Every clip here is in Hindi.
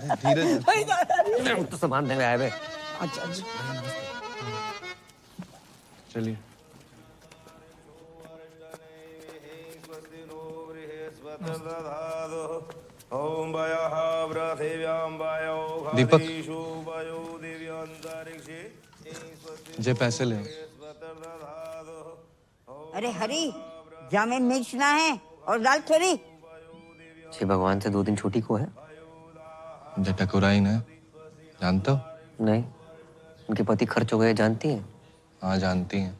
धीरे तो सामान देने आए बे। अच्छा चलिए। दीपक, जे पैसे ले। अरे हरी, जामिन मिर्चना है और दाल थोड़ी। छे भगवान से 2 दिन छोटी को है। जटकुराई ना जानते हो? नहीं, उनके पति खर्च हो गए जानती हैं? हाँ जानती हैं,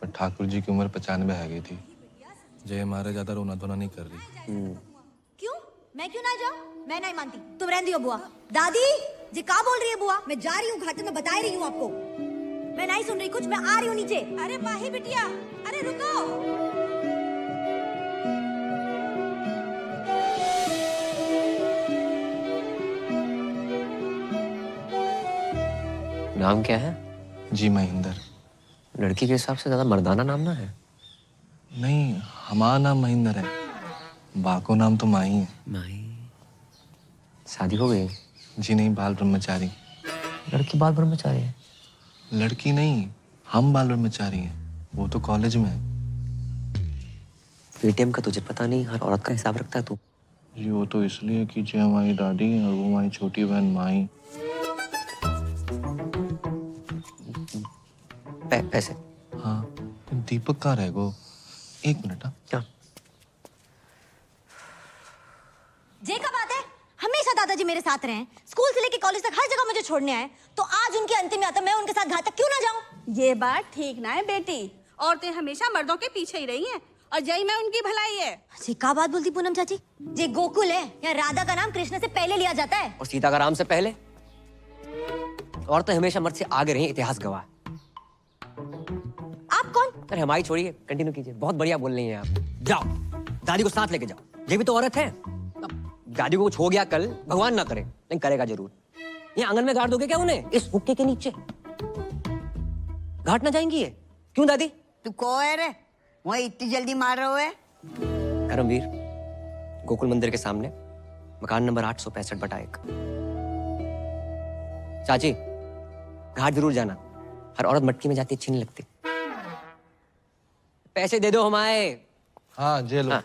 पर ठाकुर जी की उम्र 95 आ गई थी। जय हमारे ज्यादा रोना धोना नहीं कर रही। क्यों? मैं क्यों ना जाऊं? मैं नहीं मानती। तुम रहने दियो बुआ। दादी जी क्या बोल रही है बुआ? मैं जा रही हूँ घाटे में, बता रही हूँ आपको। मैं नहीं सुन रही कुछ, मैं आ रही हूँ नीचे। अरे माही बिटिया, अरे रुको। नाम क्या है? जी महेंद्र। लड़की के हिसाब से ज्यादा मर्दाना नाम ना है। नहीं, हमारा नाम महेंद्र है, बाको नाम तो माही है। माही। शादी हो गई? जी नहीं, बाल ब्रह्मचारी। लड़की बाल ब्रह्मचारी है? लड़की नहीं, हम बाल ब्रह्मचारी हैं, वो तो कॉलेज में है। पेटीएम का तुझे पता नहीं, हर औरत का हिसाब रखता है तू। जी वो तो इसलिए कि जो हमारी दादी और वो हमारी छोटी बहन माही। पैसे? हाँ, दीपक कहाँ रह गो? 1 मिनट। हाँ क्या? जे का बात है, हमेशा दादाजी मेरे साथ रहे हैं, स्कूल से लेके कॉलेज तक हर जगह मुझे छोड़ने आए, तो आज उनकी अंतिम यात्रा मैं उनके साथ घाट तक क्यों ना जाऊं? ये बात ठीक ना है बेटी। औरतें हमेशा मर्दों के पीछे ही रही हैं और यही में उनकी भलाई है। जी का बात बोलती पूनम चाची? जे गोकुल है या राधा का नाम कृष्ण से पहले लिया जाता है? और सीता का राम से पहले? औरतें हमेशा मर्द से आगे रही, इतिहास गवाह। आप कौन? अरे हमारी छोड़िए, कंटिन्यू कीजिए। बहुत बढ़िया बोल रही हैं आप। जाओ, दादी को साथ लेके जाओ। ये भी तो औरत है। दादी को कुछ हो गया कल, भगवान ना करे, लेकिन करेगा जरूर। ये आंगन में गाड़ दोगे क्या उन्हें, इस हुक्के के नीचे? घाट ना जाएंगी ये? क्यों दादी? तू को है रे? वही इतनी जल्दी मार रहे हो? करमवीर, गोकुल मंदिर के सामने, मकान नंबर 865/1। चाची, घाट जरूर जाना। हर औरत मटकी में जाती अच्छी नहीं लगती। पैसे दे दो हमारे। हाँ जे लो। हाँ।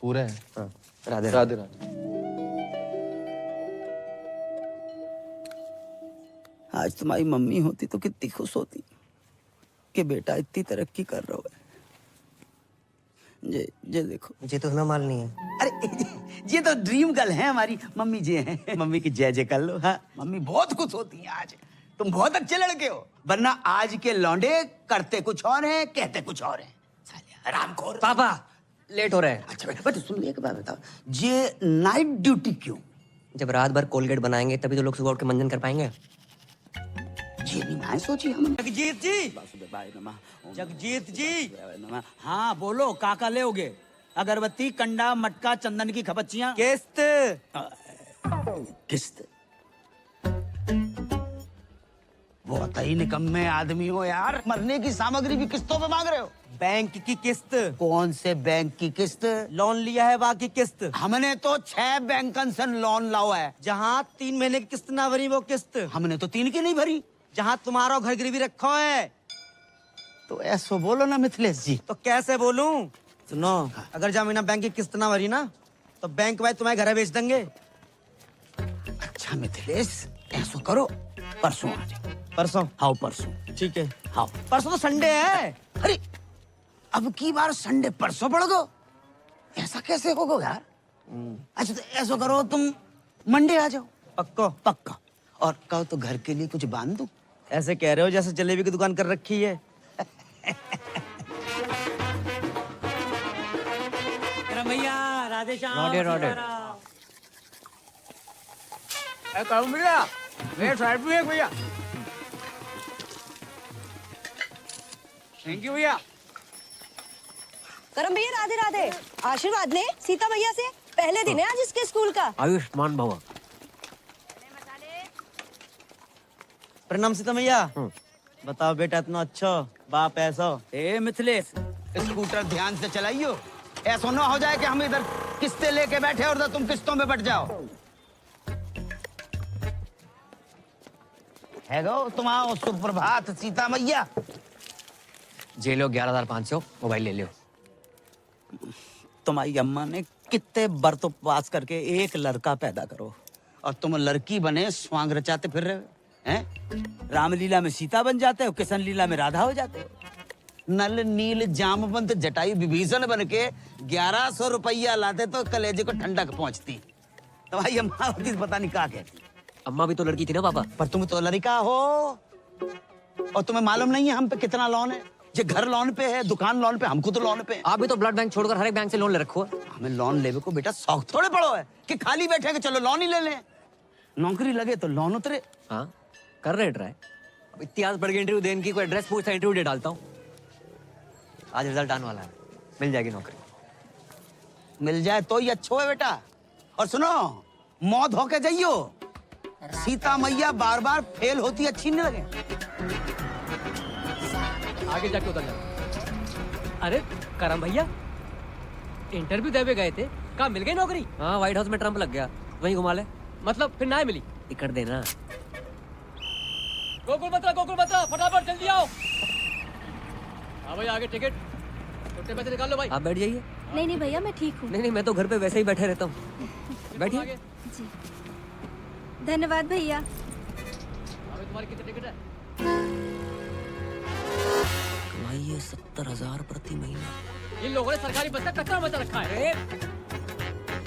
पूरे हैं। हाँ, राधे राधे राधे। आज तुम्हारी मम्मी होती तो कितनी खुश होती कि बेटा इतनी तरक्की कर रहा है। ये देखो, मुझे तो हमें माल नहीं है। अरे ये तो ड्रीम गर्ल है हमारी मम्मी जी हैं। मम्मी की जय जय कर लो। हाँ, मम्मी बहुत खुश होती है आज। तुम बहुत अच्छे लड़के हो, वरना आज के लौंडे करते कुछ और हैं, कहते कुछ और हैं। साले हरामखोर। पापा लेट हो रहा है। अच्छा बेटा, सुन एक बात बताओ, ये नाइट ड्यूटी क्यों? जब रात भर कोलगेट बनाएंगे तभी तो लोग सुबह उठ के मंजन कर पाएंगे। ये भी मैं सोची हम। जगजीत जी, जगजीत जी। हाँ बोलो, काका ले होगे? अगरबत्ती, कंडा, मटका, चंदन की खपच्चियाँ। किस्त। किस्त? बहुत ही निकम्मे आदमी हो यार, मरने की सामग्री भी किस्तों पे मांग रहे हो। बैंक की किस्त। कौन से बैंक की किस्त? लोन लिया है बाकी किस्त। हमने तो 6 बैंकन से लोन लाओ है। जहाँ 3 महीने की किस्त ना भरी वो किस्त। हमने तो 3 की नहीं भरी। जहाँ तुम्हारा घर गिरवी रखो है। तो ऐसो बोलो ना मिथिलेश जी। तो कैसे बोलूं? सुनो, अगर जमीना बैंक की किस्त ना भरी ना तो बैंक वाले तुम्हारे घर बेच देंगे। अच्छा मिथिलेश, ऐसो करो, परसों आ जाओ। परसों? हाँ परसों। ठीक है। हाँ परसों तो संडे है। अरे अब की बार संडे परसों पड़ गो, ऐसा कैसे होगा यार? अच्छा तो ऐसा करो, तुम मंडे आ जाओ। पक्को? पक्का। और कहो तो घर के लिए कुछ बांध दूं? ऐसे कह रहे हो जैसे जलेबी की दुकान कर रखी है। भैया राधे श्याम। रोडे रोडे। भैया मेरे साइड में है भैया। थैंक यू भैया। करम भैया राधे राधे। आशीर्वाद ले सीता भैया से, पहले दिन है आज इसके स्कूल का। आयुष्मान भव। प्रणाम सीता भैया। बताओ बेटा, इतना अच्छा बाप ऐसा। ए मिथिलेश, स्कूटर ध्यान से चलाइयो, ऐसा ना हो जाए कि हम इधर किस्तें लेके बैठे और तुम किस्तों में बट जाओ। है गो तुम आओ, सुप्रभात सीता मैया। जे लो 11,500, मोबाइल ले लो। तुम्हारी अम्मा ने कितने बरतों पास करके एक लड़का पैदा करो, और तुम लड़की बने स्वांग रचाते फिर रहे हो, हैं? रामलीला में सीता बन जाते हो, किशन लीला में राधा हो जाते हो। नल नील जामवंत जटायु विभीषण बन के 1100 रुपया लाते तो कलेजे को ठंडक पहुंचती। तुम्हारी अम्मा होती तो पता नहीं क्या कहती। अम्मा भी तो लड़की थी ना पापा। पर तुम तो लड़का हो, और तुम्हें मालूम नहीं है हम पे कितना लोन है। ये घर लोन पे है, दुकान लोन पे, हमको तो लोन पे है। आप भी तो ब्लड बैंक छोड़कर हर एक बैंक से लोन ले रखो। हमें लोन लेवे को बेटा शौक थोड़े पड़ो है कि खाली बैठे के चलो लोन ही ले लें। नौकरी लगे तो लोन उतरे। हाँ कर रहे ट्राई। अब इतिहास पढ़ के इंटरव्यू देने की कोई एड्रेस पूछता, इंटरव्यू दे डालता हूँ। आज रिजल्ट आने वाला है, मिल जाएगी नौकरी। मिल जाए तो ही अच्छो है बेटा। और सुनो, मौत होके जाइयो, सीता मैया बार बार फेल होती अच्छी नहीं लगे। आगे जाके उतर जा। अरे करम भैया, इंटरव्यू देवे गए थे, कहाँ मिल गई नौकरी? हाँ व्हाइट हाउस में ट्रम्प लग गया, वहीं घुमा ले। मतलब फिर ना मिली, टिकट देना। गोकुल बत्रा फटाफट जल्दी आओ। हाँ भाई आगे टिकट, छोटे पैसे निकाल लो भाई। आप बैठ जाइए। नहीं नहीं भैया मैं ठीक हूँ। नहीं मैं तो घर पे वैसे ही बैठे रहता हूँ। बैठिए। जी धन्यवाद भैया। अभी तुम्हारी कितनी टिकट है? कमाइए 70,000 प्रति महीना। इन लोगों ने सरकारी बस का कचरा मचा रखा है।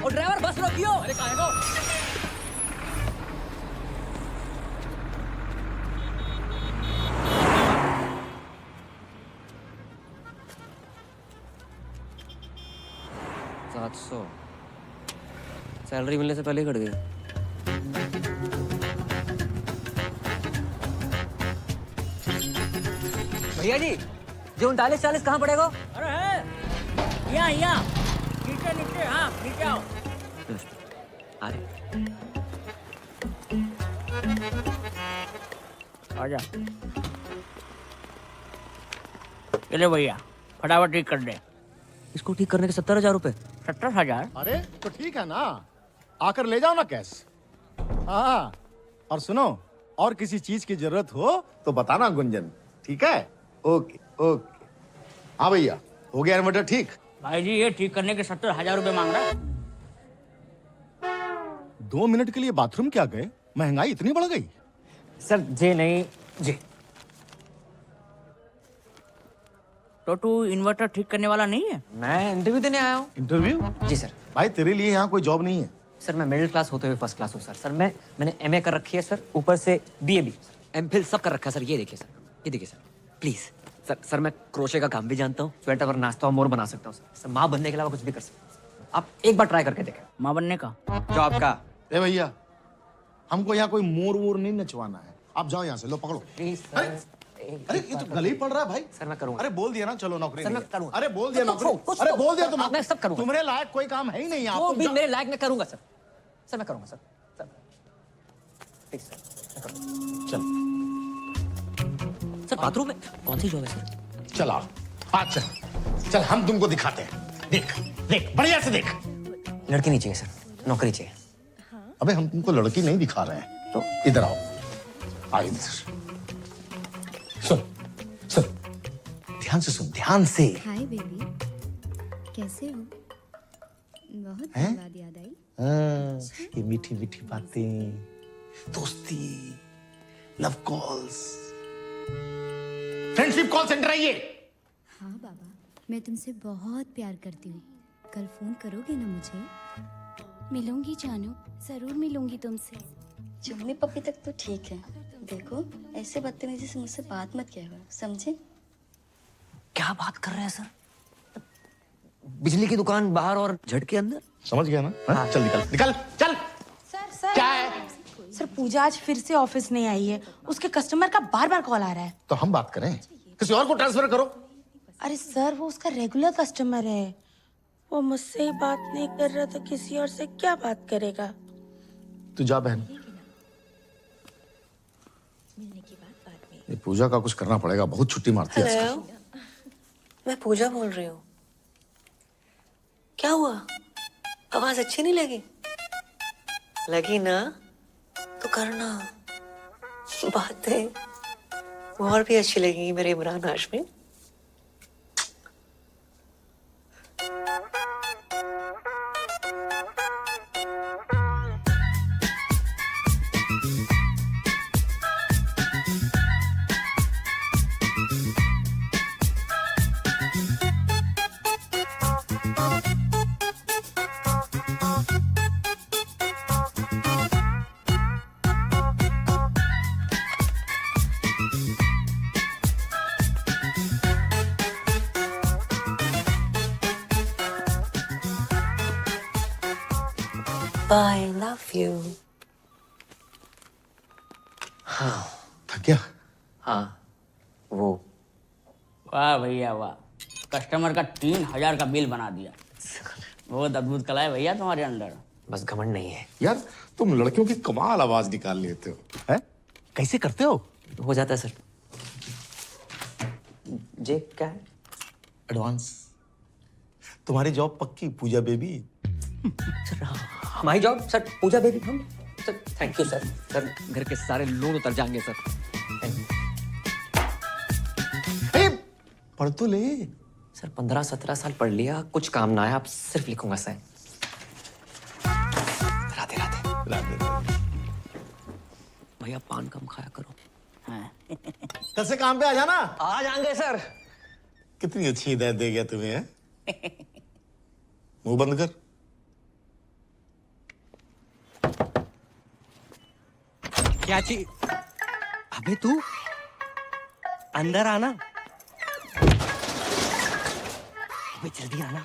और ड्राइवर बस रोकियो। अरे कहाँ है वो? सैलरी मिलने से पहले ही कट गई। भैया जी, जो 39-40 कहाँ पड़ेगा? अरे है यहाँ नीचे नीचे, हाँ नीचे आओ। अरे आजा। चले भैया फटाफट ठीक कर दे। इसको ठीक करने के 70,000 रुपए। 70,000? अरे तो ठीक है ना, आकर ले जाओ ना कैश। हाँ और सुनो, और किसी चीज की जरूरत हो तो बताना गुंजन, ठीक है? Okay okay. हाँ भैया हो गया इन्वर्टर ठीक? भाई जी ये ठीक करने के 70,000 रुपए मांग रहा है। 2 मिनट के लिए बाथरूम क्या गए? महंगाई इतनी बढ़ गई? सर जी नहीं जी। तो तू इन्वर्टर ठीक करने वाला नहीं है? मैं इंटरव्यू देने आया हूँ। इंटरव्यू? जी सर। भाई तेरे लिए यहाँ कोई जॉब नहीं है। सर मैं मिडिल क्लास होते हुए फर्स्ट क्लास हूँ सर। सर मैंने एमए कर रखी है सर, ऊपर से बीए भी, एमफिल सब कर रखा है सर। ये देखिए सर, ये देखिए सर प्लीज। सर मैं क्रोशे का काम भी जानता हूँ, स्वेटर और नाश्ता और मोर बना सकता हूँ सर। माँ बनने के अलावा कुछ भी कर सकता हूँ। आप एक बार ट्राई करके देखें। माँ बनने का? जॉब का। ए भैया हमको यहाँ कोई मोर वोर नहीं नचवाना है, आप जाओ यहाँ से, लो पकड़ो। प्लीज अरे अरे ये तो गले ही पड़ रहा है भाई। सर मैं करूँगा। अरे बोल दिया ना चलो नौकरी सर, नहीं मैं है। करूँगा। अरे बोल दिया कुछ नौकरी। कुछ अरे तो- बोल दिया तुम। मैं सब करूँगा। तुम्हारे लायक कोई काम है ही नहीं यहाँ। वो तुम भी जाओ। मेरे लायक मैं करूँगा सर। सर मैं करूँगा सर। सर प्लीज सर मैं करूँगा। चल सर बाथरूम में कौन सी जॉब है सर? चल आ, चल चल हम तुमको दिखाते हैं। देख देख बढ़िया से देख। लड़की नहीं चाहिए सर, नौकरी चाहिए। अबे हम तुमको लड़की नहीं दिखा रहे हैं, तो इधर आओ। आ इधर सुन सुन, ध्यान से सुन, ध्यान से। हाय बेबी कैसे हो? बहुत हैं? दिन बाद याद आई। हाँ, ये मीठी मीठी बातें, दोस्ती, love calls, friendship call centre है ये। हाँ बाबा मैं तुमसे बहुत प्यार करती हूँ। कल फोन करोगे ना मुझे? मिलूंगी जानू, जरूर मिलूंगी तुमसे। चुम्मी पप्पी तक तो ठीक है, देखो ऐसे बदतमीजी से मुझसे बात मत किया करो, समझे? क्या बात कर रहे हैं सर? बिजली की दुकान बाहर और झटके अंदर। समझ गया ना? हाँ? चल निकल निकल चल। सर क्या है? सर पूजा आज फिर से ऑफिस नहीं आई है, उसके कस्टमर का बार बार कॉल आ रहा है। तो हम बात करें, किसी और को ट्रांसफर करो। अरे सर वो उसका रेगुलर कस्टमर है, वो मुझसे ही बात नहीं कर रहा तो किसी और से क्या बात करेगा? तू जा बहन, ये पूजा का कुछ करना पड़ेगा, बहुत छुट्टी मारती है आजकल। मैं पूजा बोल रही हूँ। क्या हुआ, आवाज अच्छी नहीं लगी? लगी ना तो करना। बातें और भी अच्छी लगेंगी मेरे Imran Hashmi. I love you. थक गया? हाँ वो वाह भैया वाह, कस्टमर का 3000 का बिल बना दिया। बहुत अद्भुत कला है भैया तुम्हारे अंदर। बस घमंड नहीं है। यार तुम लड़कियों की कमाल आवाज निकाल लेते हो। हैं? कैसे करते हो? हो जाता है सर। जे क्या है? एडवांस। तुम्हारी जॉब पक्की पूजा बेबी। सर हमारी जॉब सर पूजा बेबी हम sir. Thank you sir. Sir घर के सारे लोन उतर जाएंगे सर। पढ़ तो ले। सर 15-17 साल पढ़ लिया, कुछ काम ना आया, अब सिर्फ लिखूंगा सर। राधे राधे। राधे। भैया पान कम खाया करो। कल से काम पे आ जाना। आ जाएंगे सर। कितनी अच्छी हिदायत दे गया तुम्हें है? मुंह बंद कर। क्या चीज? अबे तू अंदर आना। अबे जल्दी आना।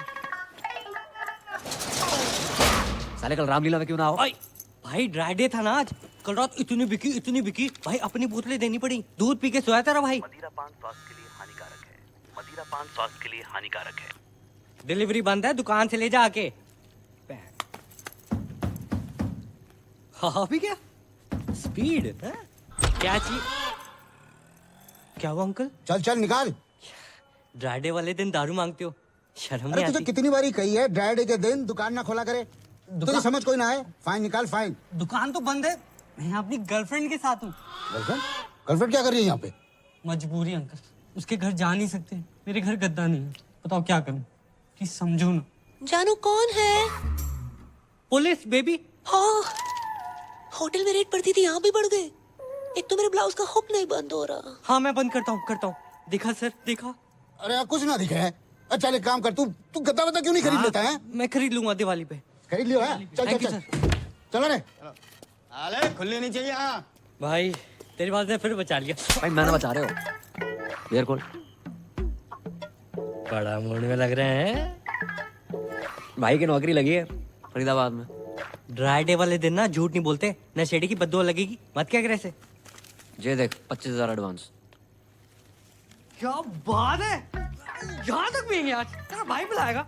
साले कल रामलीला में क्यों ना हो? भाई ड्राई डे था ना आज। कल रात इतनी बिकी भाई, अपनी बोतलें देनी पड़ी। दूध पी के सोया तेरा भाई। मदिरा पान स्वास्थ्य के लिए हानिकारक है। मदिरा पान स्वास्थ्य के लिए हानिकारक है। डिलीवरी बंद है, दुकान से ले जा आके। हाँ भी क्या स्पीड है? क्या चीज? क्या हुआ अंकल? चल चल निकाल। ड्राई डे वाले दिन दारू मांगते हो, शर्म अरे नहीं तुझे आती? कितनी बारी कही है ड्राई डे के दिन दुकान ना खोला करे। तुझे समझ कोई ना है। फाइन निकाल फाइन। दुकान तो बंद है, मैं अपनी गर्लफ्रेंड के साथ हूँ। गर्लफ्रेंड? गर्लफ्रेंड क्या कर रही है यहाँ पे? मजबूरी अंकल, उसके घर जा नहीं सकते। मेरे घर गद्दा नहीं है, बताओ क्या करूं? प्लीज समझो ना। जानू कौन है? Police baby. हाँ, होटल में रेट पड़ती थी, यहाँ भी बढ़ गए। एक तो मेरे ब्लाउज का हुक नहीं बंद हो रहा। हाँ मैं बंद करता हूँ। देखा सर, देखा। अरे यार कुछ ना दिखा है। अच्छा एक काम कर, तू गद्दा वद्दा क्यों नहीं खरीद लेता है? मैं खरीद लूंगा दिवाली पे। खरीद लियो है? चल चल Thank you, चल। चलो रे। अरे खुलनी नहीं चाहिए। हाँ भाई तेरी बात ने फिर बचा लिया। भाई मैंने बचा रहे हो। बियर कौन? बड़ा मूड में लग रहे हैं। भाई की नौकरी लगी है फरीदाबाद में। ड्राई डे वाले दिन ना झूठ नहीं बोलते, नशेड़ी की बददुआ लगेगी। मत क्या करे ऐसे। ये देख 25,000 एडवांस। क्या बात है, यहाँ तक भी आज तेरा भाई बुलाएगा।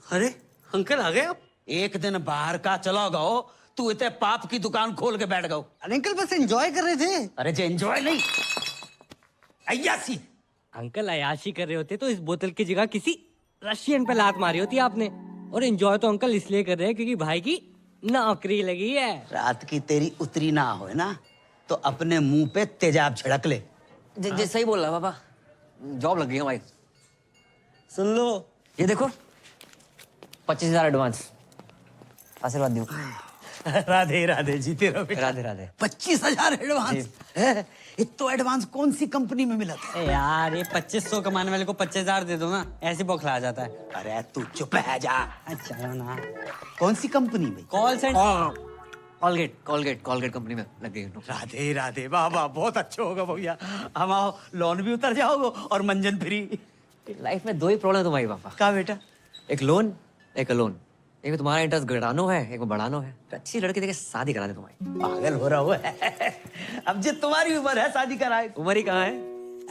अरे अंकल आ गए आप? एक दिन बाहर का चला गओ, तू इतने पाप की दुकान खोल के बैठ गओ। अरे अंकल बस एंजॉय कर रहे थे। अरे जे एंजॉय नहीं, अय्यासी। अंकल अयाशी कर रहे होते तो इस बोतल की जगह किसी रशियन पे लात मारी होती आपने। और एंजॉय तो अंकल इसलिए कर रहे हैं क्योंकि भाई की नौकरी लगी है। रात की तेरी उतरी ना हो ना तो अपने मुंह पे तेजाब छिड़क ले। जी सही बोल रहा पापा, जॉब लग गई है भाई। सुन लो, ये देखो 25,000 एडवांस। आशीर्वाद दो। राधे राधे, जीते रहो बेटा। राधे राधे। 25,000 एडवांस? इतना एडवांस कौन सी कंपनी में मिला था? यार ये 2500 कमाने वाले को 25,000 दे दो ना, ऐसे बौखला जाता है। अरे तू चुप है जा। अच्छा ना। कौन सी कंपनी में? Call centre. कॉलगेट कंपनी में लग गई। राधे राधे, वाह वाह, बहुत अच्छा होगा भैया। हम आओ, लोन भी उतर जाओगे और मंजन फ्री। लाइफ में दो ही प्रॉब्लम है तुम्हारी पापा। क्या बेटा? एक लोन, एक अलोन। एक में तुम्हारा इंटरेस्ट घटानो है, एक में बढ़ानो है। अच्छी लड़की देके शादी करा दे तुम्हारी। पागल हो रहा है। अब जो तुम्हारी उम्र है शादी कराए। उम्र ही कहाँ है,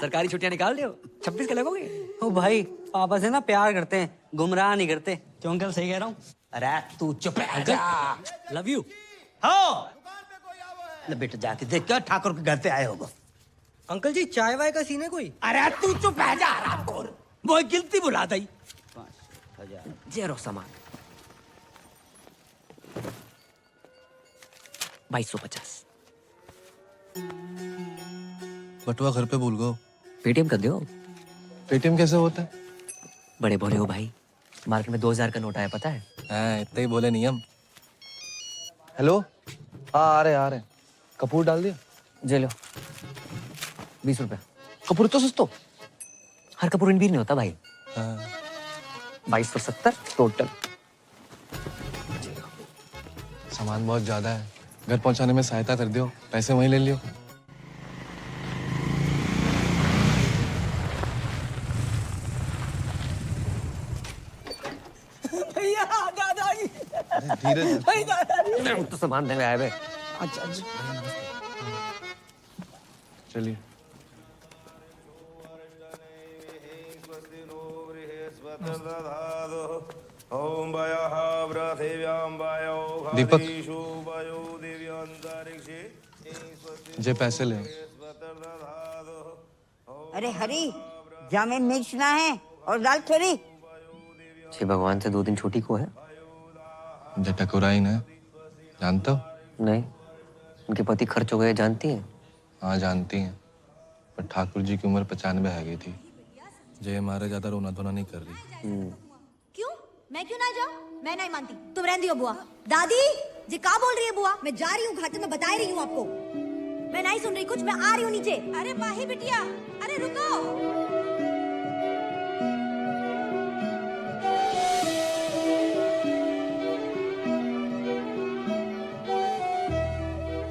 सरकारी छुट्टियां निकाल दो। 26 के लगोगे। ओ भाई पापा से ना प्यार करते हैं, गुमराह नहीं करते। क्यों अंकल सही कह रहा हूँ? अरे तू चुप है जा। Love you. हाँ ले बेटा जाके देख क्या ठाकुर के घर से आए होगा। अंकल जी चाय वाय का सीन है कोई? अरे तू चुप है जा हरामखोर। वो गिनती बुला दई। 5,000 जेरो सामान 2250। बटुआ घर पे भूल गो। पेटीएम कर दो। पेटीएम कैसे होता है? बड़े भोले हो भाई, मार्केट में 2000 का नोट आया पता है? हाँ, इतने ही बोले नियम। हेलो, हाँ आ रहे कपूर डाल दिया? जे लो 20 रुपया। कपूर तो सस्तो। हर कपूर इन भी नहीं होता भाई। हाँ। 2270 टोटल। सामान बहुत ज्यादा है, घर पहुंचाने में सहायता कर दियो, पैसे वहीं ले लियो। भैया दादाजी। धीरे भाई दादाजी। तो सामान देने आए बे। अच्छा चलिए। दीपक जे पैसे ले। अरे हरी, जामे मिर्च ना है और दाल थोड़ी। छे भगवान से 2 दिन छोटी को है? जे टकोराइन है, जानते हो? नहीं, उनके पति खर्च हो गए जानती हैं? हाँ जानती हैं, पर ठाकुर जी की उम्र 95 है गई थी। जे मारे ज्यादा रोना धोना नहीं कर रही। क्यों? मैं क्यों ना जाऊं? मैं नहीं मानती, तुम रहने दियो बुआ। दादी जी क्या बोल रही है बुआ? मैं जा रही हूँ घाटे में, बता रही हूँ आपको। मैं नहीं सुन रही कुछ, मैं आ रही हूँ नीचे। अरे माही बिटिया, अरे रुको।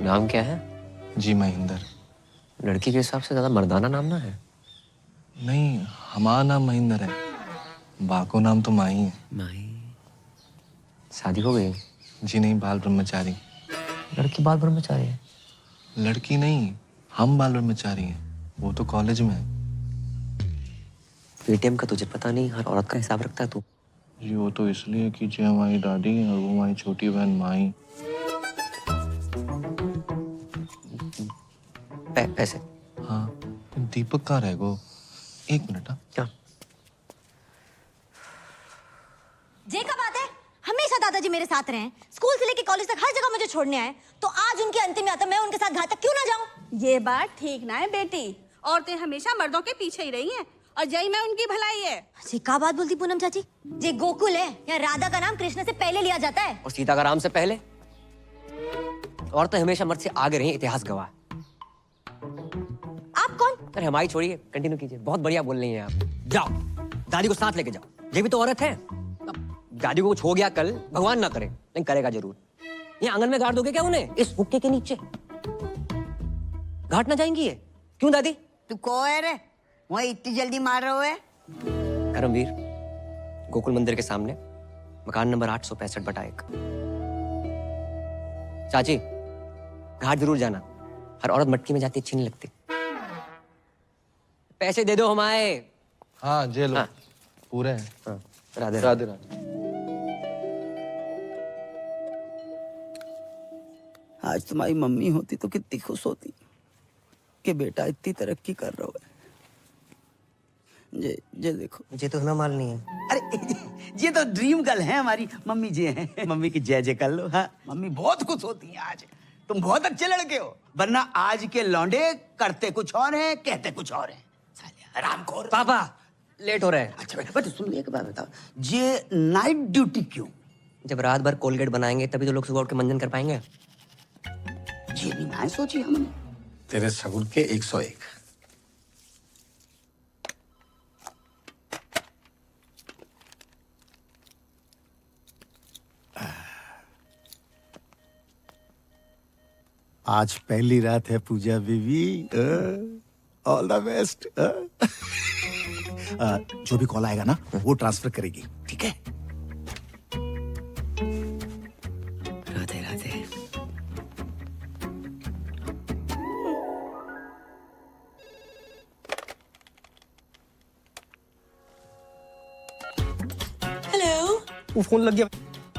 नाम क्या है? जी महेंद्र। लड़की के हिसाब से ज्यादा मर्दाना नाम ना है? नहीं, हमारा नाम महेंद्र है, बाको नाम तो माही है। माही? शादी हो गई? जी नहीं, बाल ब्रह्मचारी। लड़की बाल ब्रह्मचारी है? लड़की नहीं, हम बाल ब्रह्मचारी हैं, वो तो कॉलेज में है। पेटीएम का तुझे पता नहीं, हर औरत का हिसाब रखता है तू। जी वो तो इसलिए कि जी हमारी दादी है और वो हमारी छोटी बहन माही। पैसे? हाँ, दीपक कहाँ रह गो? 1 मिनट। क्या? जे का बात है, हमेशा दादाजी मेरे साथ रहे, स्कूल से लेके कॉलेज तक हर जगह मुझे छोड़ने आए, तो आज उनकी अंतिम यात्रा मैं उनके साथ घाट तक क्यों ना जाऊं? ये बात ठीक ना है बेटी, औरतें हमेशा मर्दों के पीछे ही रही हैं और जय में उनकी भलाई है। जी का बात बोलती पूनम चाची? जे गोकुल है या राधा का नाम कृष्ण से पहले लिया जाता है? और सीता का राम से पहले? औरतें हमेशा मर्द से आगे रही, इतिहास गवाह। आप कौन? अरे हमारी छोड़िए, कंटिन्यू कीजिए, बहुत बढ़िया बोल रही हैं आप। जाओ, दादी को साथ लेके जाओ, ये भी तो औरत है। दादी को कुछ हो गया कल, भगवान ना करे, लेकिन करेगा जरूर। ये आंगन में गाड़ दोगे क्या उन्हें, इस हुक्के के नीचे? घाट ना जाएंगी ये? क्यों दादी? तू को है रे, वही इतनी जल्दी मार रहे हो है? धर्मवीर, गोकुल मंदिर के सामने, मकान नंबर 865/1। चाची, घाट जरूर जाना, हर औरत मटकी में जाती अच्छी नहीं लगती। पैसे दे दो हमारे। हाँ जे लो। हाँ। पूरे हैं। हाँ, राधे राधे राधे। आज तुम्हारी मम्मी होती तो कितनी खुश होती कि बेटा इतनी तरक्की कर रहा है। ये देखो, मुझे तो हमें माल नहीं है। अरे ये तो ड्रीम गर्ल है हमारी मम्मी जी हैं। मम्मी की जय जय कर लो। हाँ, मम्मी बहुत खुश होती हैं आज। तुम बहुत अच्छे लड़के हो, वरना आज के लौंडे करते कुछ और हैं, कहते कुछ और हैं। साले हरामखोर। पापा लेट हो रहा है। अच्छा बेटा, बट सुन एक बात बताओ, ये नाइट ड्यूटी क्यों? जब रात भर कोलगेट बनाएंगे तभी तो लोग सुबह उठ के मंजन कर पाएंगे। ये भी ना सोची हमने। तेरे सगुन के 101। आज पहली रात है पूजा बेबी, ऑल द बेस्ट। जो भी कॉल आएगा ना वो ट्रांसफर करेगी, ठीक है? राधे राधे। हेलो, वो फोन लग गया।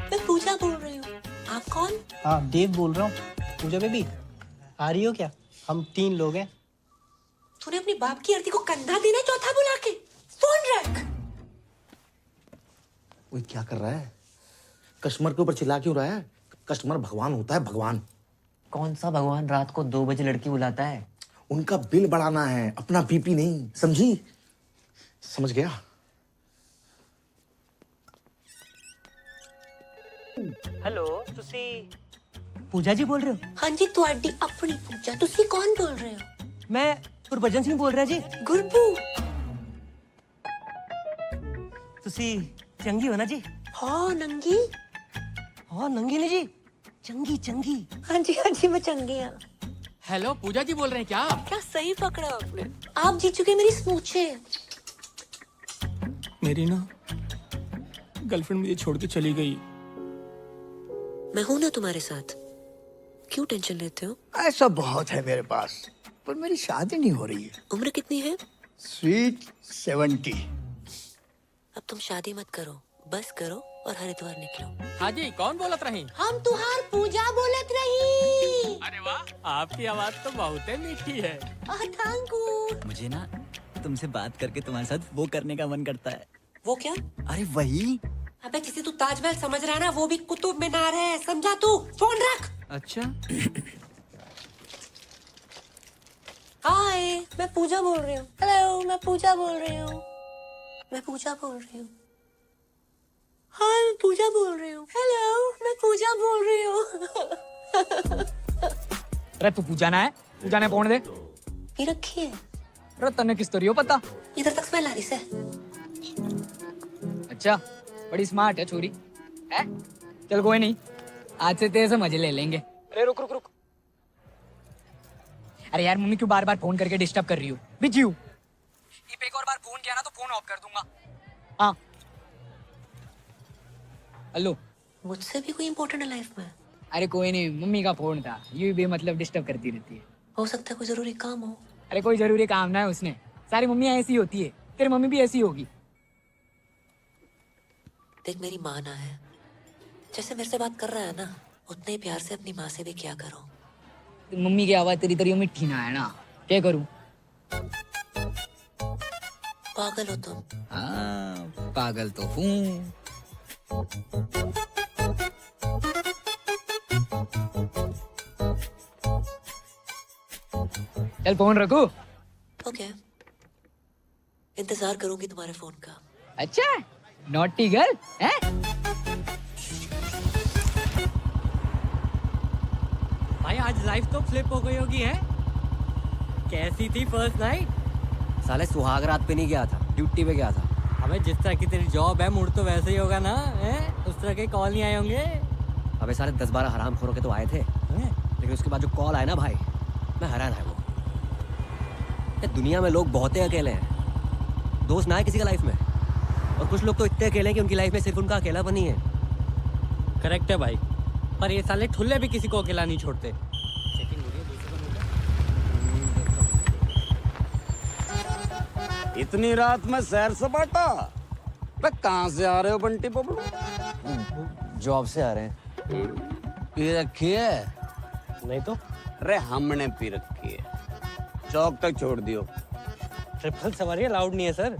मैं पूजा बोल रही हूँ। आप कौन? हाँ देव बोल रहा हूँ। पूजा बेबी, आ रही हो क्या? हम 3 लोग हैं। तूने अपनी बाप की अर्थी को कंधा देना चौथा बुला के फोन रख। ओए क्या कर रहा है? कस्टमर के ऊपर चिल्ला क्यों रहा है? कस्टमर भगवान होता है, भगवान। कौन सा भगवान रात को 2 बजे लड़की बुलाता है? उनका बिल बढ़ाना है, अपना बीपी नहीं, समझी? समझ गया? हेलो, तुसी पूजा जी बोल रहे हो? हाँ जी, ਤੁਹਾਡੀ अपनी पूजा। तुसी कौन बोल रहे हो? मैं गुरबचन सिंह बोल रहा जी। गुरपू। तुसी चंगी हो ना जी? हाँ नंगी। हाँ नंगी नहीं जी, चंगी चंगी। हाँ जी मैं चंगी हूँ। हेलो, पूजा जी बोल रहे हैं क्या? क्या सही पकड़ा आपने। आप जीत चुके मेरी स्मूचे। मेरी ना गर्लफ्रेंड मुझे छोड़ के चली गई। मैं हूं ना तुम्हारे साथ, क्यों टेंशन लेते हो? ऐसा बहुत है मेरे पास, पर मेरी शादी नहीं हो रही है। उम्र कितनी है? स्वीट 70। अब तुम शादी मत करो, बस करो और हरिद्वार निकलो। हाँ जी, कौन बोलत रही? हम तुहार पूजा बोलत रही। अरे वाह, आपकी आवाज तो बहुत मीठी है। Thank you. मुझे ना तुमसे बात करके तुम्हारे साथ वो करने का मन करता है। वो क्या? अरे वही। अबे जिसे तू ताजमहल समझ रहा है ना, वो भी कुतुब मीनार है, समझा तू? फोन रख। अच्छा। हाय, मैं पूजा बोल रही हूँ। हेलो, मैं पूजा बोल रही हूँ। मैं पूजा बोल रही हूँ। हाँ, मैं पूजा बोल रही हूँ। हेलो, मैं पूजा बोल रही हूँ। अरे तू पूजा ना है, पूजा ने फोन दे। ये रखी है। अरे तन्ने किस तोरी हो पता? इधर तक स्मेल आ रही से। अच्छा, बड़ी स्मार्ट है छोरी। है? चल कोई नहीं, आज से तेरे से मजे ले लेंगे। अरे रुक रुक रुक। अरे यार, मम्मी क्यों बार बार फोन करके डिस्टर्ब कर रही हो? बिजी हूँ। एक और बार फोन किया ना तो फोन ऑफ कर दूंगा। हाँ। हेलो। मुझसे भी कोई इम्पोर्टेंट है लाइफ में? अरे कोई नहीं, मम्मी का फोन था, यूं भी मतलब डिस्टर्ब करती रहती है। हो सकता है कोई जरूरी काम हो। अरे कोई जरूरी काम ना है उसने, सारी मम्मियाँ ऐसी होती है, तेरी मम्मी भी ऐसी होगी। देख, मेरी माँ ना है, जैसे मेरे से बात कर रहा है ना, उतने ही प्यार से अपनी माँ से भी क्या करो। मम्मी की आवाज तेरी तरी मिठी ना है ना, क्या करूं? पागल हो तुम। हाँ, पागल तो हूँ। चल फोन रखो। ओके, इंतजार करूंगी तुम्हारे फोन का। अच्छा, नॉटी गर्ल है? भाई आज लाइफ तो फ्लिप हो गई होगी है? कैसी थी फर्स्ट नाइट? साले सुहाग रात पे नहीं गया था, ड्यूटी पे गया था। अबे जिस तरह की तेरी जॉब है, मूड तो वैसे ही होगा ना, है? उस तरह के कॉल नहीं आए होंगे? अबे साले 10-12 हरामखोरों के तो आए थे, लेकिन उसके बाद जो कॉल आया ना भाई, मैं हैरान है। वो ये दुनिया में लोग बहुत ही अकेले हैं, दोस्त ना है किसी का लाइफ में, और कुछ लोग तो इतने अकेले हैं कि उनकी लाइफ में सिर्फ उनका अकेलापन ही है। करेक्ट है भाई, पर ये साले ठुल्ले भी किसी को अकेला नहीं छोड़ते। इतनी रात में सैर सपाटा? कहाँ से आ रहे हो बंटी बबलू? जॉब से आ रहे हैं। पी रखी है? नहीं तो। अरे हमने पी रखी है, चौक तक छोड़ दियो। ट्रिपल सवारी अलाउड नहीं है सर।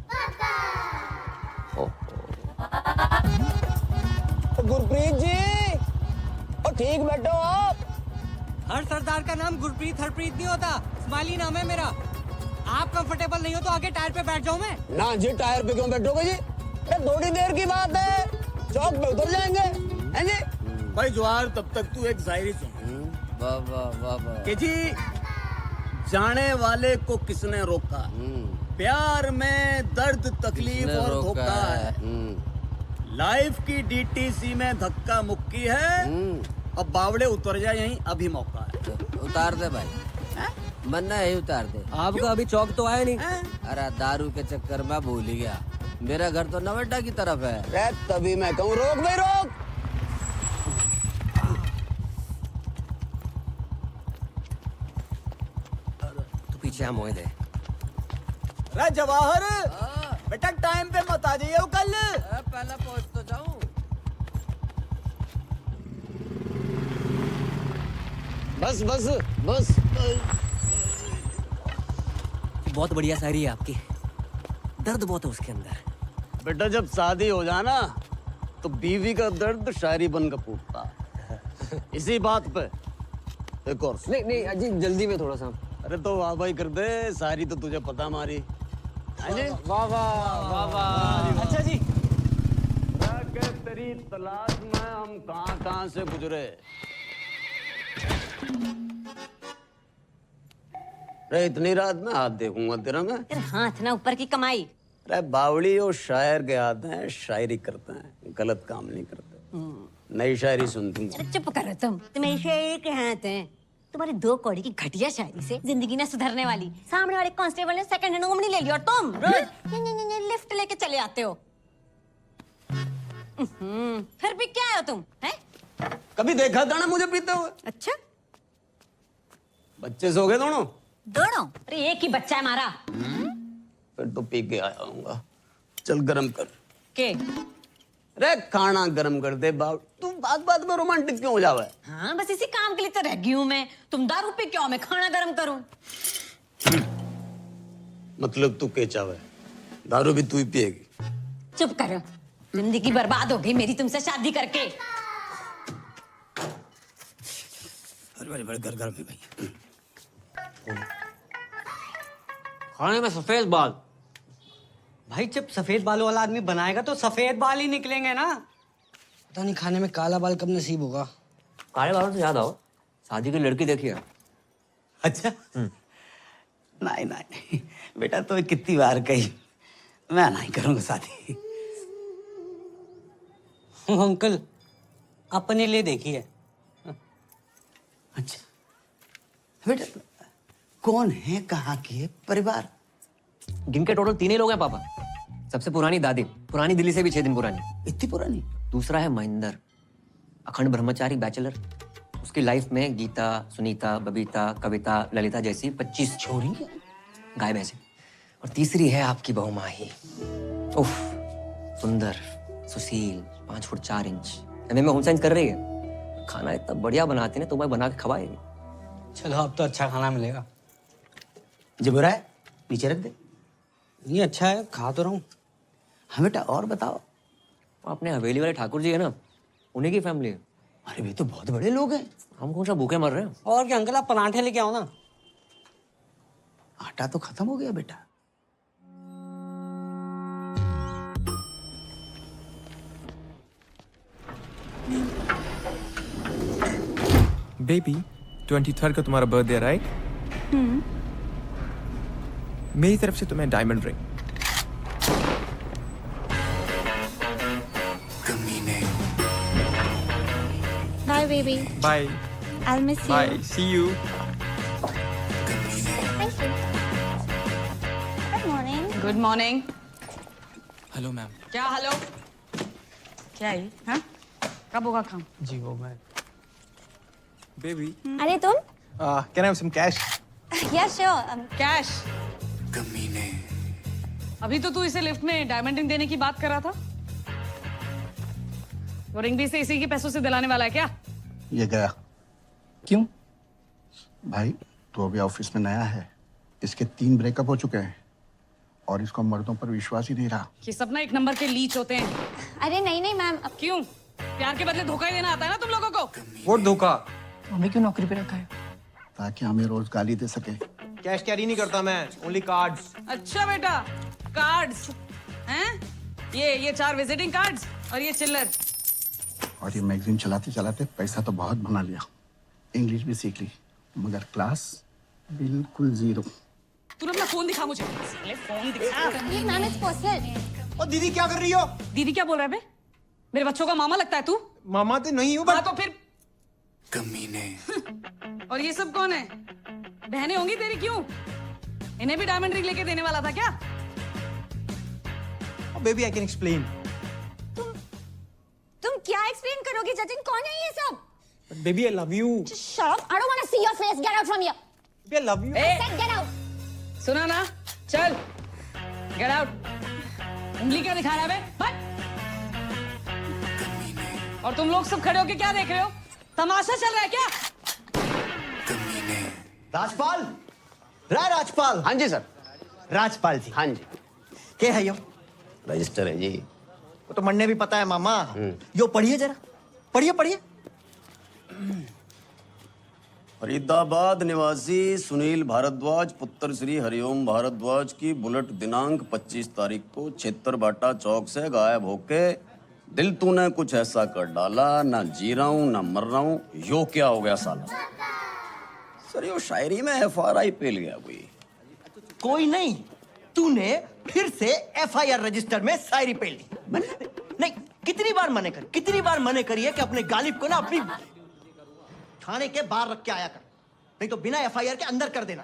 गुरप्रीत जी, और ठीक बैठो आप। हर सरदार का नाम गुरप्रीत हरप्रीत नहीं होता, इस्माइली नाम है मेरा। आप कंफर्टेबल नहीं हो तो आगे टायर पे बैठ जाओ। मैं ना जी, टायर पे क्यों बैठोगे जी? थोड़ी देर की बात है, चौक पे उतर जाएंगे, हैं जी? भाई जवाहर, तब तक तू एक शायरी सुन। वाह वाह वाह वाह। कि जी, जाने वाले को किसने रोका, प्यार में दर्द तकलीफ और धोखा है, लाइफ की डीटीसी में धक्का मुक्की है, अब बावड़े उतर जाए यहीं, अभी मौका है। उतार दे भाई, मन्ना है उतार दे। आपका अभी चौक तो आया नहीं। अरे दारू के चक्कर में भूल ही गया, मेरा घर तो नवड्डा की तरफ है। तभी मैं कहूँ रोक भाई रोक। तू पीछे हम मोए दे। अरे जवाहर, बेटा टाइम पे मत आ जाइए कल। पहले पहुंच तो जाऊं। बस बस बस। बहुत बढ़िया शायरी है आपकी, दर्द बहुत है उसके अंदर। बेटा जब शादी हो जाए ना तो बीवी का दर्द शायरी बनकर फूटता है। इसी बात पे एक और सुन। नहीं अजी जल्दी में थोड़ा सा। अरे तो वाह भाई कर दे, सारी तो तुझे पता हमारी। हाँ जी? वाह वाह वाह। अच्छा जी। तेरी तलाश में हम कहाँ से गुजरे। अरे इतनी रात में हाथ देखूंगा तेरा मैं। तेरे हाथ ना ऊपर की कमाई। अरे बावड़ी और शायर के हाथ हैं, शायरी करते हैं, गलत काम नहीं करते। नई शायरी सुनती हूँ। चुप करो तुम्हें शायरी के हाथ हैं। तुम्हारी 2 कौड़ी की घटिया शायरी से जिंदगी ना सुधरने वाली। सामने वाले कांस्टेबल ने सेकंड हैंड ओमनी ले ली और तुम रोज लिफ्ट लेके चले आते हो। फिर भी क्या हो तुम हैं? कभी देखा था ना मुझे पीते हुए? अच्छा बच्चे सो गए दोनों? दोनों? अरे एक ही बच्चा है हमारा। फिर तो पी के आया हूँगा। चल गरम कर के। अरे खाना गरम कर दे बाप। तू बात में रोमांटिक क्यों हो जावे? हाँ बस इसी काम के लिए तो रह गई हूँ मैं। तुम दारू पी क्यों, मैं खाना गरम करूँ? मतलब तू के चावे? दारू भी तू ही पिएगी? चुप करो, जिंदगी बर्बाद हो गई मेरी तुमसे शादी करके। घर में भाई खाने में सफेद बाल। भाई जब सफेद बालों वाला आदमी बनाएगा तो सफेद बाल ही निकलेंगे ना। पता नहीं खाने में काला बाल कब नसीब होगा। काले बालों से याद आओ, शादी की लड़की देखी है? अच्छा नहीं बेटा, तो कितनी बार कही मैं नहीं करूंगा शादी। अंकल अपने लिए देखी है। अच्छा बेटा, कौन है, कहाँ की है, परिवार? गिनके टोटल 3 ही लोग हैं पापा। सबसे पुरानी दादी, पुरानी दिल्ली से भी 6 दिन पुरानी। इतनी पुरानी? दूसरा है महेंद्र, अखंड ब्रह्मचारी बैचलर। उसकी लाइफ में गीता, सुनीता, बबीता, कविता, ललिता जैसी 25 छोरी गाय भैंसे। और तीसरी है आपकी बहू माही। उफ, सुंदर, सुशील, 5 फुट 4 इंच। एमए में होम साइंस कर रही है। खाना इतना बढ़िया बनाती है, तुम्हें बना के खवाएगी। चलो अब तो अच्छा खाना मिलेगा। जो बुरा है नीचे रख दे। ये अच्छा है, खा तो रहा हूँ। हाँ बेटा और बताओ। अपने हवेली वाले ठाकुर जी है ना, उन्हीं की फैमिली है। अरे वे तो बहुत बड़े लोग हैं। हम कौन सा भूखे मर रहे हैं? और क्या अंकल, आप पराठे लेके आओ ना। आटा तो खत्म हो गया बेटा। बेबी 23rd को तुम्हारा बर्थडे है राइट? मेरी तरफ से तुम्हें diamond ring. Bye baby. Bye. I'll miss you. Bye, see you. Good morning. Good morning. Hello ma'am. क्या हेलो? क्या है? हाँ? कब होगा काम? जी वो मैं। बेबी अरे तुम? Can I have some cash? Yes sure. Cash? अभी तो तू इसे लिफ्ट में डायमंड रिंग देने की बात कर रहा था। वो रिंग भी इसे इसी के पैसों से दिलाने वाला है क्या? ये गया। क्यों? भाई तो अभी ऑफिस में नया है, इसके 3 ब्रेकअप हो चुके हैं और इसको मर्दों पर विश्वास ही नहीं रहा। ये सब ना 1 नंबर के लीच होते हैं। अरे नहीं मैम। क्यों? प्यार के बदले धोखा ही देना आता है ना तुम लोगों को? वो धोखा। हमें क्यों नौकरी पे रखा है? ताकि हमें रोज गाली दे सके। कैश कैरी नहीं करता मैं, ओनली कार्ड्स। अच्छा बेटा, कार्ड्स हैं? ये 4 विजिटिंग कार्ड्स और ये चिल्लर। और ये मैगजीन चलाते चलाते पैसा तो बहुत बना लिया, इंग्लिश भी सीख ली, मगर क्लास बिल्कुल 0। तूने अपना फोन दिखा मुझे। फोन दिखा। Ma'am it's personal. और दीदी क्या कर रही हो? दीदी क्या बोल रहा है बे? मेरे बच्चों का मामा लगता है तू? मामा तो नहीं हूँ हाँ तो फिर कमीने। और ये सब कौन है? बहनें होंगी तेरी? क्यों? इन्हें भी डायमंड रिंग लेके देने वाला था क्या? Baby I can explain. तुम क्या एक्सप्लेन करोगे जतिन? कौन है ये सब? Baby I love you. Shut up! I don't want to see your face. Get out from here. Baby I love you. I said get out. सुना ना? चल, get out. उंगली क्या दिखा रहा है बे? बट। और तुम लोग सब खड़े होके क्या देख रहे हो? तमाशा चल रहा है क्या? राजपाल राजपाल। हाँ जी सर। राजपाल जी। हाँ जी। क्या है यो? रजिस्टर है जी। वो तो मन्ने भी पता है मामा। यो पढ़िए जरा, पढ़िए पढ़िए। फरीदाबाद निवासी सुनील भारद्वाज पुत्र श्री हरिओम भारद्वाज की बुलेट दिनांक 25 तारीख को छेत्तरबाटा चौक से गायब होके दिल तूने कुछ ऐसा कर डाला, ना जी रहा हूं ना मर रहा हूं, यो क्या हो गया साला? सर यो शायरी में FRI पेल गया कोई नहीं, तूने फिर से FIR रजिस्टर में शायरी पेल दी। नहीं, कितनी बार मने करिए कि अपने गालिब को ना अपनी थाने के बाहर रख के आया कर, नहीं तो बिना FIR के अंदर कर देना।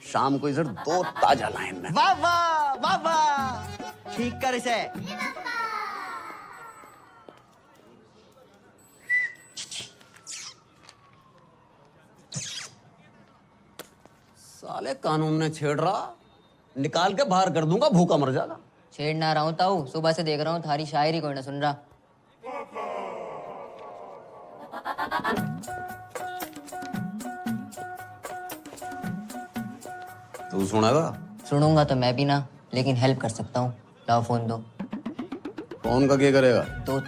शाम को इधर 2 ताजा लाइन में। वाह वाह वाह वाह, ठीक कर इसे। साले कानून ने छेड़ रहा, निकाल के बाहर कर दूंगा, भूखा मर जाएगा। छेड़ ना रहा हूँ ताऊ, सुबह से देख रहा हूँ थारी शायरी कोई ना सुन रहा। तू सुनेगा? सुनूंगा तो मैं भी ना, लेकिन हेल्प कर सकता हूँ। लाओ फोन दो। फोन का क्या करेगा? तो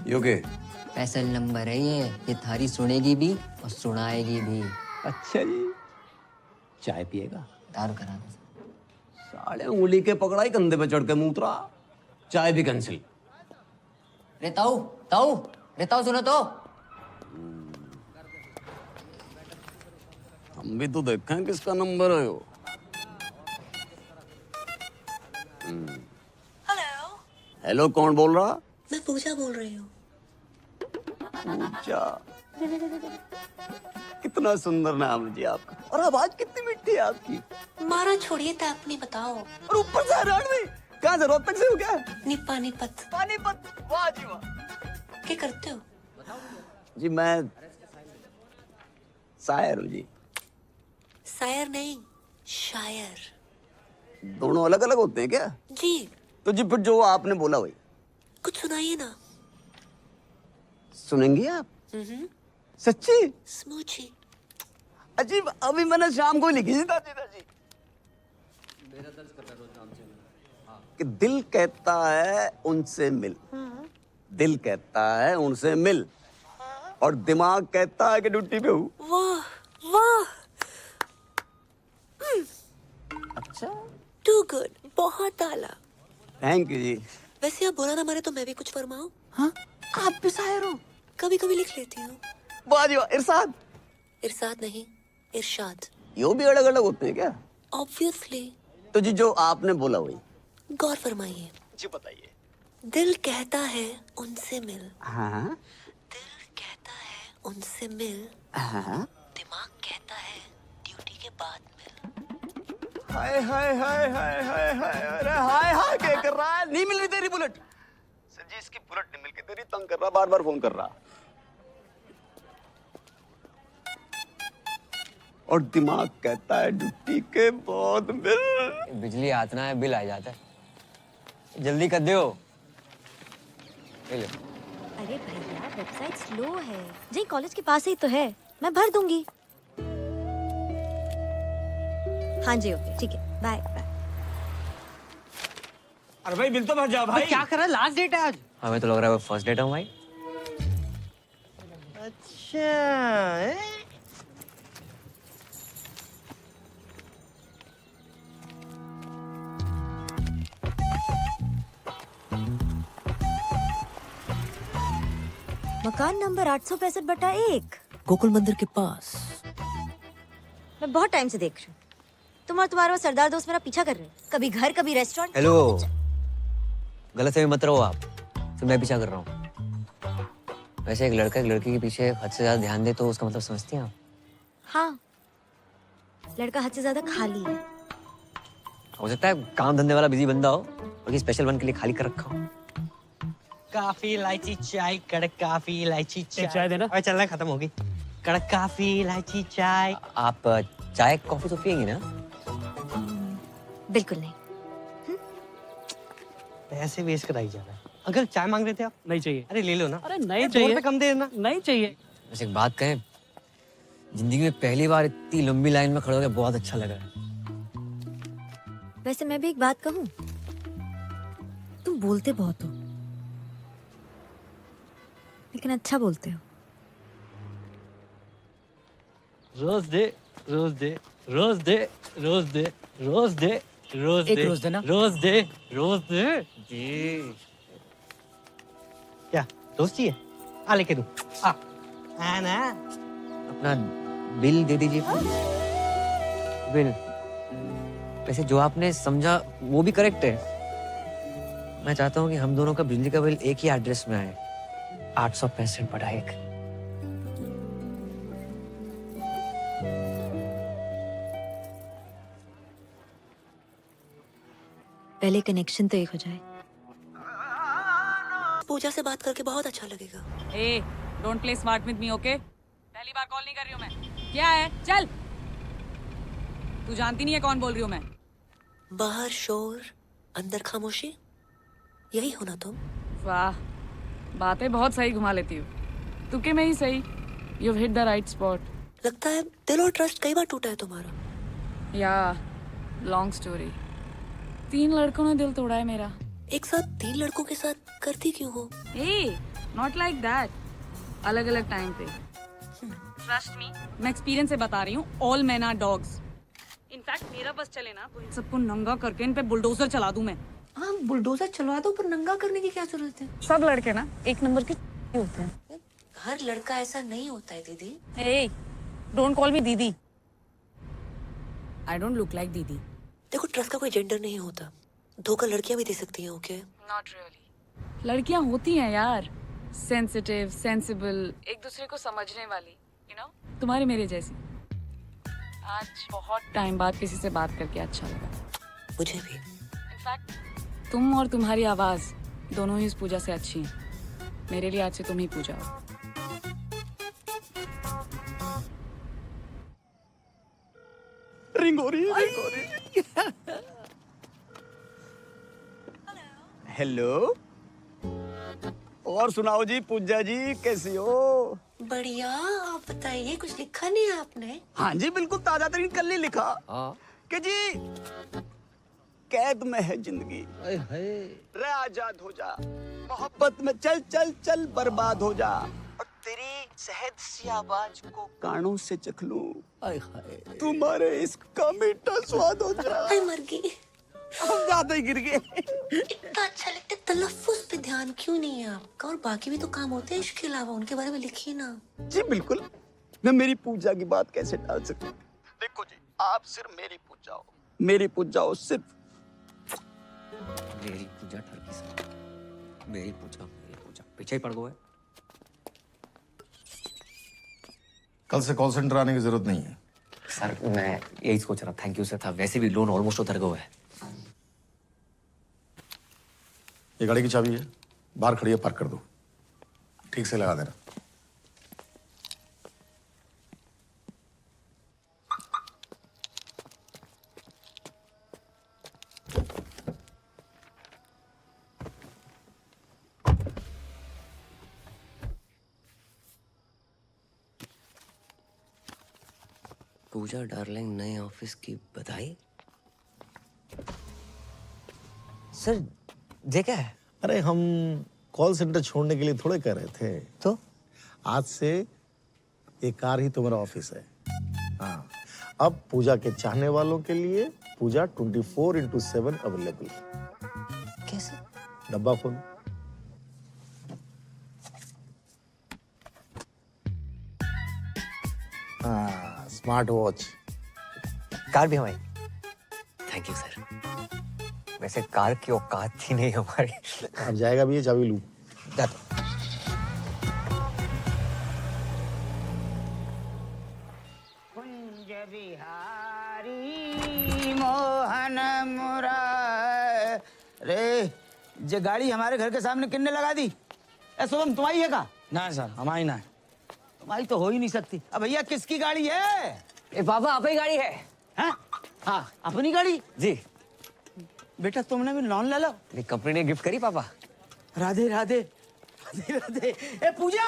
यो के? स्पेशल नंबर है ये थारी सुनेगी भी और सुनाएगी भी। अच्छा जी। चाय पिएगा? दारू करा दो। साले उंगली के पकड़ाई, कंधे पे चढ़ के मूत्रा, चाय भी कैंसिल। रे ताऊ सुनो तो। हम भी तो देखें किसका नंबर है यो। हेलो, कौन बोल रहा? मैं पूजा बोल रही हूँ। पूजा, कितना सुंदर नाम जी आपका, और आवाज कितनी मिठी है आपकी। मारा छोड़िए तो अपनी बताओ। और ऊपर से रणवी, कहाँ से, रोहतक से हो क्या? पानीपत। वाह जी वाह। क्या करते हो? जी मैं शायर हूँ जी। शायर नहीं, शायर। दोनों अलग अलग होते हैं क्या? जी। तो जी फिर जो आपने बोला वही कुछ सुनाइए ना। सुनेंगी आप? सच्ची? स्मूची। अजीब, अभी मैंने शाम को ही लिखी थी दादी। कि दिल कहता है उनसे मिल, दिल कहता है उनसे मिल, और दिमाग कहता है कि ड्यूटी पे हूँ। वाह वाह। अच्छा, टू गुड, बहुत आला। थैंक यू जी। वैसे आप बुरा ना माने तो मैं भी कुछ फरमाऊं? हाँ, आप भी शायर हो? कभी कभी लिख लेती हूँ। वाह जी वाह। इरशाद? इरशाद नहीं, इरशाद। यो भी अलग अलग होते हैं क्या? ऑब्वियसली। तो जी जो आपने बोला वही गौर फरमाइए। जी बताइए। दिल कहता है उनसे मिल। हाँ। दिल कहता है उनसे मिल। हाँ। दिमाग कहता है ड्यूटी के बाद मिल। हाय हाय हाय हाय हाय हाय, अरे हाय हाय क्या कर रहा है? नहीं मिल रही तेरी बुलेट। सर जी इसकी बुलेट नहीं मिल के तेरी तंग कर रहा, बार बार फोन कर रहा। और दिमाग कहता है ड्यूटी के बाद बिल। बिजली आतना है, बिल आ जाता है। जल्दी कर दो। ले लो। अरे भैया वेबसाइट स्लो है जी, कॉलेज के पास ही तो है, मैं भर दूंगी। हाँ जी ओके ठीक है, बाय बाय। अरे भाई बिल तो भर जाओ भाई। क्या कर रहा है? लास्ट डेट है आज। हमें तो लग रहा है वो फर्स्ट डेट है भाई। अच्छा। मकान नंबर 865/1 गोकुल मंदिर के पास। मैं बहुत टाइम से देख रही हूँ, तुम और तुम्हारा वो सरदार दोस्त मेरा पीछा कर रहे हैं, कभी घर कभी रेस्टोरेंट। हेलो, गलत फहमी मत रहो आप, तो मैं पीछा कर रहा हूँ। वैसे एक लड़का एक लड़की के पीछे हद से ज्यादा ध्यान दे तो उसका मतलब समझती हैं आप? हाँ, लड़का हद से ज्यादा खाली है। हो सकता है काम धंधे वाला बिजी बंदा हो और किसी स्पेशल वन के लिए खाली कर रखा हो। काफी इलायची चाय, कड़क काफी इलायची चाय। चाय देना। अरे चलना, खत्म होगी। कड़क काफी इलायची चाय। आप चाय कॉफी तो पियेंगी ना? बिल्कुल नहीं। पैसे वेस्ट कराई जा रहा है। अंकल चाय मांग रहे थे आप? नहीं चाहिए। अरे ले लो ना। अरे नहीं 2 चाहिए। रुपए कम दे देना। नहीं चाहिए। बस एक बात कहें, जिंदगी में पहली बार इतनी लंबी लाइन में खड़े होकर बहुत अच्छा लगा है। वैसे मैं भी एक बात कहूँ, तुम बोलते बहुत हो, लेकिन अच्छा बोलते हो। रोज दे, रोज दे, रोज दे, रोज दे, रोज दे, रोज एक दे, रोज देना। रोज दे, रोज दे। जी। क्या रोज चाहिए? आ लेके दूं। आ ना। अपना बिल दे दीजिए। बिल। वैसे जो आपने समझा वो भी करेक्ट है। मैं चाहता हूँ कि हम दोनों का बिजली का बिल एक ही एड्रेस में आए। 865 बटा 1। पहले कनेक्शन तो एक हो जाए। पूजा से बात करके बहुत अच्छा लगेगा। ए, don't play smart with me, okay? पहली बार कॉल नहीं कर रही हूँ मैं। क्या है? चल। तू जानती नहीं है कौन बोल रही हूँ मैं। बाहर शोर, अंदर खामोशी, यही हो ना तुम? वाह, बातें बहुत सही घुमा लेती हूँ। तुक्के में ही सही। You've hit the right spot. लगता है दिल और ट्रस्ट कई बार टूटा है तुम्हारा। या लॉन्ग स्टोरी। 3 लड़कों ने दिल तोड़ा है मेरा। एक साथ 3 लड़कों के साथ करती क्यों हो? ए, नॉट लाइक दैट। अलग अलग टाइम पे। ट्रस्ट मी, मैं एक्सपीरियंस से बता रही हूँ। All men are dogs. In fact मेरा बस चले ना तो इन सबको नंगा करके इन पे बुलडोजर चला दूं मैं। हाँ, बुलडोजर चलवा दो, पर नंगा करने की क्या जरूरत है? सब लड़के ना एक नंबर के होते हैं। हर लड़का ऐसा नहीं होता है दीदी। ए, डोंट कॉल मी दीदी। आई डोंट लुक लाइक दीदी। देखो, ट्रस्ट का कोई जेंडर नहीं होता। धोखा लड़कियां भी दे सकती हैं, ओके? Not really. लड़कियां होती हैं यार, सेंसिटिव, सेंसिबल, एक दूसरे को समझने वाली, यू नो, तुम्हारे मेरे जैसी। आज बहुत टाइम बाद किसी से बात करके अच्छा लगा। मुझे भी। इनफैक्ट तुम और तुम्हारी आवाज दोनों ही इस पूजा से अच्छी हैं। मेरे लिए आज से तुम ही पूजा हो। रिंग हो रही है, रिंग हो रही है। हेलो। और सुनाओ जी, पूजा जी कैसी हो? बढ़िया, आप बताइए, कुछ लिखा नहीं है आपने? हाँ जी, बिल्कुल ताजा तरीन कल ही लिखा कि जी कैद में है जिंदगी, रे आजाद हो जा, मोहब्बत में चल चल चल बर्बाद हो जा, और तेरी सहज सी आवाज को कानों से चख लूं, तुम्हारे इश्क का मीठा स्वाद हो जा। मर गई। हम ज्यादा ही गिर गए। इतना अच्छा लगता है, तलफ्फुज़ पे ध्यान क्यों नहीं है आपका? और बाकी भी तो काम होते हैं इश्क के अलावा, उनके बारे में लिखिए ना। जी बिल्कुल, मैं मेरी पूजा की बात कैसे टाल सकता हूँ? देखो जी, आप सिर्फ मेरी पूजा हो, मेरी पूजा हो सिर्फ। मेरी पूजा ठरकी से, मेरी पूजा पीछे ही पड़ गए। कल से कॉल सेंटर आने की जरूरत नहीं है। सर मैं यही सोच रहा, थैंक यू सर था। वैसे भी लोन ऑलमोस्ट उतर गया है। ये गाड़ी की चाबी है, बाहर खड़ी है, पार्क कर दो। ठीक से लगा देना। पूजा डार्लिंग, नए ऑफिस की बधाई। सर ये क्या है? अरे हम कॉल सेंटर छोड़ने के लिए थोड़े कह रहे थे। तो आज से ये कार ही तुम्हारा ऑफिस है। हाँ, अब पूजा के चाहने वालों के लिए पूजा 24/7 अवेलेबल। कैसे? डब्बा खोल। हाँ, स्मार्ट वॉच। कार भी हमारी। Thank you sir. वैसे कार की औकात थी नहीं हमारी। अब जाएगा भी ये, चाबी लूं। कुंज बिहारी मोहन मुरारे। ये गाड़ी हमारे घर के सामने किन्ने लगा दी? ए शुभम, तुम्हारी है का? ना सर, हमारी ना है। तुम्हारी तो हो ही नहीं सकती। अब भैया किसकी गाड़ी है? ए पापा, आप ही गाड़ी है? हाँ, अपनी गाड़ी जी। बेटा तुमने भी लॉन ले लो। तेरी कंपनी ने गिफ्ट करी पापा। राधे राधे राधे राधे। ए पूजा,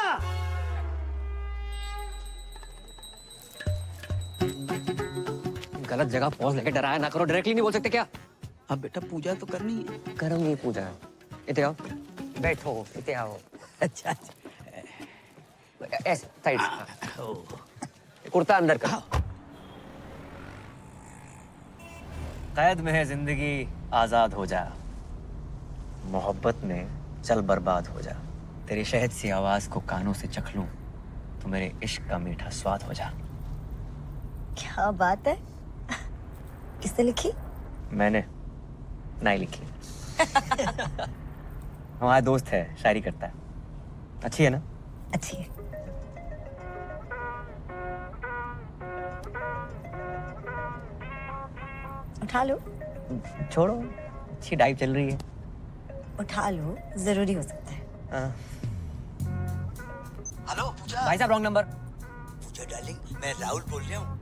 गलत जगह पॉज लेके डराया ना करो, डायरेक्टली नहीं बोल सकते क्या? अब बेटा पूजा तो करनी है। करूंगी पूजा। इते आओ, बैठो, इते आओ। अच्छा ऐसे साइड से। कुर्ता अंदर का। कैद में है जिंदगी, आजाद हो जा। मोहब्बत में चल बर्बाद हो जा। तेरी शहद सी आवाज को कानों से चख लूं तो मेरे इश्क का मीठा स्वाद हो जा। क्या बात है, किसने लिखी? मैंने नहीं लिखी। हमारा दोस्त है, शायरी करता है। अच्छी है ना? अच्छी है। उठा लो। छोड़ो, अच्छी डाइव चल रही है। उठा लो, जरूरी हो सकता है। हाँ। हेलो पूजा। भाई साहब रॉन्ग नंबर। पूजा डार्लिंग, मैं राहुल बोल रहा हूँ।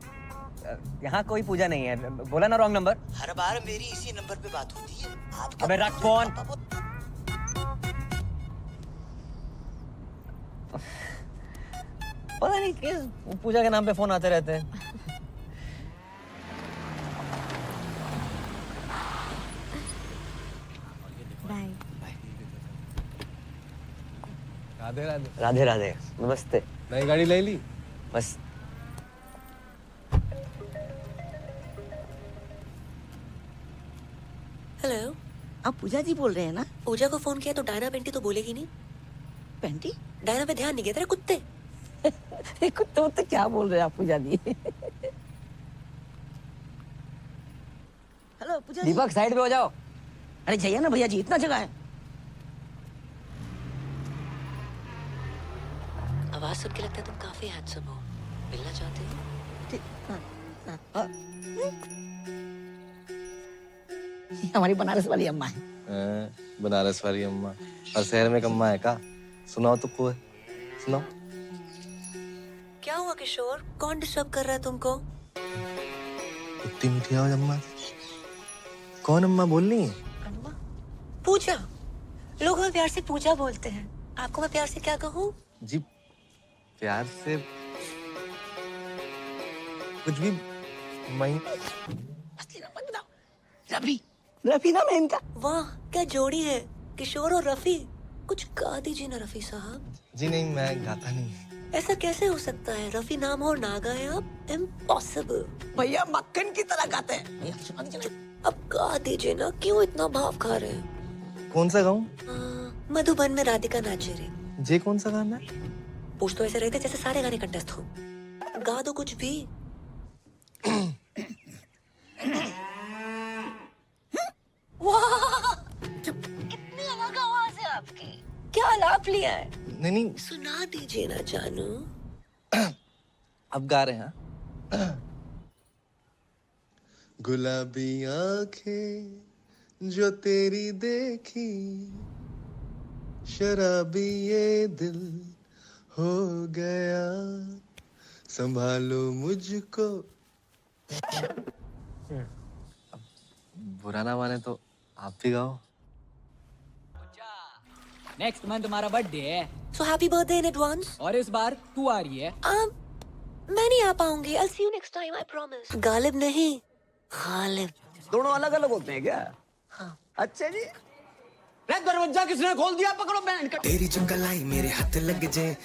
यहाँ कोई पूजा नहीं है, बोला ना रॉन्ग नंबर। हर बार मेरी इसी नंबर पे बात होती है। आप अबे रख फोन। पता नहीं किस पूजा के नाम पे फोन आते रहते हैं। बाय। राधे राधे। राधे राधे, नमस्ते। नई गाड़ी ले ली? बस हेलो, आप पूजा जी बोल रहे हैं ना? पूजा को फोन किया तो डायना पेंटी तो बोलेगी नहीं। पेंटी? डायना पे ध्यान नहीं गया तेरे कुत्ते। कुत्ते तो क्या बोल रहे हैं आप पूजा जी? हेलो पूजा जी। दीपक साइड पे हो जाओ। अरे जाइए ना भैया जी, इतना जगह है। आवाज सुन के लगता है तुम काफी हैंडसम हो। मिलना चाहते हो? हमारी बनारस वाली अम्मा है। बनारस वाली अम्मा और शहर में कम्मा है का? सुनाओ तो कोई, सुनाओ। क्या हुआ किशोर, कौन डिस्टर्ब कर रहा है तुमको? इतनी मीठी आवाज अम्मा। कौन अम्मा बोल रही है? अम्मा? पूजा। लोग हमें प्यार से पूजा बोलते हैं, आपको मैं प्यार से क्या कहूँ? जी प्यार से कुछ भी। रफी, रफी नाम है इनका। वाह क्या जोड़ी है, किशोर और रफी। कुछ गा दीजिए ना रफी साहब। जी नहीं, मैं गाता नहीं। ऐसा कैसे हो सकता है, रफी नाम हो और ना गाए आप? इम्पॉसिबल। भैया मक्खन की तरह गाते हैं। भैया सुना दीजिए। अब गा दीजिए ना, क्यों इतना भाव खा रहे हैं? कौन सा गाऊं? मधुबन में राधिका नाचे रे। जे कौन सा गाना है? पूछ तो ऐसे रहते जैसे सारे गाने कंटेस्ट हो। गा दो कुछ भी। वाह कितनी अलग आवाज है आपकी, क्या आलाप लिया है? नहीं सुना दीजिए ना जानू। अब गा रहे हैं। गुलाबी आंखें जो तेरी देखी, शराबी ये दिल हो गया, संभालो मुझको। बुरा ना माने तो आप भी गाओ। नेक्स्ट मंथ तुम्हारा बर्थडे है। So happy birthday in advance. और इस बार तू आ रही है। मैं नहीं आ पाऊंगी। I'll see you next time, I promise. Ghalib नहीं, गालिब। दोनों अलग अलग होते हैं क्या? हाँ। अच्छा जी। रे दरवाजा किसने खोल दिया? पकड़ो बैंड का। तेरी जो कलाई मेरे हाथ लग जे।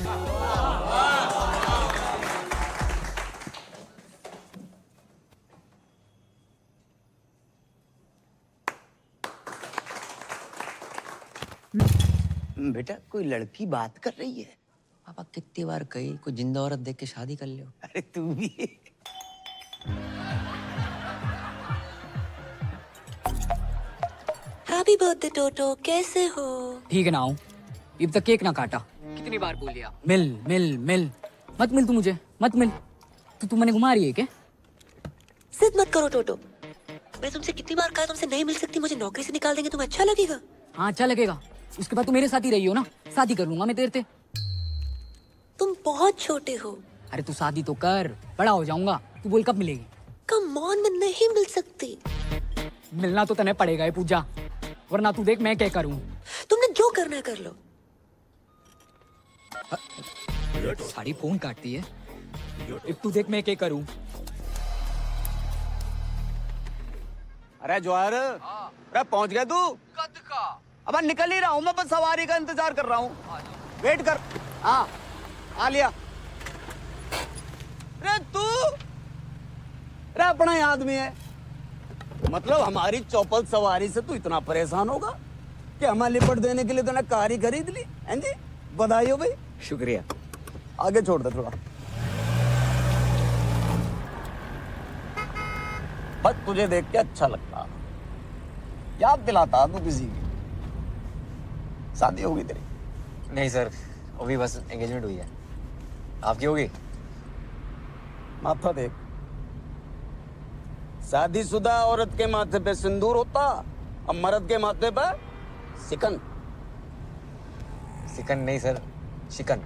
बेटा कोई लड़की बात कर रही है। पापा कितनी बार कही कोई जिंदा औरत देख के शादी कर लो। अरे तू भी। हैप्पी बर्थडे टोटो, कैसे हो? ठीक है ना हूँ, अब तक केक ना काटा। कितनी बार बोल लिया? मिल मिल मिल मत मिल, तू मुझे मत मिल। तू मैंने घुमा रही है क्या? जिद मत करो टोटो। मैं तुमसे कितनी बार कहा तुमसे नहीं मिल सकती, मुझे नौकरी से निकाल देंगे, तुम्हें अच्छा लगेगा? हाँ अच्छा लगेगा। उसके बाद तू मेरे साथ ही रही हो ना, शादी कर लूंगा मैं तेरे से। तुम बहुत छोटे हो। अरे तू शादी तो कर, बड़ा हो जाऊंगा। तू बोल कब मिलेगी? कम ऑन, मैं नहीं मिल सकती। मिलना तो तने पड़ेगा ये पूजा, वरना तू देख मैं क्या करूं। तुमने जो करना है कर लो। साड़ी फोन काटती है, अब तू देख मैं क्या करूं। अरे जवाहर, अरे पहुंच गया तू? कद का? अब निकल ही रहा हूँ मैं, बस सवारी का इंतजार कर रहा हूँ। वेट कर। हाँ आ लिया। अरे तू, अरे अपना ही आदमी है। मतलब हमारी चौपल सवारी से तू इतना परेशान होगा कि हमें लिपट देने के लिए तूने कार ही खरीद ली? हैं जी, बधाई हो भाई। शुक्रिया। आगे छोड़ दे थोड़ा। बस तुझे देख के अच्छा लगता, याद दिलाता तू किसी की। शादी होगी तेरी? नहीं सर, अभी बस एंगेजमेंट हुई है। आपकी होगी? माथा देख, शादीशुदा औरत के माथे पे सिंदूर होता और मर्द के माथे पे सिकन। सिकन नहीं सर, शिकन।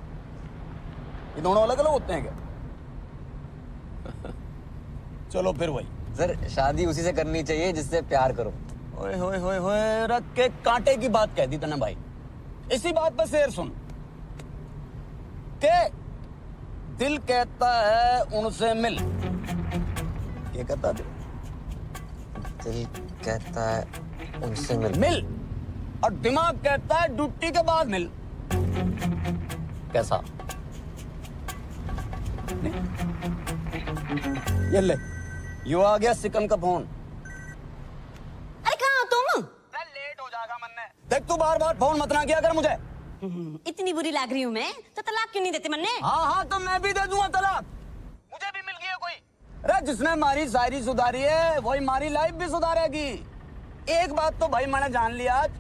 ये दोनों अलग अलग होते हैं क्या? चलो फिर वही। सर शादी उसी से करनी चाहिए जिससे प्यार करो। ओए होए होए होए, रख के कांटे की बात कह दी तने भाई। इसी बात पे शेर सुन के दिल कहता है उनसे मिल। ये कहता है दिल कहता है उनसे मिल। मिल, और दिमाग कहता है ड्यूटी के बाद मिल। कैसा? ये ले, यो आ गया सिकन का फोन। अरे कहाँ हो तुम? लेट हो जाएगा मन्ने। देख तू बार बार फोन मत ना किया कर मुझे। इतनी बुरी लग रही हूँ मैं तो तलाक क्यों नहीं देते मन्ने? हाँ हाँ तो मैं भी दे दूंगा तलाक। मुझे भी मिल गया कोई। अरे जिसने हमारी शायरी सुधारी है वही हमारी लाइफ भी सुधारेगी। एक बात तो भाई मैंने जान लिया आज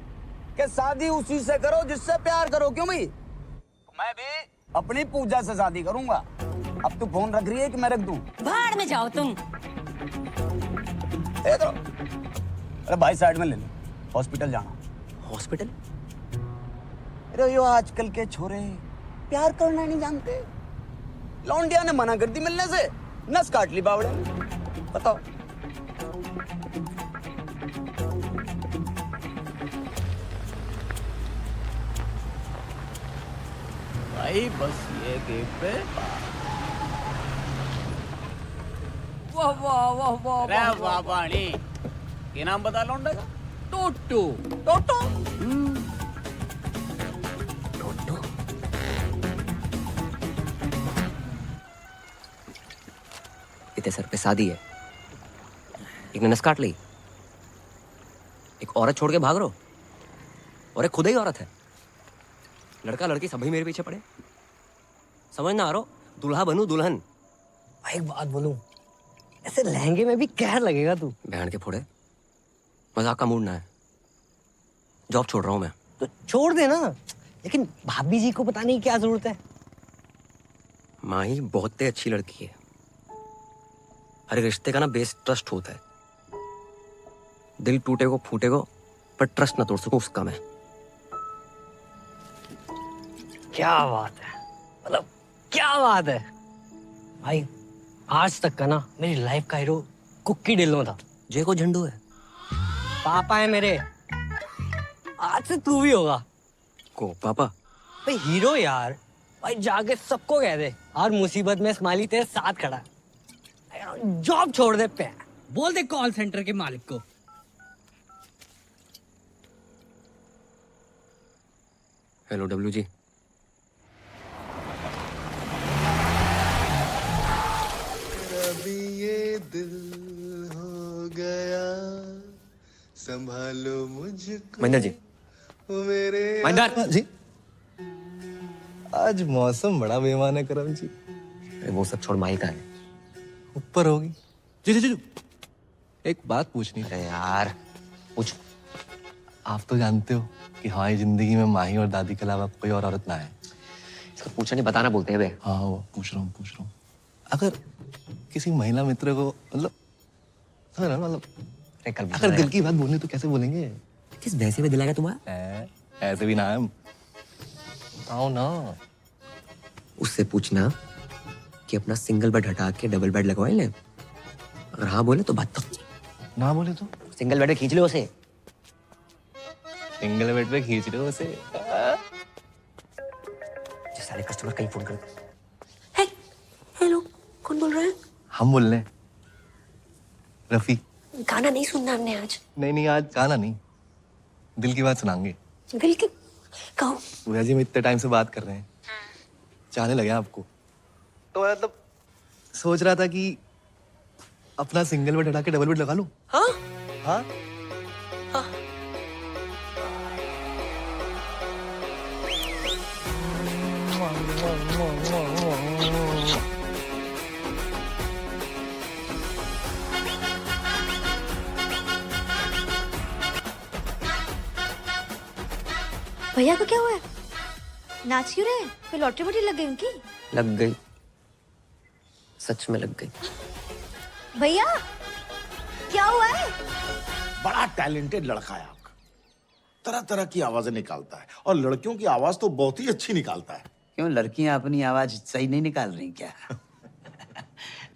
कि शादी उसी से करो जिससे प्यार करो। क्यों भाई? मैं भी अपनी पूजा से शादी करूंगा। अब तू फोन रख रही है कि मैं रख दूं? भाड़ में जाओ तुम। दे दो। अरे भाई साइड में ले लो, हॉस्पिटल जाना। हॉस्पिटल? अरे यो आजकल के छोरे प्यार करना नहीं जानते। लौंडिया ने मना कर दी मिलने से, नस काट ली बावड़े ने। बताओ। भाई बस ये गेट पे। वाह वाह वाह वाह अरे वाह पानी। ये नाम बता लौंडे का? टोटो। टोटो? इतने सर पे शादी है, एक ने नस काट ली, एक औरत छोड़ के भाग रहो, और एक खुद ही औरत है। लड़का लड़की सभी मेरे पीछे पड़े। समझ ना आ रहा, दूल्हा बनूं दुल्हन। एक बात बोलूं, ऐसे लहंगे में भी कहर लगेगा तू। बहन के फोड़े, मजाक का मूड ना है। जॉब छोड़ रहा हूं मैं। तो छोड़ दे ना, लेकिन भाभी जी को बताने की क्या जरूरत है? माही बहुत ही अच्छी लड़की है। हर रिश्ते का ना बेस ट्रस्ट होता है। दिल टूटे को फूटे को, पर ट्रस्ट ना तोड़ सकूं उसका मैं। क्या बात है, मतलब क्या बात है भाई। आज तक का ना मेरी लाइफ का हीरो कुक्की ढिल्लों था। जय को झंडू है, पापा है मेरे। आज से तू भी होगा। को पापा? भाई हीरो यार, भाई जाके सबको कह दे और मुसीबत में स्माइली तेरे साथ खड़ा है। जॉब छोड़ दे पे, बोल दे कॉल सेंटर के मालिक को। Hello W G. अभी ये दिल हो गया, संभालो मुझको। महेंद्र जी। ओ मेरे महेंद्र जी। आज मौसम बड़ा बेईमान है करम जी। वो सब छोड़, माही का है ऊपर होगी। जी जी जी, एक बात पूछनी थी। यार पूछ। आप तो जानते हो कि हमारी जिंदगी में माही और दादी के अलावा कोई और औरत ना है। इसको पूछा नहीं, बताना बोलते हैं बे। हाँ वो पूछ रहा हूँ। अगर किसी महिला मित्र को मतलब अगर दिल की बात बोलनी तो कैसे बोलेंगे? किस भैंसे में दिल आएगा तुम्हारा? ऐसे भी ना है। आओ ना। उससे पूछना कि अपना सिंगल बेड हटा के डबल बेड लगवाए ले। अगर हाँ बोले तो बात तो, ना बोले तो सिंगल बेड पे खींच लो उसे। सिंगल बेड पे खींच रहे हो उसे। सारे कस्टमर कहीं फोन कर। हेलो, कौन बोल रहा है? हम बोल रहे हैं रफी। गाना नहीं सुनना हमने आज। नहीं आज गाना नहीं, दिल की बात सुनाएंगे। दिल की कहो। भैया जी हम इतने टाइम से बात कर रहे हैं, चाहने लगे आपको, तो मतलब सोच रहा था कि अपना सिंगल बेड हटा के डबल बेड लगा लूं। हाँ हाँ भैया को क्या हुआ है? नाच क्यों रहे? कोई लॉटरी वॉटरी लग गई उनकी? लग गई, सच में लग गई। भैया क्या हुआ है? बड़ा टैलेंटेड लड़का है आपका, तरह तरह की आवाजें निकालता है और लड़कियों की आवाज तो बहुत ही अच्छी निकालता है। क्यों लड़कियां अपनी आवाज सही नहीं निकाल रही क्या?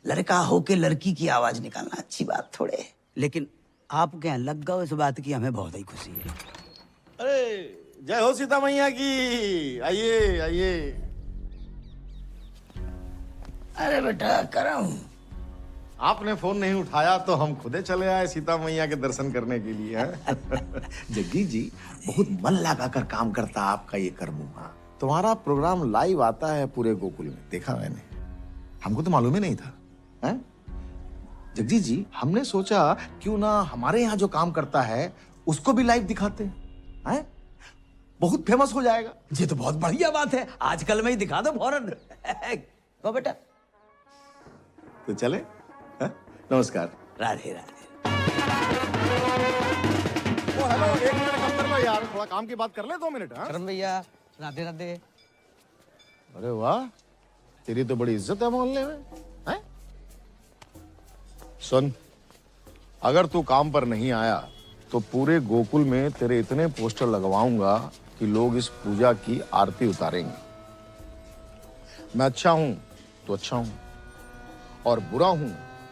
लड़का होके लड़की की आवाज निकालना अच्छी बात थोड़े है। लेकिन आप क्या लग गए इस बात की, हमें बहुत ही खुशी है। अरे जय हो सीता मैया की। आइए आइए। अरे बेटा करम, आपने फोन नहीं उठाया तो हम खुदे चले आए सीता मैया के दर्शन करने के लिए। जग्गी जी बहुत मन लगाकर काम करता आपका ये कर्मुआ। तुम्हारा प्रोग्राम लाइव आता है पूरे गोकुल में, देखा मैंने, हमको तो मालूम ही नहीं था। हैं? जग्गी जी हमने सोचा क्यों ना हमारे यहाँ जो काम करता है उसको भी लाइव दिखाते हैं, बहुत फेमस हो जाएगा। ये तो बहुत बढ़िया बात है, आजकल में ही दिखा दो फौरन। तो बेटा तो चले। नमस्कार। राधे राधे। ओ हेलो, 1 मिनट कम कर लो यार, थोड़ा काम की बात कर ले 2 मिनट। करम भैया राधे राधे। अरे वाह, तेरी तो बड़ी इज्जत है मोहल्ले में। हैं? सुन, अगर तू काम पर नहीं आया तो पूरे गोकुल में तेरे इतने पोस्टर लगवाऊंगा कि लोग इस पूजा की आरती उतारेंगे। मैं अच्छा हूं तो अच्छा हूं, और बुरा हूं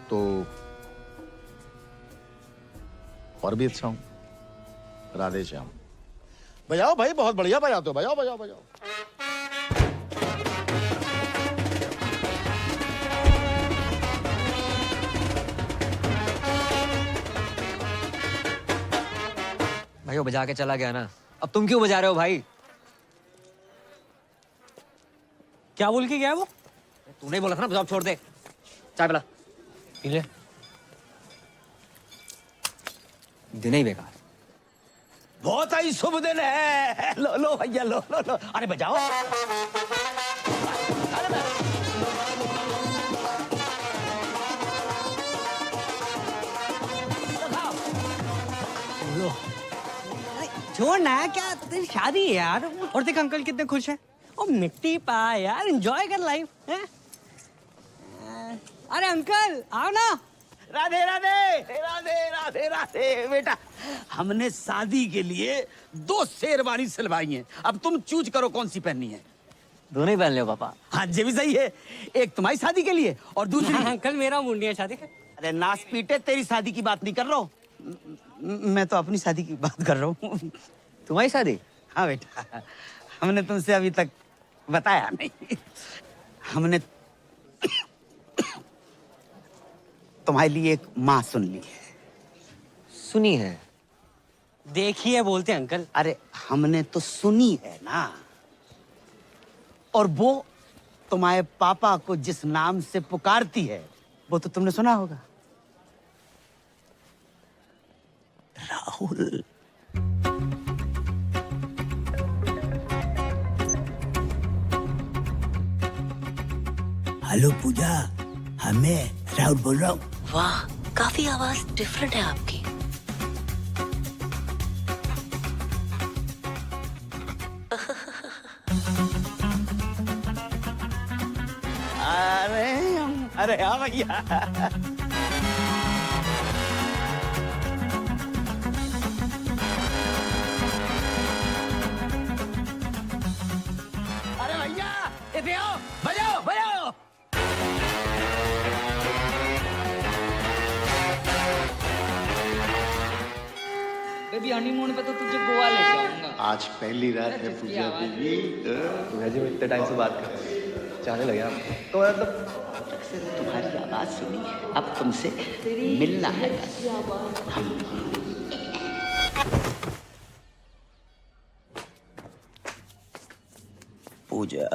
तो और भी अच्छा हूं। राधे श्याम। बजाओ भाई, बहुत बढ़िया बजाते हो, बजाओ बजाओ बजाओ। भाई वो बजा के चला गया ना, अब तुम क्यों बजा रहे हो भाई? क्या बोल के गया वो? तूने बोला था ना जॉब छोड़ दे। चाय पिला। पी ले। दिन ही बेकार। बहुत ही शुभ दिन है। लो लो भैया, लो लो लो। अरे बजाओ। लो। छोड़ ना, क्या तेरी शादी है यार। और देख अंकल कितने खुश हैं। ओ मिट्टी पा यार, एंजॉय कर लाइफ है। अरे अंकल आओ ना। राधे राधे राधे राधे राधे। बेटा हमने शादी के लिए 2 शेरवानी सिलवाई हैं, अब तुम चूज करो कौन सी पहननी है। दोनों ही पहन ले पापा। हाँ ये भी सही है, एक तुम्हारी शादी के लिए और दूसरी अंकल मेरा मुंडी है शादी। अरे नास पीटे, तेरी शादी की बात नहीं कर रहा हूँ मैं, तो अपनी शादी की बात कर रहा हूँ। तुम्हारी शादी? हाँ बेटा, हमने तुमसे अभी तक बताया नहीं। हमने तुम्हारे लिए एक माँ सुन ली है। सुनी है? देखिए बोलते अंकल। अरे हमने तो सुनी है ना, और वो तुम्हारे पापा को जिस नाम से पुकारती है वो तो तुमने सुना होगा, राहुल। हेलो पूजा, मैं राहुल बोल रहा हूँ। वाह, काफी आवाज डिफरेंट है आपकी। अरे हाँ भैया। अरे भैया इधर आओ, बजाओ बजाओ। बेबी हनीमून पे तो तुझे गोवा ले जाऊंगा। आज पहली रात है पूजा बीबी। भैया जी इतने टाइम से बात कर रहे हैं, चाहने लगे आप तो मतलब तुम्हारी आवाज सुनी, अब तुमसे मिलना है। पूजा,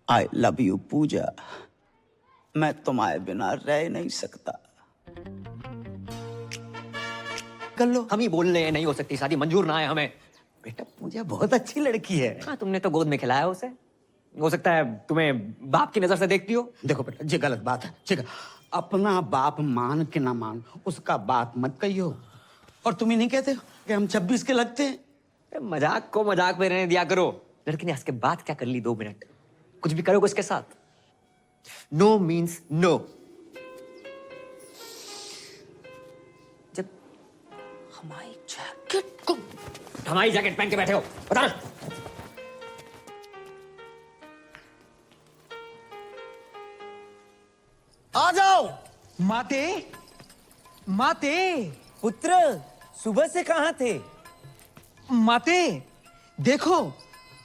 आई लव यू पूजा। मैं तुम्हारे बिना रह नहीं सकता। कर लो, हम ही बोल रहे हैं नहीं हो सकती शादी, मंजूर ना है हमें। बेटा पूजा बहुत अच्छी लड़की है। हाँ, तुमने तो गोद में खिलाया उसे, हो सकता है तुम्हें बाप की नजर से देखती हो। देखो बेटा, ये गलत बात है, ठीक है? अपना बाप मान के ना मान, उसका बात मत कहियो। और तुम ही नहीं कहते हो कि हम 26 के लगते हैं? मजाक को मजाक में रहने दिया करो। लड़की ने हंस के बात क्या कर ली 2 मिनट, कुछ भी करोगे उसके साथ। No means no. जब हमारी जैकेट पहन के बैठे हो, बता ना। आ जाओ। माते, माते, पुत्र, सुबह से कहां थे? माते, देखो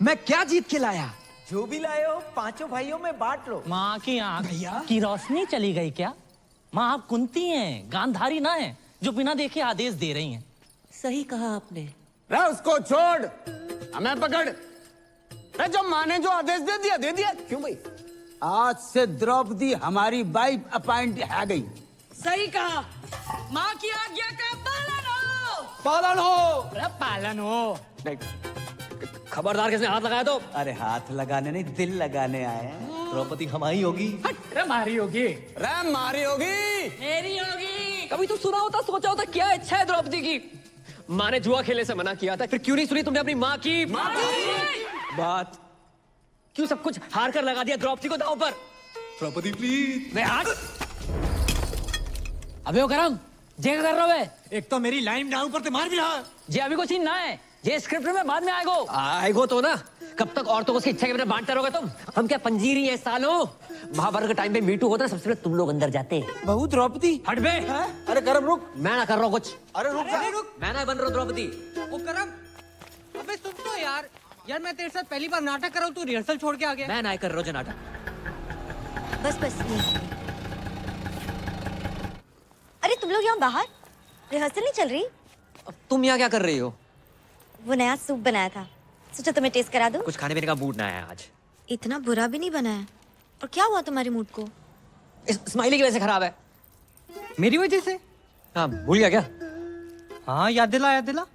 मैं क्या जीत के लाया। जो भी लाए हो 5 भाइयों में बांट लो। माँ की आंख की रोशनी चली गई क्या? माँ आप कुंती हैं, गांधारी ना है जो बिना देखे आदेश दे रही हैं। सही कहा आपने। रे उसको छोड़, हमें पकड़। रे जो माँ ने जो आदेश दे दिया दे दिया। क्यों भाई? आज से द्रौपदी हमारी वाइफ अपॉइंट है गई। सही कहा। माँ की आज्ञा का पालन हो। पालन हो। अरे पालन हो। खबरदार, किसने हाथ लगाया तो? अरे हाथ लगाने नहीं, दिल लगाने आए हैं। द्रौपदी हमारी होगी। अरे मारी होगी। रे मारी होगी। मेरी होगी। कभी तो सुना होता, सोचा होता क्या इच्छा है द्रौपदी की। माँ ने जुआ खेलने से मना किया था, फिर क्यों नहीं सुनी तुमने अपनी माँ की बात? क्यों सब कुछ हार कर लगा दिया द्रौपदी को दांव पर? द्रौपदी प्लीज। अबे ओ करम, जे कर रहा है? एक तो मेरी लाइन डाउन पर ते मार भी रहा। जे अभी को सीन ना है, ये स्क्रिप्ट में बाद में आएगो तो ना। कब तक औरतों को उसकी इच्छा के बिना बांटते रहोगे तुम? हम क्या पंजीरी है सालों? महाभारत के टाइम पे मीटू होता, सबसे पहले तुम लोग अंदर जाते। बहू द्रौपदी। हट बे। अरे करम रुक। मैं ना कर रहा हूँ कुछ। अरे रुक जा। रुक। मैं ना बन रहा हूँ द्रौपदी। ओ करम, अबे सुन तो यार मैं तेरे साथ पहली बार नाटक कर रहा हूँ, तू रिहर्सल छोड़ के आ गया। मैं ना कर रहा हूँ नाटक। बस बस अरे तुम लोग यहाँ बाहर रिहर्सल नहीं चल रही? तुम यहाँ क्या कर रही हो? वो नया सूप बनाया था, सोचा तुम्हें टेस्ट करा दूं। कुछ खाने पीने का मूड ना है आज। इतना बुरा भी नहीं बना है। और क्या हुआ तुम्हारे मूड को? स्माइली की वजह से खराब है। मेरी वजह से? हाँ, भूल गया क्या? हाँ याद दिला, याद दिला।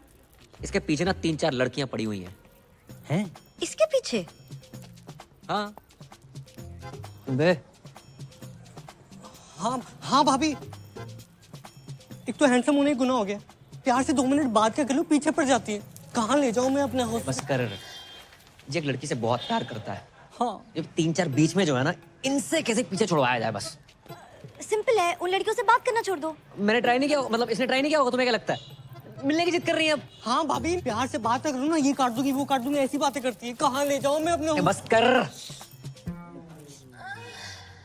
इसके पीछे ना 3-4 लड़कियां पड़ी हुई हैं। हैं? इसके पीछे? हाँ। बे। हाँ हाँ भाभी, एक तो हैंडसम होने गुनाह हो गया, प्यार से 2 मिनट बात क्या कर लूं, पीछे पड़ जाती है। कहाँ ले जाऊं मैं अपने हाउस? बस कर। ये एक लड़की से बहुत प्यार करता है। हाँ। जब 3-4 बीच में जो है ना, इनसे कैसे पीछे छुड़वाया जाए बस। सिंपल है, उन लड़कियों से बात करना छोड़ दो। मैंने ट्राई नहीं किया, मतलब इसने ट्राई नहीं किया होगा, तुम्हें क्या लगता है? मिलने की जिद कर रही है अब। हाँ भाभी, प्यार से बात करूँ ना, ये काट दूंगी वो काट दूंगी, ऐसी बातें करती है। कहाँ ले जाऊं मैं अपने? बस कर।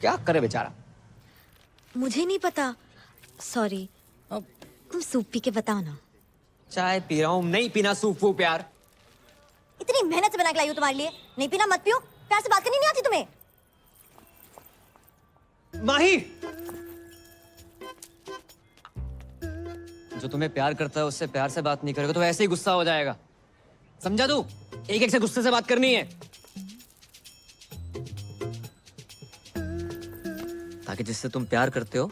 क्या करे बेचारा? मुझे नहीं पता, सॉरी। तुम सूप पी के बताओ ना। चाय पी रहा हूँ, नहीं पीना सूप वो प्यार। इतनी मेहनत से बना के लाई हूँ तुम्हारे लिए, नहीं पीना मत पियो। प्यार से बात करनी नहीं आती तुम्हें? माही, जो तुम्हें प्यार करता है उससे प्यार से बात नहीं करेगा तो ऐसे ही गुस्सा हो जाएगा, समझा तू? एक एक से गुस्से से बात करनी है, ताकि जिससे तुम प्यार करते हो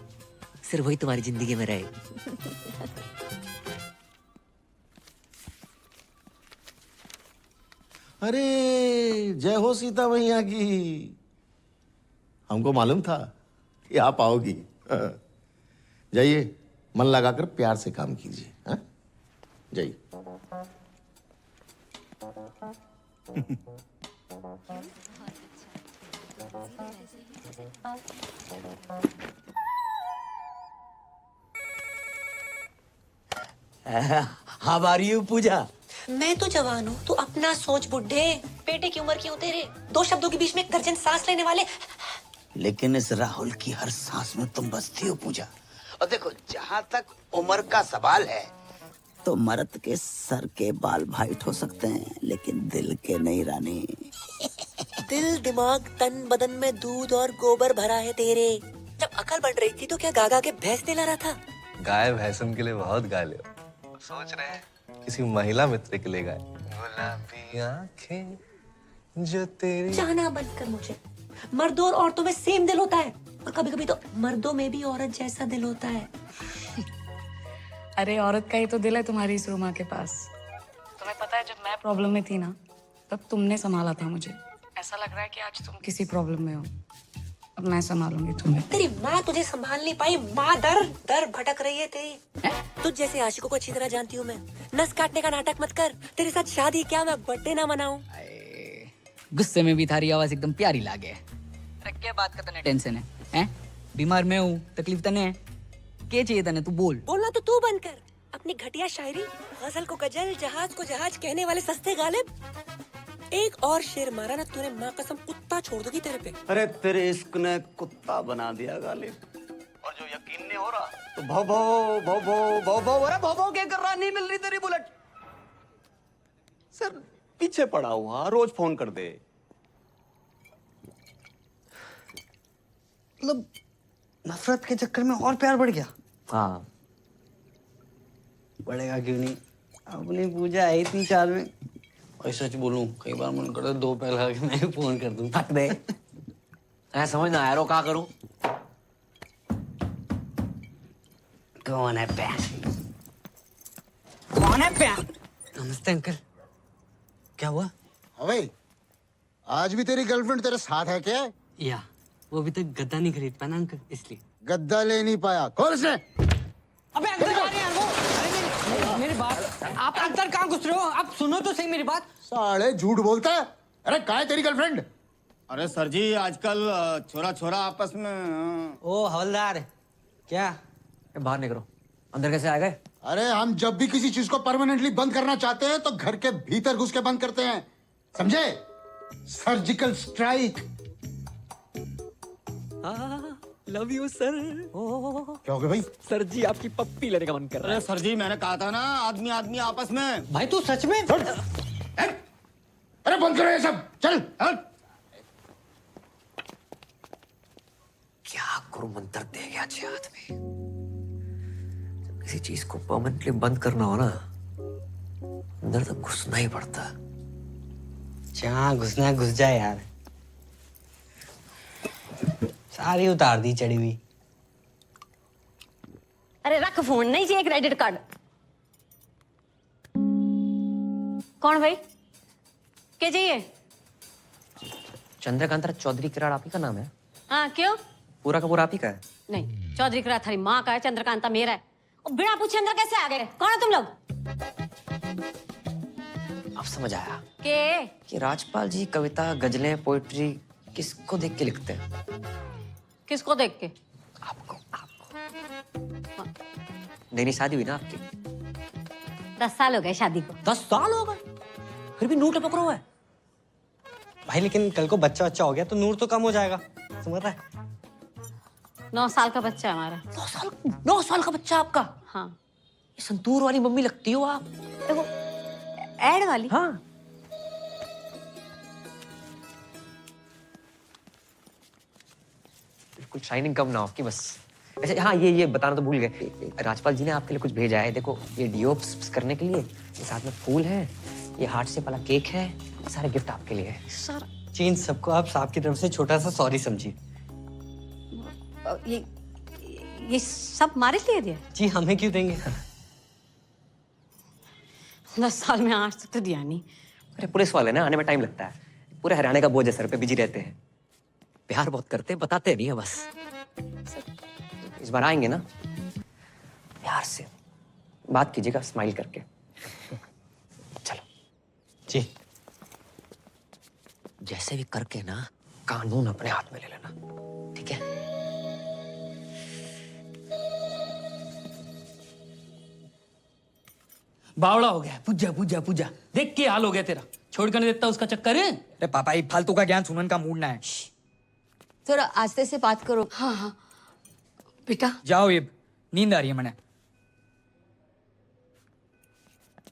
सिर्फ वही तुम्हारी जिंदगी में रहे। अरे जय हो सीता मैया की। हमको मालूम था कि आप आओगी। जाइए, मन लगाकर प्यार से काम कीजिए। हाँ? जाइए। हाउ आर यू पूजा? मैं तो जवान हूँ, तू अपना सोच बुड्ढे। बेटे की उम्र क्यों तेरे? 2 शब्दों के बीच में 1 दर्जन सांस लेने वाले। लेकिन इस राहुल की हर सांस में तुम बसती हो पूजा, और देखो जहां तक उम्र का सवाल है तो मर्द के सर के बाल वाइट हो सकते हैं लेकिन दिल के नहीं रानी। दिल दिमाग तन बदन में दूध और गोबर भरा है तेरे। जब अकल बढ़ रही थी तो क्या गागा के भैंस दिला रहा था? गाय भैंसन के लिए बहुत गा ले, सोच रहे हैं किसी महिला मित्र के लिए गाए। गुलाबी आंखें जो तेरी। जाना बंद कर मुझे। मर्दों और औरतों में सेम दिल होता है और कभी कभी तो मर्दों में भी औरत जैसा दिल होता है। अरे औरत का ही तो दिल है तुम्हारी इस रूमा के पास। तुम्हें पता है जब मैं प्रॉब्लम में थी ना तब तुमने संभाला था मुझे। ऐसा लग रहा है कि आज तुम किसी प्रॉब्लम में हो, अब मैं संभालूंगी तुम्हें। तेरी माँ तुझे संभाल नहीं पाई, माँ दर दर भटक रही है तेरी। तुझ जैसे आशिकों को अच्छी तरह जानती हूँ मैं। नस काटने का नाटक मत कर। तेरे साथ शादी क्या मैं बर्थडे ना मनाऊं? गुस्से में भी थारी आवाज एकदम प्यारी लागे। अरे क्या बात का तने टेंशन है? हैं? बीमार मैं हूँ, तकलीफ तने है? क्या चाहिए तने? तू बोल। बोलना तो तू बंद कर। अपनी घटिया शायरी, गजल को गजल, जहाज को जहाज कहने वाले सस्ते गालिब। एक और शेर मारा ना तूने, माँ कसम कुत्ता छोड़ दूंगी तेरे पे। अरे तेरे इश्क ने कुत्ता बना दिया गालिब। और जो यकीन नहीं हो रहा तो भौ भौ भौ भौ भौ भौ। अरे भौ भौ क्या कर रहा? नहीं मिल रही तेरी बुलेट। सर पीछे पड़ा हुआ, रोज फोन कर दे। मतलब नफरत के चक्कर में और प्यार बढ़ गया। हाँ बढ़ेगा क्यों नहीं? अपनी पूजा आई थी 4 में। और सच बोलूं कई बार मन करता है 2 पैर खा के मैं फोन कर दूं। थक दे। ऐ समझ ना आया रो क्या करूं? कौन है प्यार? कौन है प्यार? नमस्ते अंकल। क्या हुआ? अबे आज भी तेरी गर्लफ्रेंड तेरे साथ है क्या? या वो अभी तक गद्दा नहीं खरीद पाया ना अंकल, इसलिए। गद्दा ले नहीं पाया? कौन उसने? अबे अंकल आ रहे हैं यार वो। अरे मेरी बात, आप अंदर कहाँ घुस रहे हो? आप सुनो तो सही मेरी बात। साले झूठ बोलता है। अरे कहाँ है तेरी गर्लफ्रेंड? अरे सर जी आजकल छोरा छोरा आपस में। ओ हवलदार क्या? बाहर निकलो। अंदर कैसे आ गए? अरे हम जब भी किसी चीज को परमानेंटली बंद करना चाहते हैं तो घर के भीतर घुस के बंद करते हैं, समझे? Surgical strike. Love you sir. क्या हो गया भाई? सर जी आपकी पप्पी लेने का मन कर रहा है। अरे सर जी मैंने कहा था ना आदमी आदमी आपस में। भाई तू सच में? अरे बंद करो ये सब, चल। क्या गुरु मंत्र दे गया छे हाथ में। जब किसी चीज को परमानेंटली बंद करना हो ना, अंदर तक घुसना ही पड़ता। जहाँ घुसना घुस जाए यार। सारी उतार दी चढ़ी हुई। अरे रख फोन, नहीं चाहिए क्रेडिट कार्ड। कौन भाई? क्या चाहिए? चंद्रकांता चौधरी किराड़ आप ही का नाम है? हाँ क्यों? पूरा का पूरा आप ही का है? नहीं, चौधरी किराड़ थारी माँ का है, चंद्रकांता मेरा है। और बिना पूछे अंदर कैसे आ गए? कौन है तुम लोग? अब समझ आया के? कि राजपाल जी कविता, गजलें, पोइट्री किसको देख के लिखते हैं? किसको देख के? आपको। नई शादी हुई ना आपकी? 10 साल हो गए शादी को। 10 साल हो गए? फिर भी नूर टपक रहा है भाई। लेकिन कल को बच्चा हो गया तो नूर तो कम हो जाएगा, समझ रहा है? 9 साल का बच्चा है हमारा। 9 साल का बच्चा आपका? हाँ। ये संतूर वाली मम्मी लगती हो आप। देखो एड वाली। हाँ। बिल्कुल शाइनिंग कम ना हो आपकी बस। अच्छा हाँ, ये बताना तो भूल गए। राजपाल जी ने आपके लिए कुछ भेजा है। देखो ये डीओ करने के लिए, ये साथ में फूल है, ये हार्ट शेप वाला केक है, सारे गिफ्ट आपके लिए है। सर चीन सबको आप साहब की तरफ से छोटा सा सॉरी समझिए। ये सब हमारे लिए दिया? जी हमें क्यों देंगे? 10 साल में आज तक तो दिया नहीं। अरे पुलिस वाले ना, आने में टाइम लगता है। पूरे हरियाणा का बोझ है सर पे, बिजी रहते हैं। प्यार बहुत करते, बताते नहीं है बस। इस बार आएंगे ना, प्यार से बात कीजिएगा, स्माइल करके। चलो जी। जैसे भी करके ना कानून अपने हाथ में ले लेना, ठीक है? बावड़ा हो गया। पूजा पूजा पूजा देख के हाल हो गया तेरा। छोड़ कर नहीं देता उसका चक्कर है। अरे पापा ये फालतू का ज्ञान सुनने का मूड ना है। थोड़ा आस्ते से बात करो। हाँ हाँ बेटा। जाओ ये नींद आ रही है मैंने।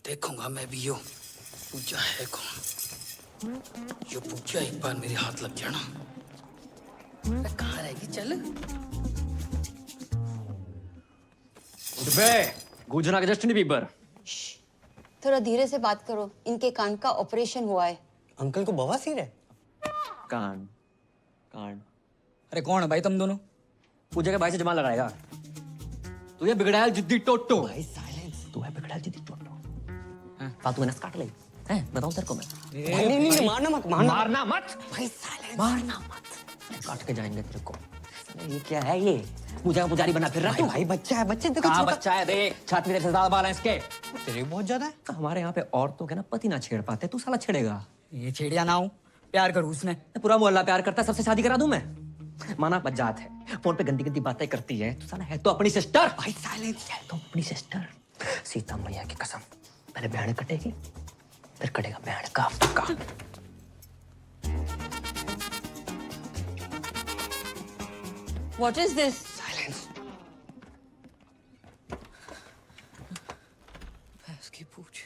देखूंगा मैं भी यो पूजा है कौन। यो पूजा एक बार मेरे हाथ लग जाना, कहाँ रहेगी। चल गूंजना के जस्टिन बीबर। थोड़ा धीरे से बात करो, इनके कान का ऑपरेशन हुआ है। अंकल को बवासीर है। कान कान। अरे कौन है भाई तुम दोनों? पूजा के भाई से जमा लगाएगा। तू ये बिगड़ायल जिद्दी टोटो। भाई साइलेंस। तू है बिगड़ायल जिद्दी टोटो। फालतू में नस काट ले। हैं बताऊं तेरे को मैं। नहीं, मारना मत, मारना मत। भाई साइलेंस। मारना मत। काट के जाएंगे तेरे को। ये क्या है ये? पूजा का पुजारी बना फिर रहा तू? भाई बच्चा है, बच्चे देखो। हाँ बच्चा है, देख छाती में ज्यादा बाल है इसके। तेरे बहुत ज्यादा है। हमारे यहाँ पे औरतों के ना पति ना छेड़ पाते, तू साला छेड़ेगा। ये छेड़िया ना हूँ, प्यार करूँ उसने। पूरा मोहल्ला प्यार करता है, सबसे शादी करा दूं मैं। माना बजात है, फोन पे गंदी गंदी बातें करती है, तू साला है तो अपनी सिस्टर। भाई साइलेंस। है तो अपनी सिस्टर। सीता मैया की कसम, पहले बहन कटेगी फिर कटेगा बहन का फक्का। What is this? Silence. इसकी पूछ।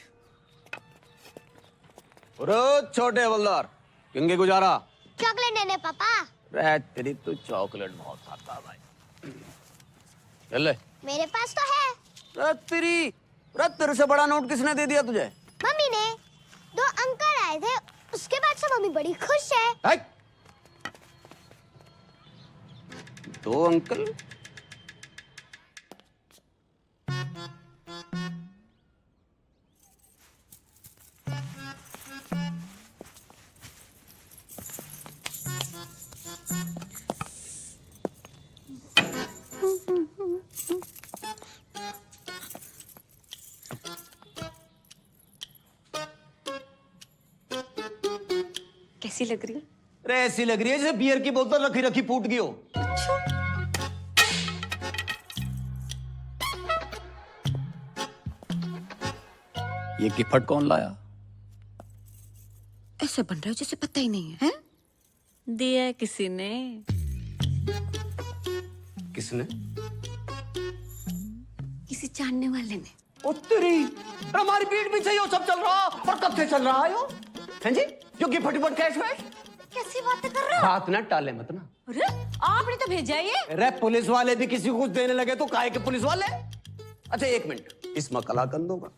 छोटे हवलदार, किंगे गुजारा? चॉकलेट देने पापा। रे तेरी तो चॉकलेट बहुत खाता भाई। चल ले। मेरे पास तो है। तेरे से बड़ा नोट किसने दे दिया तुझे? मम्मी ने। 2 अंकल आए थे, उसके बाद से मम्मी बड़ी खुश है। 2 अंकल? कैसी लग रही है? अरे ऐसी लग रही है जैसे बियर की बोतल रखी रखी फूट गई हो। ये गिफ्ट कौन लाया? ऐसे बन रहा है जैसे पता ही नहीं है, दिया है किसी ने। किसने? किसी जानने वाले ने। ओ तेरी, हमारी पीठ पीछे ये सब चल रहा, और कब से चल रहा है यो? हैं जी? जो गिफ्ट कैश वैश? कैसी बातें कर रहे हो? हाथ ना टाले मत ना। अरे आपने तो भेजा ये। अरे पुलिस वाले भी किसी को कुछ देने लगे तो काहे के पुलिस वाले? अच्छा 1 मिनट, इसमें कलाकंद होगा?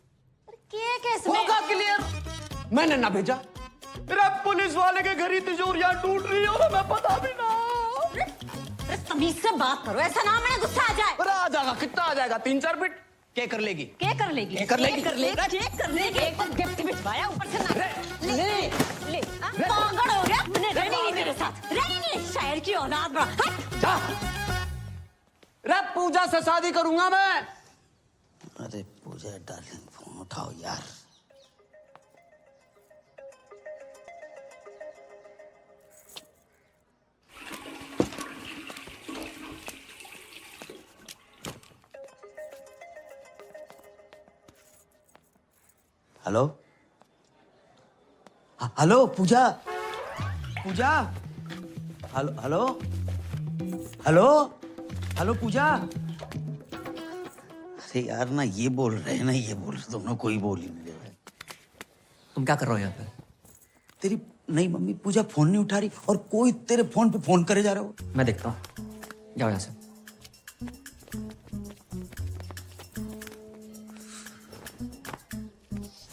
होगा क्लियर। मैंने ना भेजा। अरे पुलिस वाले के घर ही तिजोरियां टूट रही हो, मैं पता भी ना। तमीज से बात करो, ऐसा ना मैंने गुस्सा आ जाए। अरे आ जाएगा, कितना आ जाएगा? 3-4 बिट। क्या कर लेगी? क्या कर लेगी? क्या कर लेगी? चेक कर लेगी। एक बार गिफ्ट भिजवाया, ऊपर से ना ले पागल हो गया। मैंने रहनी नहीं तेरे साथ, रहनी नहीं। शायर की औलाद बड़ा। जा। रे पूजा से शादी करूंगा मैं। अरे पूजा डार्लिंग, फोन उठाओ यार। हेलो हेलो पूजा, पूजा, हेलो हेलो हेलो हेलो पूजा। अरे यार ना ये बोल रहे हैं ना ये बोल रहे, दोनों कोई बोल ही नहीं रहे। तुम क्या कर रहे हो यहाँ पे? तेरी नहीं मम्मी पूजा फोन नहीं उठा रही और कोई तेरे फोन पे फोन करे जा रहा हो। मैं देखता हूँ, जाओ यहाँ से।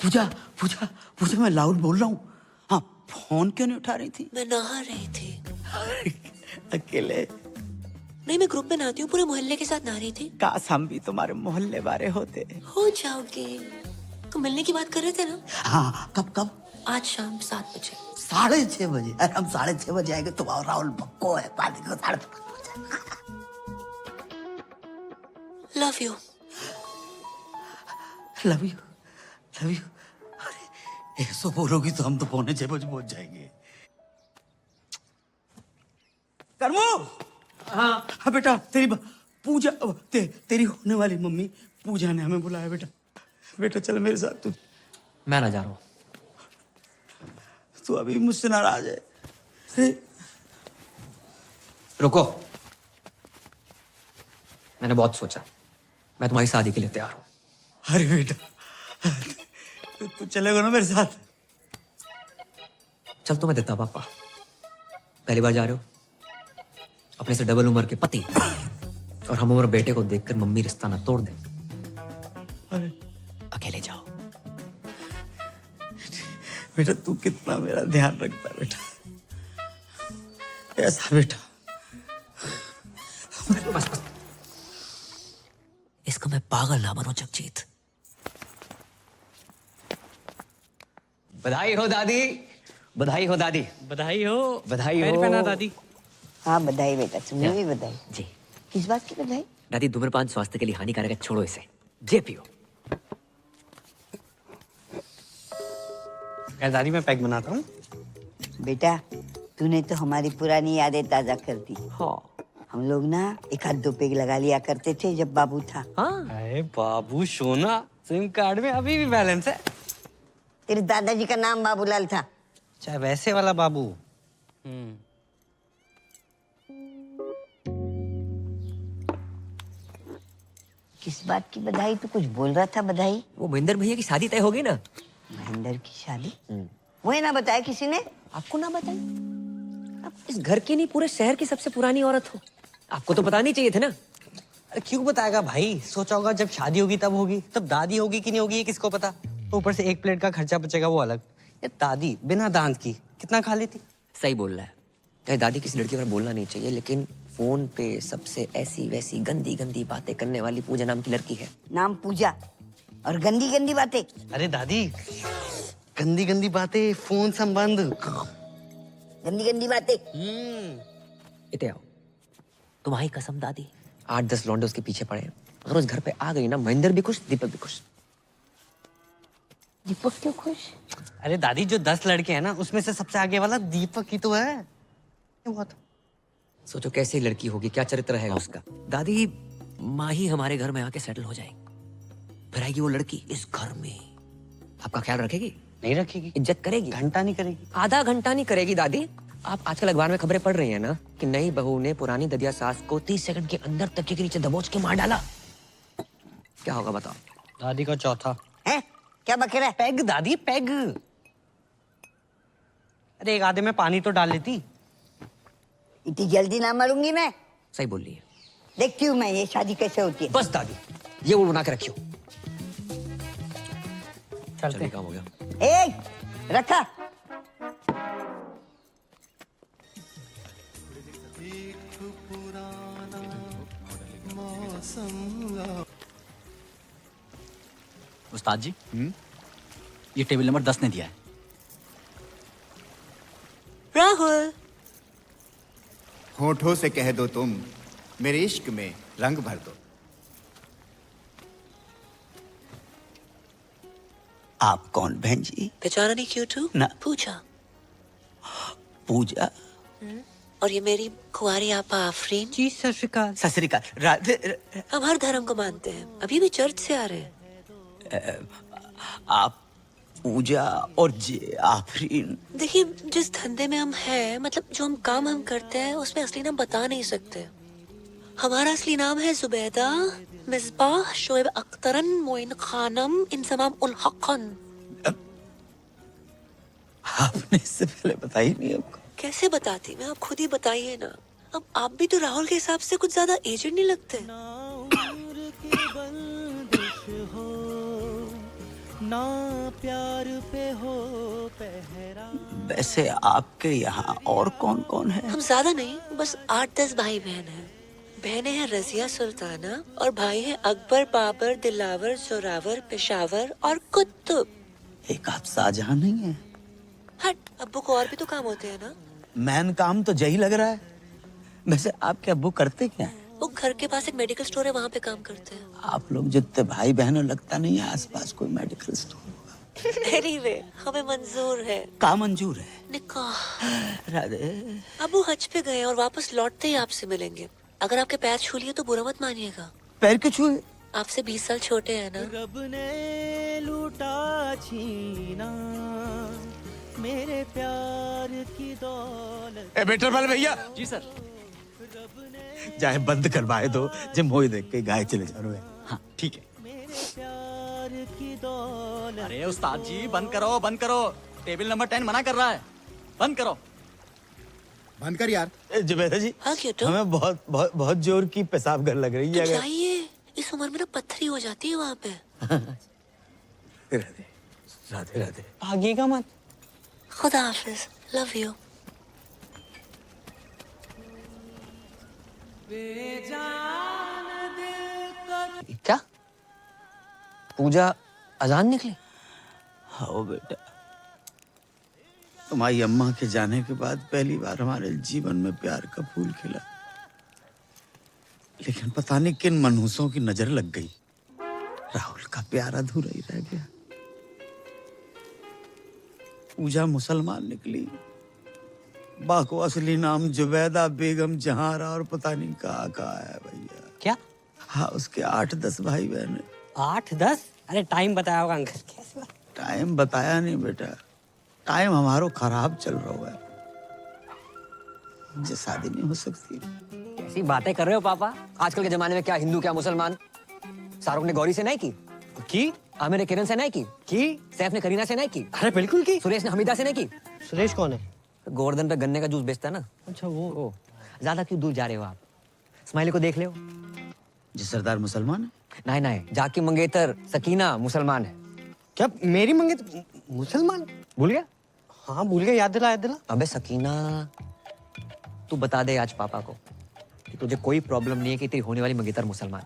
पूजा पूजा पूजा मैं लाउड बोल रहा हूँ। हाँ फोन क्यों नहीं उठा रही थी? मैं नहा रही थी। अकेले? नहीं, मैं ग्रुप में नहाती हूँ, पूरे मोहल्ले के साथ नहा रही थी। काश हम भी तुम्हारे मोहल्ले वाले होते। हो जाओगे। तो मिलने की बात कर रहे थे ना? हाँ कब कब? आज शाम 7 बजे। 6:30 बजे? अरे हम 6:30 बजे आएंगे तो राहुल पक्को है, पानी को 6:30 love you. Love you love you. अरे ऐसा बोलोगी तो हम तो 6:45 बजे पहुंच जाएंगे। करमू। हाँ बेटा तेरी पूजा तेरी होने वाली मम्मी पूजा ने हमें बुलाया। बेटा बेटा चल मेरे साथ। तू मैं ना जा रहा हूँ। तू अभी मुझसे नाराज है? रुको, मैंने बहुत सोचा। मैं तुम्हारी शादी के लिए तैयार हूँ। अरे बेटा, तू चलेगा ना मेरे साथ? चल तो मैं देता पापा। पहली बार जा रहे हो, अपने से डबल उम्र के पति और हम उम्र बेटे को देखकर मम्मी रिश्ता ना तोड़ दे। अरे अकेले जाओ। बेटा तू कितना मेरा ध्यान रखता है बेटा, ऐसा बेटा। बस बस, इसका मैं पागल ना बनो जगजीत। बधाई हो दादी, बधाई हो दादी, बधाई हो, बधाई पैर हो पहना दादी। हाँ बधाई बेटा, तुम्हें भी बधाई। जी किस बात की बधाई? दादी, धूम्रपान स्वास्थ्य के लिए हानिकारक है, छोड़ो इसे, जे पियो। दादी मैं पैक बनाता हूँ। बेटा तूने तो हमारी पुरानी यादें ताजा कर दी। हाँ। हम लोग ना एक आध दो पेग लगा लिया करते थे जब बाबू था। हाँ। अरे बाबू सोना, सिम कार्ड में अभी भी बैलेंस है। तेरे दादाजी का नाम बाबूलाल था। चाहे वैसे वाला बाबू। किस बात की बधाई? तू कुछ बोल रहा था बधाई? वो महेंद्र भैया की शादी तय हो गई ना। महेंद्र की शादी? वही ना बताया किसी ने? आपको ना बताई? आप इस घर की नहीं, पूरे शहर की सबसे पुरानी औरत हो, आपको तो पता नहीं चाहिए थे ना। अरे क्यों बताएगा भाई? सोचा होगा जब शादी होगी तब होगी, तब दादी होगी कि नहीं होगी ये किसको पता। ऊपर से एक प्लेट का खर्चा बचेगा वो अलग। ये दादी बिना दांत की कितना खा लेती। सही बोल रहा है। चाहे दादी किसी लड़की पर बोलना नहीं चाहिए, लेकिन फोन पे सबसे ऐसी वैसी गंदी गंदी बातें करने वाली पूजा नाम की लड़की है। नाम पूजा और गंदी गंदी बातें? अरे दादी, गंदी गंदी बातें, फोन संबंध, गंदी गंदी बातें। इते आओ, तुम्हारी कसम दादी, 8-10 लौंडे उसके पीछे पड़े हैं। अगर उस घर पे आ गई ना, महेंद्र भी खुश, दीपक भी खुश। दीपक क्यों खुश? अरे दादी, जो 10 लड़के हैं ना उसमें से सबसे आगे वाला दीपक ही तो है। क्यों हुआ था? सोचो कैसी लड़की होगी, क्या चरित्र रहेगा उसका। दादी, माँ ही हमारे घर में आके सेटल हो जाएगी, फिर आएगी वो लड़की इस घर में, आपका ख्याल रखेगी? नहीं रखेगी। इज्जत करेगी? घंटा नहीं करेगी। आधा घंटा नहीं करेगी दादी। आप आजकल अखबार में खबरें पढ़ रही हैं ना कि नई बहू ने पुरानी ददिया सास को 30 सेकंड के अंदर तकिए के नीचे दबोच के मार डाला। क्या होगा बताओ? दादी का चौथा। है? क्या बक रहा है? पैग दादी, पैग। अरे एक आधे में पानी तो डाल लेती। इतनी जल्दी ना मरूंगी मैं। सही बोल रही है। देखती हूँ मैं ये शादी कैसे होती है। बस दादी, ये वो बना के रखियो। चलते। काम हो गया। रखा। उस्ताद जी, ये टेबल नंबर 10 ने दिया है। राहुल, होठों से कह दो तुम, मेरे इश्क में रंग भर दो। आप कौन बहन जी? पहचाना नहीं क्यों तू? ना। पूजा। पूजा? और ये मेरी कुंवारी आपा आफरीन। जी सत श्री अकाल। सत श्री अकाल। राधे। हम हर धर्म को मानते हैं, अभी भी चर्च से आ रहे हैं। आप पूजा और जे आफरीन? देखिए, जिस धंधे में हम हैं, मतलब जो हम काम हम करते हैं, उसमें असली नाम बता नहीं सकते। हमारा असली नाम है जुबैदा, मिसबाह, शोएब अख्तरन, मोइन खानम, इंसमाम उल हक़न। आपने इससे पहले बताई नहीं हमको? कैसे बताती मैं, आप खुद ही बताइए ना। अब आप भी तो राहुल के हिसाब से कुछ ज्यादा एजेड नहीं लगते। ना प्यार पे हो पहरा। वैसे आपके यहाँ और कौन कौन है? हम ज्यादा नहीं, बस 8-10 भाई बहन हैं। बहनें हैं रजिया सुल्ताना और भाई हैं अकबर, बाबर, दिलावर, जोरावर, पेशावर और कुतुब। एक आप शाहजहां नहीं है? हट, अब्बू को और भी तो काम होते हैं ना। मैन काम तो यही लग रहा है। वैसे आपके अब्बू करते क्या है? वो घर के पास एक मेडिकल स्टोर है, वहाँ पे काम करते हैं। आप लोग जितने भाई बहनों, लगता नहीं है आसपास कोई मेडिकल स्टोर। एनीवे, हमें मंजूर है। का मंजूर है? निकाह। राधे। अबू हज पे गए और वापस लौटते ही आपसे मिलेंगे। अगर आपके पैर छू लिए तो बुरा मत मानिएगा। पैर क्यों छुए? आपसे 20 साल छोटे हैं ना। रब ने लूटा छीना मेरे प्यार की दौलत। बेटर वाले भैया। जी सर। जाए बंद करवाए दो, जब मोई देख के गाय चले जा रहे हैं। हाँ ठीक है। अरे उस्ताद जी बंद करो, टेबल नंबर 10 मना कर रहा है, बंद करो। बंद कर यार। जुबैदा जी, हाँ क्यों? हमें बहुत बहुत बहुत जोर की पेशाब घर लग रही है। तो जाइए, इस उम्र में ना पत्थरी हो जाती है वहाँ पे। राधे राधे राधे। भागिएगा मत। खुदा हाफिज, लव यू। क्या पूजा अजान निकली? हाँ बेटा, तुम्हारी अम्मा के जाने के बाद पहली बार हमारे जीवन में प्यार का फूल खिला, लेकिन पता नहीं किन मनहूसों की नजर लग गई। राहुल का प्यार अधूरा ही रह गया। पूजा मुसलमान निकली, बा को असली नाम जुबैदा बेगम जहारा और पता नहीं कहाँ है भैया। क्या? हाँ, उसके 8-10 भाई बहन है। 8-10? अरे टाइम बताया होगा अंकल। कैसे बात? टाइम बताया नहीं बेटा, टाइम हमारो खराब चल रहा है, मुझे शादी नहीं हो सकती। ऐसी बातें कर रहे हो पापा? आजकल के जमाने में क्या हिंदू क्या मुसलमान। शाहरुख ने गौरी से नहीं की? आमिर ने किरण से नहीं की? सैफ ने करीना से नहीं की? अरे बिल्कुल की। सुरेश ने हमीदा से नहीं की? सुरेश कौन है? गोवर्धन पे गन्ने का जूस बेचता है ना। अच्छा वो। ज्यादा क्यों दूर जा रहे हो आप? स्माइली को देख ले। जी सरदार मुसलमान है? नहीं, जाकी मंगेतर सकीना मुसलमान है। क्या मेरी मंगेतर मुसलमान? भूल गया? हाँ भूल गया, याद दिला। अबे सकीना, तू बता दे आज पापा को कि तुझे कोई प्रॉब्लम नहीं है कि तेरी होने वाली मंगेतर मुसलमान।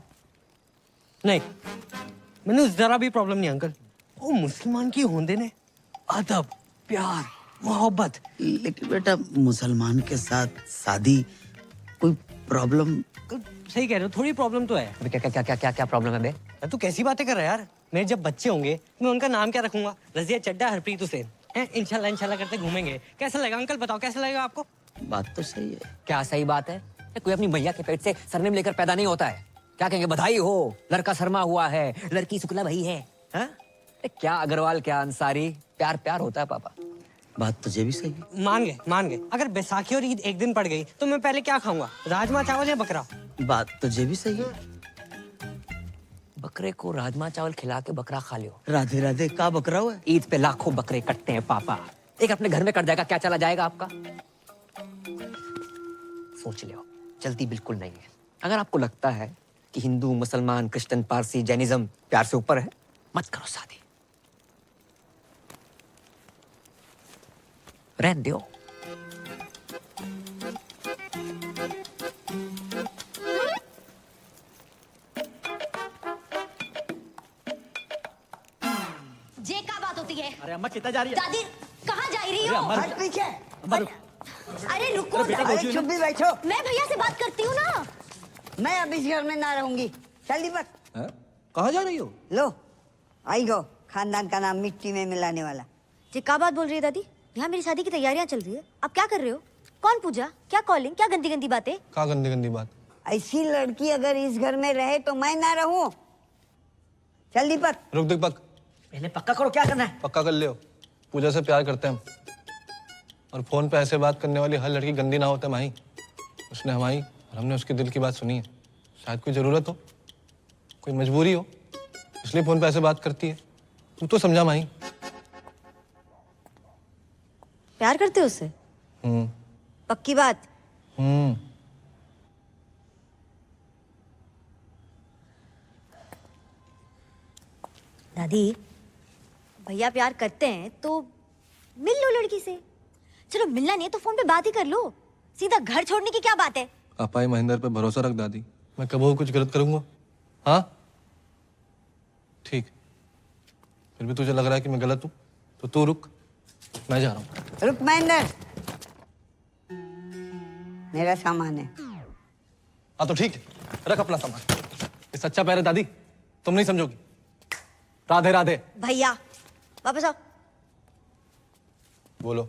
नहीं, मैंने जरा भी प्रॉब्लम नहीं अंकल। वो मुसलमान की होंदे ने अदब, प्यार, मोहब्बत। लेकिन बेटा मुसलमान के साथ शादी कोई प्रॉब्लम? सही कह रहे हो, थोड़ी प्रॉब्लम तो है। अबे क्या प्रॉब्लम है बे? तू कैसी बातें कर रहा है यार? मेरे जब बच्चे होंगे मैं उनका नाम क्या रखूंगा? रजिया चड्डा, हरप्रीत हुसैन। इंशाल्लाह करते घूमेंगे। कैसा लगेगा अंकल, बताओ कैसा लगेगा आपको? बात तो सही है। क्या सही बात है? कोई अपनी मैया के पेट से सरनेम लेकर पैदा नहीं होता है। क्या कहेंगे? बधाई हो, लड़का शर्मा हुआ है, लड़की शुक्ला भाई है। हाँ? क्या अग्रवाल क्या अंसारी, प्यार होता है पापा। बात तुझे भी सही है। मान गए। अगर बैसाखी और ईद एक दिन पड़ गई तो मैं पहले क्या खाऊंगा? राजमा चावल या बकरा? बात तुझे भी सही है। बकरे को राजमा चावल खिला के बकरा खा लियो। राधे राधे। का बकरा हुआ है? ईद पे लाखों बकरे कटते हैं पापा, एक अपने घर में कट जाएगा, क्या चला जाएगा आपका? सोच लियो, चलती बिल्कुल नहीं है। अगर आपको लगता है कि हिंदू, मुसलमान, क्रिश्चियन, पारसी, जैनिज्म प्यार से ऊपर है, मत करो शादी, रहने दो। जे का बात होती है? अरे अम्मा कितना जा रही है? दादी कहाँ जा रही अरे हो? अम्मा हट पीछे। अरे रुको, अरे बेटा, अरे चुप भी बैठो। मैं भैया से बात करती हूँ ना। मैं अब इस घर में ना रहूंगी। चल दीपक। कहाँ जा रही हो? लो आई गो, खानदान का नाम मिट्टी में मिलाने वाला। जे का बात बोल रही है दादी? यहाँ मेरी शादी की तैयारियां चल रही है, आप क्या कर रहे हो? कौन पूजा, क्या कॉलिंग, क्या गंदी गंदी बातें? क्या गंदी बात? ऐसी लड़की अगर इस घर में रहे तो मैं ना रहूं। चल दीपक। रुक दीपक, पहले पक्का करो क्या करना है। पक्का कर लियो, पूजा से प्यार करते हैं हम, और फोन पे ऐसे बात करने वाली हर लड़की गंदी ना होता माही। उसने हमारी और हमने उसके दिल की बात सुनी है। शायद कोई जरूरत हो, कोई मजबूरी हो, इसलिए फोन पे ऐसे बात करती है। तू तो समझा माही। प्यार करते हो उससे? पक्की बात? दादी भैया प्यार करते हैं तो मिल लो लड़की से। चलो मिलना नहीं है तो फोन पे बात ही कर लो, सीधा घर छोड़ने की क्या बात है? पापा महेंद्र पे भरोसा रख दादी, मैं कभी कुछ गलत करूंगा? हाँ ठीक, फिर भी तुझे लग रहा है कि मैं गलत हूँ तो तू रुक, मैं जा रहा हूँ। रुक महेंद्र, मेरा सामान है। हाँ तो ठीक है, रख अपना सामान। ये सच्चा प्यार है दादी, तुम नहीं समझोगी। राधे राधे। भैया वापस आओ। बोलो।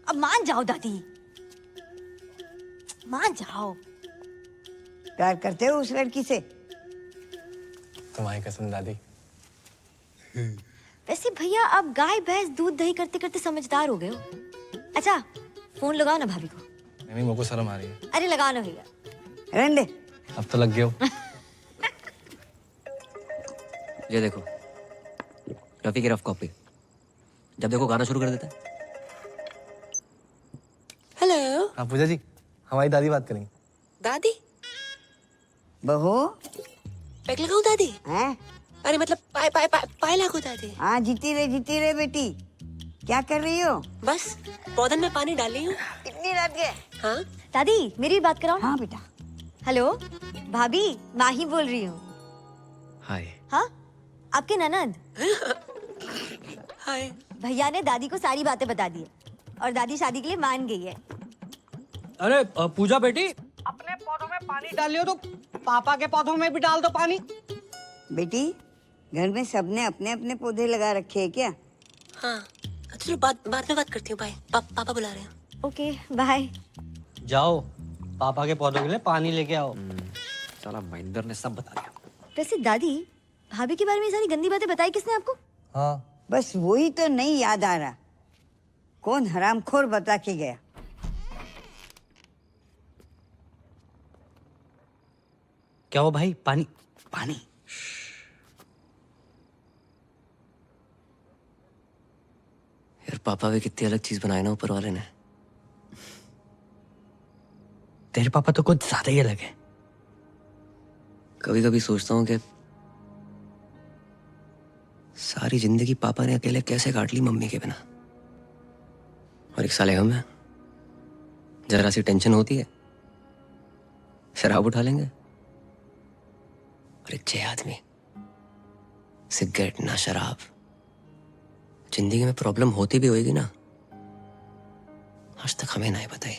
अब मान जाओ दादी, मान जाओ। प्यार करते हो उस लड़की से? तुम्हारी कसम दादी। वैसे भैया अब गाय भैंस दूध दही करते करते समझदार हो गए हो। अच्छा फोन लगाओ ना भाभी को। नहीं, मेरे को शर्म आ रही है। अरे लगाओ ना भैया। रहने दे। अब तो लग गए हो। ये देखो, रफी की रफ कॉपी। जब देखो गाना शुरू कर देता है। हेलो हाँ पूजा जी, हमारी दादी बात करेंगे। दादी, बहू पैक लगाऊं दादी? हैं? अरे मतलब पाए पाए पाए पाए लागू दादी। हाँ जीती रहे बेटी। क्या कर रही हो? बस पौधन में पानी डाल रही हूँ। इतनी रात के? हाँ दादी मेरी बात कराओ। हाँ बेटा। हेलो भाभी, माही बोल रही हूँ। हाय। हाँ आपके ननद। हाय। भैया ने दादी को सारी बातें बता दी है और दादी शादी के लिए मान गई है। अरे पूजा बेटी, अपने पौधों में पानी डालियो तो पापा के पौधों में भी डाल दो पानी। बेटी, घर में सबने अपने अपने पौधे लगा रखे हैं क्या? हाँ चलो बाद में बात करती हूँ। बाय। पापा बुला रहे हैं। Okay bye. जाओ पापा के पौधों के लिए पानी लेके आओ। साला महेंद्र ने सब बता दिया। वैसे दादी, भाभी के बारे में ये सारी गंदी बातें बताई किसने आपको? हाँ बस वही तो नहीं याद आ रहा, कौन हरामखोर बता के गया। क्या हो भाई? पानी पानी। यार पापा भी कितनी अलग चीज बनाए ना ऊपर वाले ने। तेरे पापा तो कुछ ज्यादा ही अलग है। कभी कभी सोचता हूँ कि सारी जिंदगी पापा ने अकेले कैसे काट ली मम्मी के बिना। और एक साले हम हैं, जरा सी टेंशन होती है शराब उठा लेंगे। और एक छह आदमी, सिगरेट ना शराब। जिंदगी में प्रॉब्लम होती भी होगी ना, आज तक हमें ना ही बताई।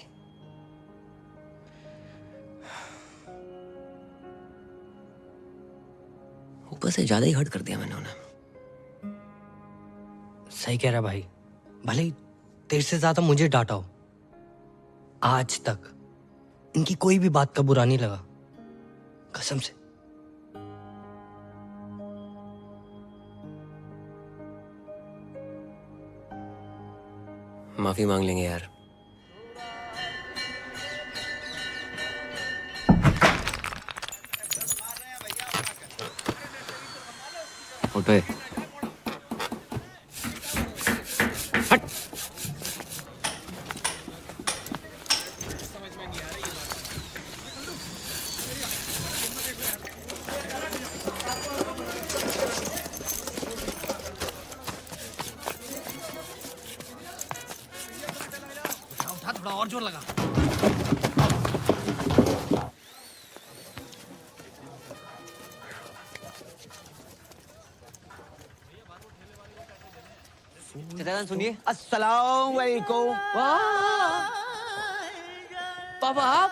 ऊपर से ज्यादा ही हर्ट कर दिया मैंने उन्हें। सही कह रहा भाई, भले ही तेरे से ज्यादा मुझे डांटा हो, आज तक इनकी कोई भी बात का बुरा नहीं लगा, कसम से। माफी मांग लेंगे यार। उठे। थोड़ा और जोर लगा। सुनिए। अस्सलाम वालेकुम। पापा आप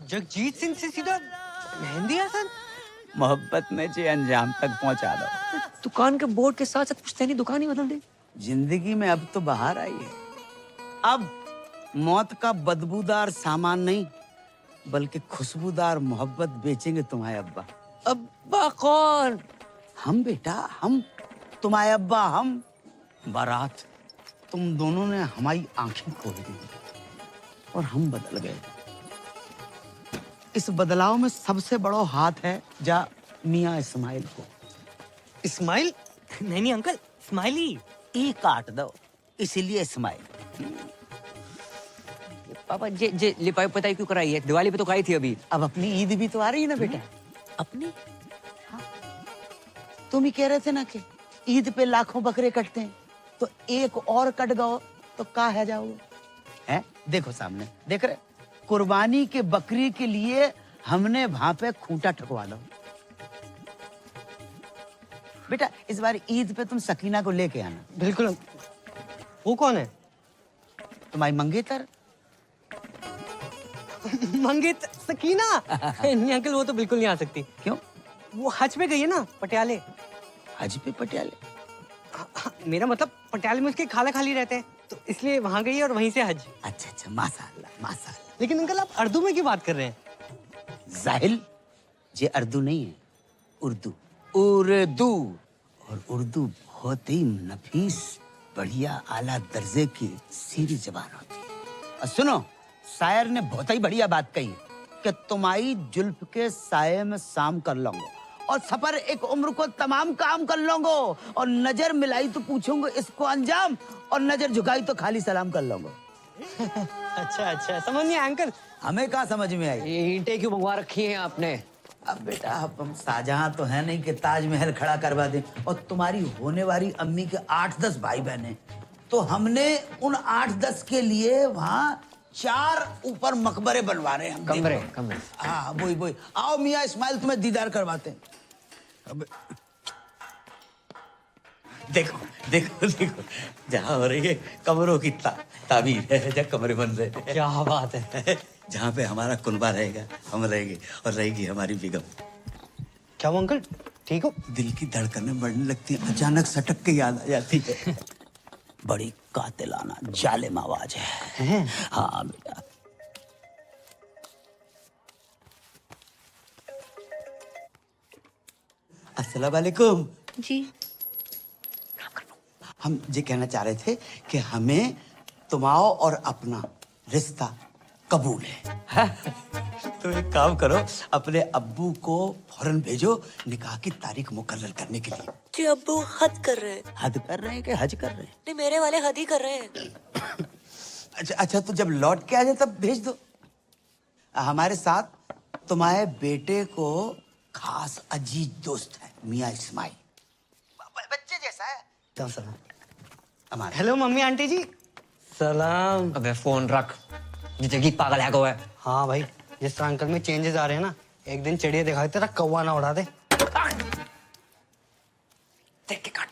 जगजीत सिंह से सीधा मेहंदी हसन? मोहब्बत में जे अंजाम तक पहुंचा दो। दुकान के बोर्ड के साथ साथ पुश्तैनी दुकान ही बदल दी। जिंदगी में अब तो बाहर आई है। अब मौत का बदबूदार सामान नहीं, बल्कि खुशबूदार मोहब्बत बेचेंगे तुम्हारे अब्बा। अब्बा कौन? हम बेटा, हम। तुम्हारे अब्बा हम। बारात तुम दोनों ने हमारी आंखें खोल दी और हम बदल गए। इस बदलाव में सबसे बड़ा हाथ है जा मियाँ इस्माइल को। इस्माइल? नहीं अंकल, स्माइली। ई काट दो, इसीलिए इस्माइल। पापा जे लिपाई पताई क्यों कराई है? दिवाली पे तो कराई थी अभी। अब अपनी ईद भी तो आ रही है ना बेटा। अपनी? तुम ही कह रहे थे ना कि ईद पे लाखों बकरे कटते हैं, तो एक और कट गओ तो का है जाओगे? हैं? देखो सामने, देख रहे? कुर्बानी के बकरी के लिए हमने वहां पे खूंटा ठकवा दो। बेटा इस बार ईद पे तुम सकीना को लेके आना। बिल्कुल। वो कौन है? तुम्हारी मंगेतर। मंगेतर? सकीना? नहीं अंकल, वो तो बिल्कुल नहीं आ सकती। क्यों? वो हज पे गई है ना, पटियाले। हज पे पटियाले? मेरा मतलब पटियाले में उसके खाला खाली रहते हैं, तो इसलिए वहां गई और वहीं से हज। अच्छा अच्छा, माशाअल्लाह माशाअल्लाह। लेकिन अंकल आप उर्दू में क्यों बात कर रहे हैं? जाहिल, ये उर्दू नहीं है, उर्दू। उर्दू। और उर्दू बहुत ही नफीस, बढ़िया, आला दर्जे की सीधी जबान होती है। और सुनो, शायर ने बहुत ही बढ़िया बात कही कि तुम्हारी जुल्फ के साये में शाम कर लूंगा और सफर एक उम्र को तमाम काम कर लूंगा। और नजर मिलाई तो पूछूंगा इसको अंजाम, और नजर झुकाई तो खाली सलाम कर लूंगा। अच्छा अच्छा, समझ नहीं आया अंकल। हमें कहाँ समझ में आई? ये ईंटें क्यों मंगवा रखी हैं आपने? अब बेटा हम शाहजहां तो है नहीं कि ताजमहल खड़ा करवा दें, और तुम्हारी होने वाली अम्मी के 8-10 भाई बहन, तो हमने उन 8-10 के लिए वहाँ 4 ऊपर मकबरे बनवा रहे हैं हम। कमरे। हाँ वही। आओ मियाँ इस्माइल, तुम्हें दीदार करवाते हैं। अब देखो जहाँ हो रही है कमरों की ताबीर है, जहाँ कमरे बन रहे हैं। क्या बात है। जहाँ पे हमारा कुनबा रहेगा हम रहेंगे, और रहेगी हमारी बेगम। क्या वो अंकल ठीक हो? दिल की धड़कनें बढ़ने लगती हैं, अचानक सटक के याद आ जाती है। बड़ी कातिलाना जालिम आवाज है। हाँ बेटा। अस्सलाम वालेकुम जी। हम ये कहना चाह रहे थे कि हमें तुम्हारा और अपना रिश्ता कबूल है। तो एक काम करो, अपने अब्बू को फौरन भेजो निकाह की तारीख मुकर्रर करने के लिए। जी अब्बू हद कर रहे हैं। हद कर रहे हैं कि हज कर रहे हैं? नहीं, मेरे वाले हद ही कर रहे हैं। अच्छा, तो जब लौट के आ जाए तब भेज दो। हमारे साथ तुम्हारे बेटे को खास अजीज दोस्त है मियाँ इस्माइल, बच्चे जैसा है। हेलो मम्मी आंटी जी। सलाम। अबे फोन रख, जिंदगी पागल है को है। हाँ भाई, जिस तरह अंकल में चेंजेस आ रहे हैं ना, एक दिन चिड़िया दिखाई तेरा कौवा ना उड़ा दे। देख के काट।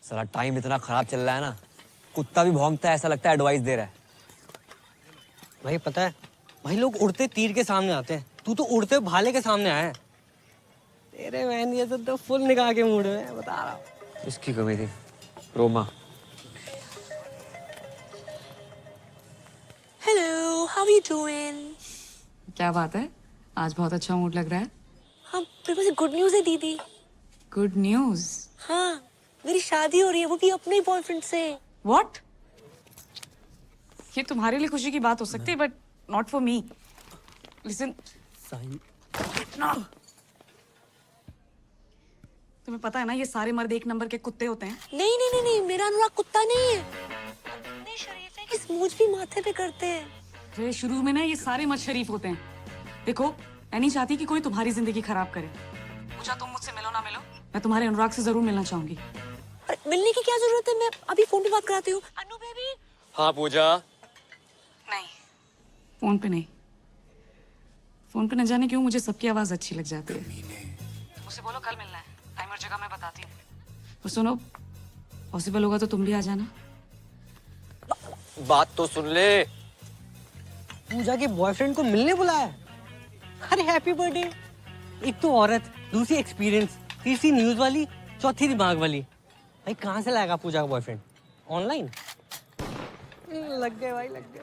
साला टाइम इतना खराब चल रहा है ना, कुत्ता भी भौंकता है, ऐसा लगता है एडवाइस दे रहा है। भाई पता है, भाई लोग उड़ते तीर के सामने आते हैं, तू तो उड़ते भाले के सामने आया है। तेरे बहन ये तो फुल निकाह के मूड में बता रहा हूँ। इसकी कमी थी Roma. Hello, how are you doing? क्या बात है, आज बहुत अच्छा मूड लग रहा है। हाँ, मेरे पास गुड न्यूज़ है दीदी। Good news? हाँ, मेरी शादी हो रही है, वो भी अपने बॉयफ्रेंड से। व्हाट? ये तुम्हारे लिए खुशी की बात हो सकती है, but not for me. Listen, तुम्हें पता है ना ये सारे मर्द एक नंबर के कुत्ते होते हैं। नहीं नहीं नहीं नहीं, मेरा अनुराग कुत्ता नहीं है। इतने शरीफ है कि स्मूच भी माथे पे करते हैं। फिर शुरू में ना ये सारे मर्द शरीफ होते हैं। देखो, मैं नहीं चाहती कि कोई तुम्हारी जिंदगी खराब करे। पूजा, तुम मुझसे मिलो ना मिलो, मैं तुम्हारे अनुराग से जरूर मिलना चाहूंगी। अरे मिलने की क्या जरूरत है, मैं अभी फोन पे बात कराती हूँ। अनु बेबी। हाँ पूजा। नहीं, फोन पे नहीं। फोन पे न जाने क्यों मुझे सबकी आवाज अच्छी लग जाती है। मुझसे बोलो कल मिलना है, टाइम और जगह मैं बताती हूँ। और सुनो, पॉसिबल होगा तो तुम भी आ जाना। बात तो सुन ले। पूजा के बॉयफ्रेंड को मिलने बुलाया। अरे हैप्पी बर्थडे। एक तो औरत, दूसरी एक्सपीरियंस, तीसरी न्यूज वाली, चौथी दिमाग वाली। भाई कहाँ से लाएगा पूजा का बॉयफ्रेंड? ऑनलाइन? लग गए भाई, लग गए।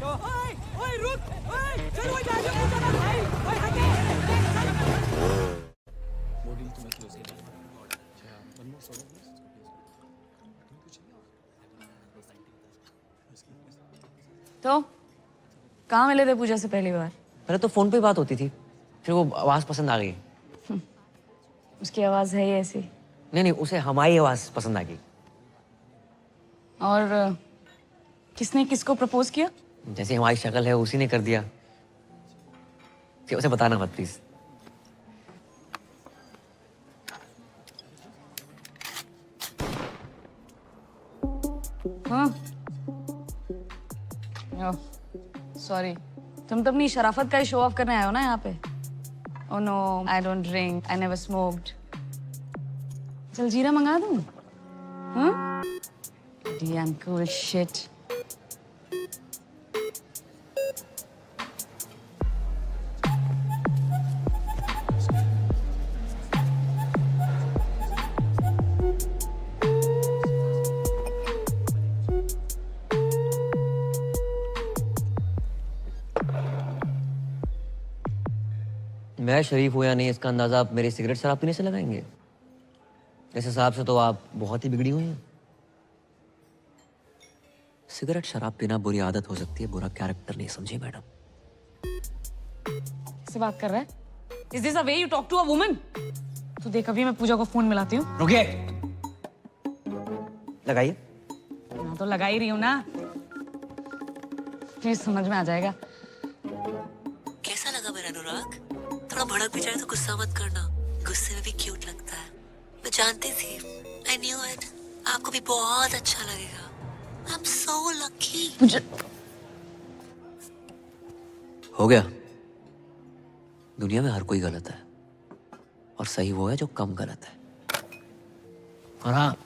ओए रुक, ओए चलो जा पूजा ना भाई, ओए हटे। तो कहाँ मिले थे पूजा से पहली बार? पहले तो फोन पे बात होती थी, फिर वो आवाज पसंद आ गई। उसकी आवाज है ही ऐसी। नहीं नहीं, उसे हमारी आवाज पसंद आ गई। और किसने किसको प्रपोज किया? जैसे हमारी शक्ल है उसी ने कर दिया। कि उसे बताना मत प्लीज। हाँ, सॉरी, तुम तो अपनी शराफत का ही शो ऑफ करने आए हो ना यहाँ पे। Oh no, I don't drink, I never smoked. चल जीरा मंगा दूँ? हाँ? Damn cool shit. मैं शरीफ हूं या नहीं इसका अंदाजा आप मेरी सिगरेट शराब पीने से लगाएंगे? इस हिसाब से तो आप बहुत ही बिगड़ी हुई हैं। सिगरेट शराब पीना बुरी आदत हो सकती है, बुरा कैरेक्टर नहीं, समझे मैडम? किससे बात कर रहा है? Is this a way you talk to a woman? तू देख, अभी मैं पूजा को फोन मिलाती हूँ। रुकिए, लगाइए। मैं तो लगा ही रही हूँ ना, प्लीज समझ में आ जाएगा। कैसा लगा मेरा अनुराग? थोड़ा भड़क भी जाए तो गुस्सा मत करना, गुस्से में भी क्यूट लगता है। मैं जानती थी, I knew it, आपको भी बहुत अच्छा लगेगा। I'm so lucky। हो गया। दुनिया में हर कोई गलत है और सही वो है जो कम गलत है। और हाँ,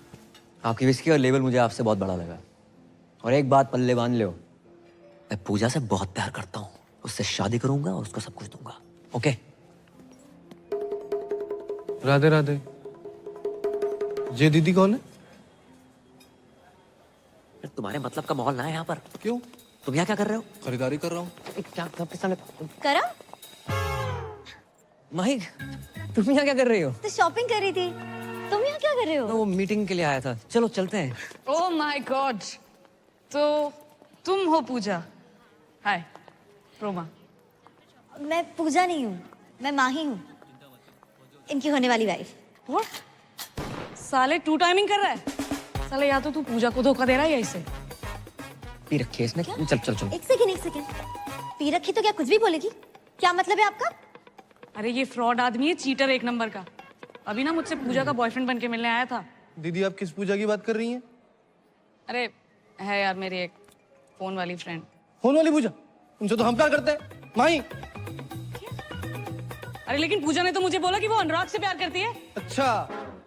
आपकी विस्की और लेवल मुझे आपसे बहुत बड़ा लगा। और एक बात पल्ले बांध लो, मैं पूजा से बहुत प्यार करता हूँ, उससे शादी करूंगा और उसको सब कुछ दूंगा। ओके? राधे राधे। ये दीदी कौन है? तुम्हारे मतलब का माहौल ना है यहाँ पर। क्यों? तुम यहाँ क्या कर रहे हो? खरीदारी कर रहा हूँ। क्या सबके सामने? करम, माही, तुम यहाँ क्या कर रही हो? तो शॉपिंग कर रही थी। तुम यहाँ क्या कर रहे हो? मैं वो मीटिंग के लिए आया था। चलो चलते हैं। Oh my God! तो तुम हो पूजा? हाय, रोमा। मैं पूजा नहीं हूँ, मैं माही हूँ, इनकी होने वाली वाइफ। What? साले टू टाइमिंग कर रहा है? साले या तो तू पूजा को धोखा दे रहा है या इसे। पी रखी है इसने। चल चल चल। एक सेकंड। पी रखी तो क्या कुछ भी बोलेगी? क्या मतलब है आपका? अरे ये फ्रॉड आदमी है, चीटर एक नंबर का। अभी ना मुझसे पूजा का बॉयफ्रेंड बन के मिलने आया था। दीदी आप किस पूजा की बात कर रही हैं? अरे है यार, मेरी एक फोन वाली फ्रेंड। फोन वाली पूजा? उनसे तो हम प्यार करते हैं माही। अरे लेकिन पूजा ने तो मुझे बोला कि वो अनुराग से प्यार करती है। अच्छा,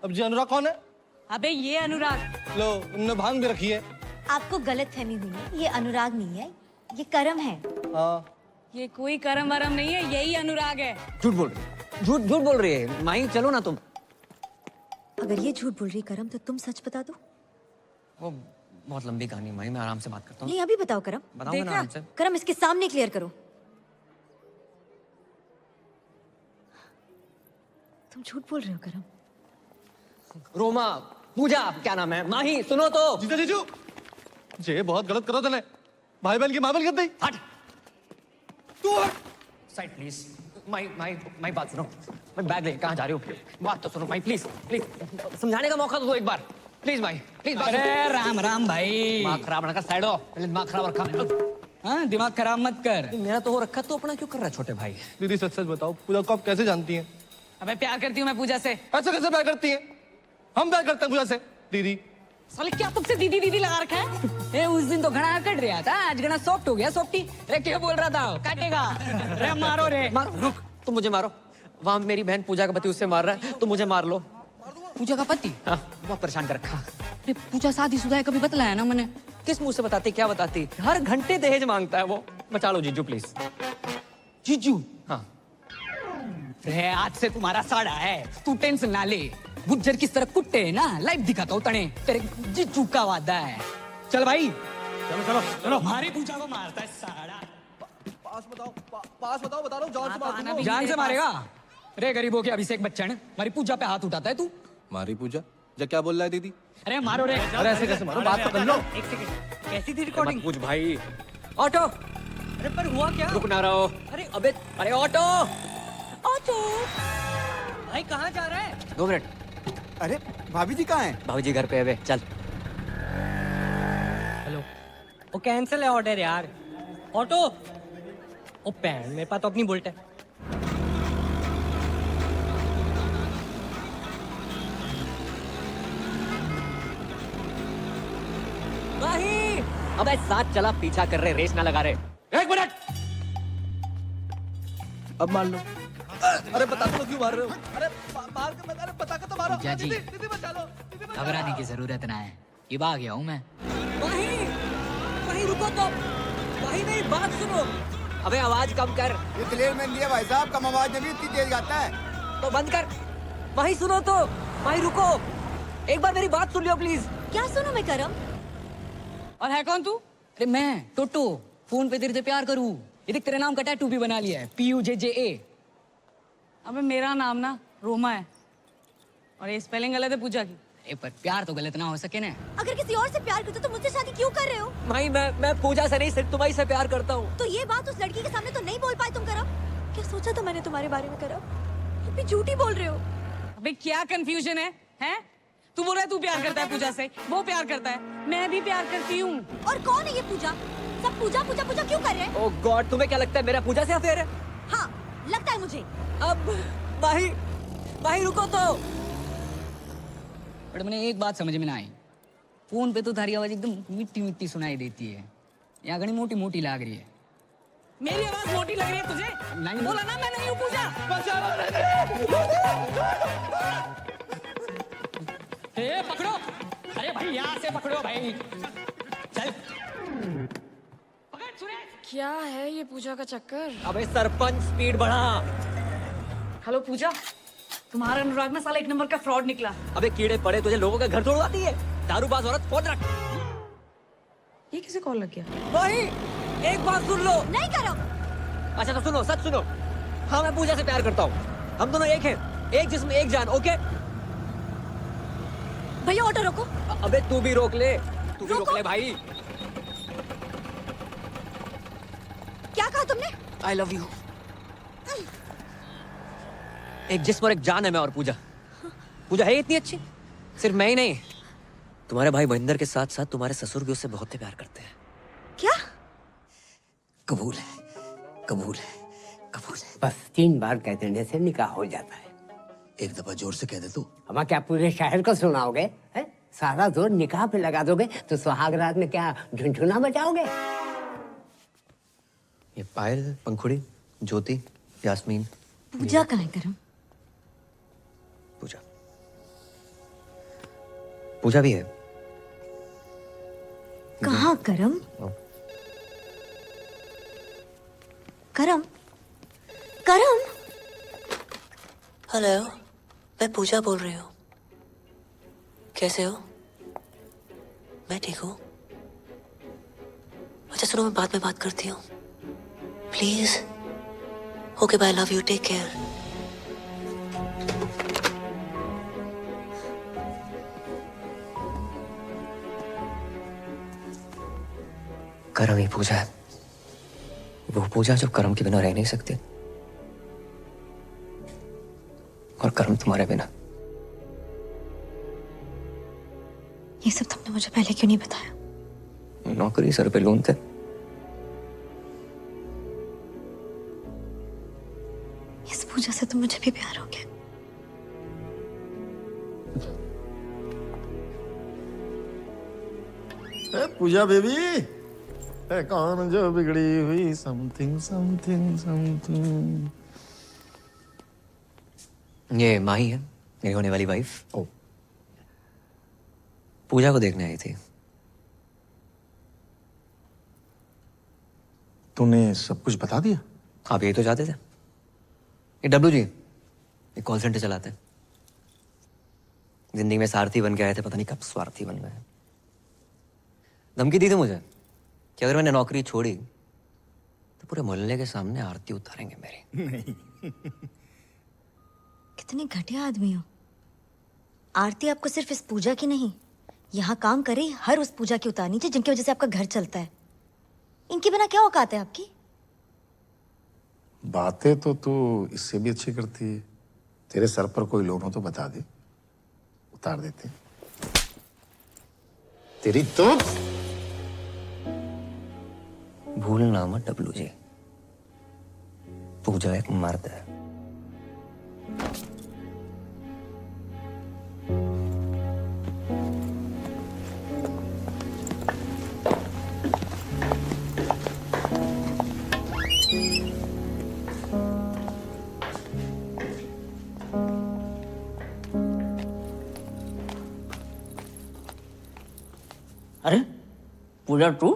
अब जी अनुराग कौन है? अबे ये अनुराग। लो, उनने भांग भी रखी है। आपको गलत फहमी हुई है, ये अनुराग नहीं है, ये करम है। हाँ। ये कोई करम वरम नहीं है, यही अनुराग है। झूठ बोल रही है, झूठ बोल रही है। माही चलो ना तुम। अगर ये झूठ बोल रही करम तो तुम सच बता दो। वो बहुत लंबी कहानी माही, मैं आराम से बात करता हूँ। नहीं अभी बताओ करम। बताऊंगा ना आराम से। करम इसके सामने क्लियर करो। तुम झूठ बोल रहे हो करम। रोमा, पूजा, क्या नाम है? माही सुनो तो। जीजा जीजू, ये बहुत गलत करो तूने। भाई बहन की मामल कर दी। हट। तू साइड प्लीज। माई बात सुनो। मैं बैग ले कहाँ जा रही हूँ? बात तो सुनो माई, प्लीज प्लीज समझाने का मौका तो दो एक बार। Please my please. अरे राम राम भाई। दिमाग खराब ना कर, साइड हो। पहले दिमाग खराब रखा। हाँ, दिमाग खराब मत कर। मेरा तो हो रखा, तो अपना क्यों कर रहा है छोटे भाई? दीदी सच सच बताओ, पूजा को आप कैसे जानती हैं? अबे प्यार करती हूँ मैं पूजा से। ऐसे कैसे प्यार करती हैं? हम प्यार करते हैं पूजा से। दीदी साले क्या तुमसे दीदी दीदी लगा रखा है? ए उस दिन तो घना कट रहा था, आज घना सॉफ्ट हो गया, सॉफ्टी। अरे क्या बोल रहा था? काटेगा। अरे मारो रे। रुक, तुम मुझे मारो। वहां मेरी बहन पूजा का पति उससे मार रहा है, तुम मुझे मार लो। पूजा का पति? हाँ, बहुत परेशान कर रखा। अरे पूजा शादीशुदा है, कभी बतलाया ना मैंने। किस मुंह से बताती, क्या बताती? हर घंटे दहेज मांगता है वो। बचा लो जीजू प्लीज। जीजू? हाँ। अरे आज से तुम्हारा साड़ा है, तू टेंशन ना ले। गुज्जर किस तरह कुट्टे है ना, लाइव दिखाता हूँ तने। तेरे जीजू का वादा है। चल भाई, चलो चलो चलो। हमारी पूजा को मारता है साड़ा। पास बताओ, बता रहा हूँ, जान से मार। जान से मारेगा? अरे गरीबों के अभिषेक बच्चन, हमारी पूजा पे हाथ उठाता है तू। मारी पूजा? जा क्या बोल रहा है दीदी? अरे मारो रे। अरे ऐसे कैसे मारो, बात तो कर लो। एक सेकंड, कैसी थी रिकॉर्डिंग? पूछ भाई। ऑटो। अरे पर हुआ क्या? रुक ना रहो। अरे ऑटो। भाई कहाँ जा रहा है? 2 मिनट। अरे भाभी जी कहाँ हैं? भाभी जी घर पे है बे, चल। हेलो, वो कैंसिल है ऑर्डर यार। ऑटो। ओ पैन, मेरे पास तो अपनी बुलेट है। नहीं, अबे साथ चला, पीछा कर रहे, रेस ना लगा रहे। 1 मिनट। अब मान लो। अरे बता दो क्यों मार रहे हो? अरे मार के अरे बता के तो मारो। जीजा जी, दीदी बचा लो। घबराने की जरूरत ना है, ये आ गया हूँ मैं। वहीं रुको तो। वहीं मेरी बात सुनो। अबे आवाज कम कर। ये क्लियर मैन दिया भाई साहब, कम आवाज में भी इतनी तेज गाता है। तो बंद कर। वहीं सुनो तो। वहीं रुको, एक बार मेरी बात सुन लियो प्लीज। क्या सुनो मैं करम? और है कौन तू? अरे मैं टोटो, फोन पे तेरे से प्यार करूँ। ये देख, तेरे नाम का टैटू भी बना लिया है, PUJJA। अबे मेरा नाम ना रोमा है, और ये स्पेलिंग गलत है पूजा की। ए पर प्यार तो गलत ना हो सके ना। अगर किसी और से प्यार करते तो मुझसे शादी क्यों कर रहे हो? भाई मैं पूजा से नहीं, सिर्फ तुम्हारी से प्यार करता हूँ। तो ये बात उस लड़की के सामने तो नहीं बोल पाए तुम करम? क्या सोचा था मैंने तुम्हारे बारे में करा? ये भी झूठी बोल रहे हो। अबे क्या कंफ्यूजन है? हैं? तू बोल रहा है तू प्यार करता है पूजा से, वो प्यार करता है, मैं भी प्यार करती हूँ। और कौन है ये पूजा? सब पूजा पूजा पूजा क्यों कर रहे हैं? ओह गॉड, तुम्हें क्या लगता है मेरा पूजा से अफेयर है? हाँ, लगता है मुझे। अब भाई रुको तो। बट मैंने एक बात समझ में ना आई, फोन पे तो थारी आवाज एकदम मिट्टी मिट्टी सुनाई देती है, यहाँ घनी मोटी मोटी लाग रही है। मेरी आवाज मोटी लग रही है तुझे? नहीं बोला ना मैं नहीं हूँ पूजा। ए, पकड़ो। अरे भाई यहाँ से पकड़ो भाई। चल। क्या है ये पूजा का चक्कर? अबे सरपंच स्पीड बढ़ा। हेलो पूजा, तुम्हारा अनुराग ना साला एक नंबर का फ्रॉड निकला। अबे कीड़े पड़े तुझे, लोगों का घर तोड़वाती है, दारूबाज औरत। फोन रख। ये किसे कॉल लग गया? भाई एक बात सुन लो। नहीं करो। अच्छा तो सुनो, सच सुनो। हाँ मैं पूजा से प्यार करता हूँ, हम दोनों एक हैं, एक जिस्म एक जान। ओके भैया ऑटो रोको। अबे तू भी रोक ले, तू भी रोक ले भाई। क्या कहा तुमने? I love you. एक जिस्म और एक जान है मैं और पूजा। पूजा है इतनी अच्छी, सिर्फ मैं ही नहीं, तुम्हारे भाई महेंद्र के साथ साथ तुम्हारे ससुर भी उससे बहुत प्यार करते हैं। क्या? कबूल है, कबूल है, कबूल है। बस 3 बार कह देने से निकाह हो जाता है। एक दफा जोर से कह दे तू। अब क्या पूरे शहर को सुनाओगे? है? सारा जोर निकाह पे लगा दोगे तो सुहाग रात में क्या झुनझुना बजाओगे? ये पायल, पंखुड़ी, ज्योति, यास्मीन, पूजा कहाँ है करम? पूजा पूजा भी है। कहाँ करम? करम? करम? हेलो, मैं पूजा बोल रही हूँ। कैसे हो? मैं ठीक हूँ। अच्छा सुनो, मैं बाद में बात करती हूँ please. Okay bye, love you, take care. करम ही पूजा है, वो पूजा जो करम के बिना रह नहीं सकती, और करम तुम्हारे बिना। ये सब तुमने मुझे पहले क्यों नहीं बताया? नौकरी सर पे लोन थे, इस पूजा से तो मुझे भी प्यार हो गया। पूजा बेबी, कौन जो बिगड़ी हुई समथिंग समथिंग समथिंग। ये माही है, मेरी होने वाली वाइफ। ओ, पूजा को देखने आई थी। तूने सब कुछ बता दिया? आप यही तो चाहते थे। ये डब्लू जी एक कॉल सेंटर चलाते हैं, जिंदगी में सारथी बन के आए थे, पता नहीं कब स्वार्थी बन गए। धमकी दी थी मुझे कि अगर मैंने नौकरी छोड़ी तो पूरे मोहल्ले के सामने आरती उतारेंगे मेरी। नहीं। कितने घटिया आदमी हो। आरती आपको सिर्फ इस पूजा की नहीं, यहाँ काम करे हर उस पूजा की उतारनी चाहिए जिनकी वजह से आपका घर चलता है। इनके बिना क्या औकात है आपकी? बातें तो तू इससे भी अच्छी करती है। तेरे सर पर कोई लोन हो तो बता दे, उतार देते। तेरी तो भूलना मत डब्लू जी, पूजा एक मर्द है। अरे पूजा तू?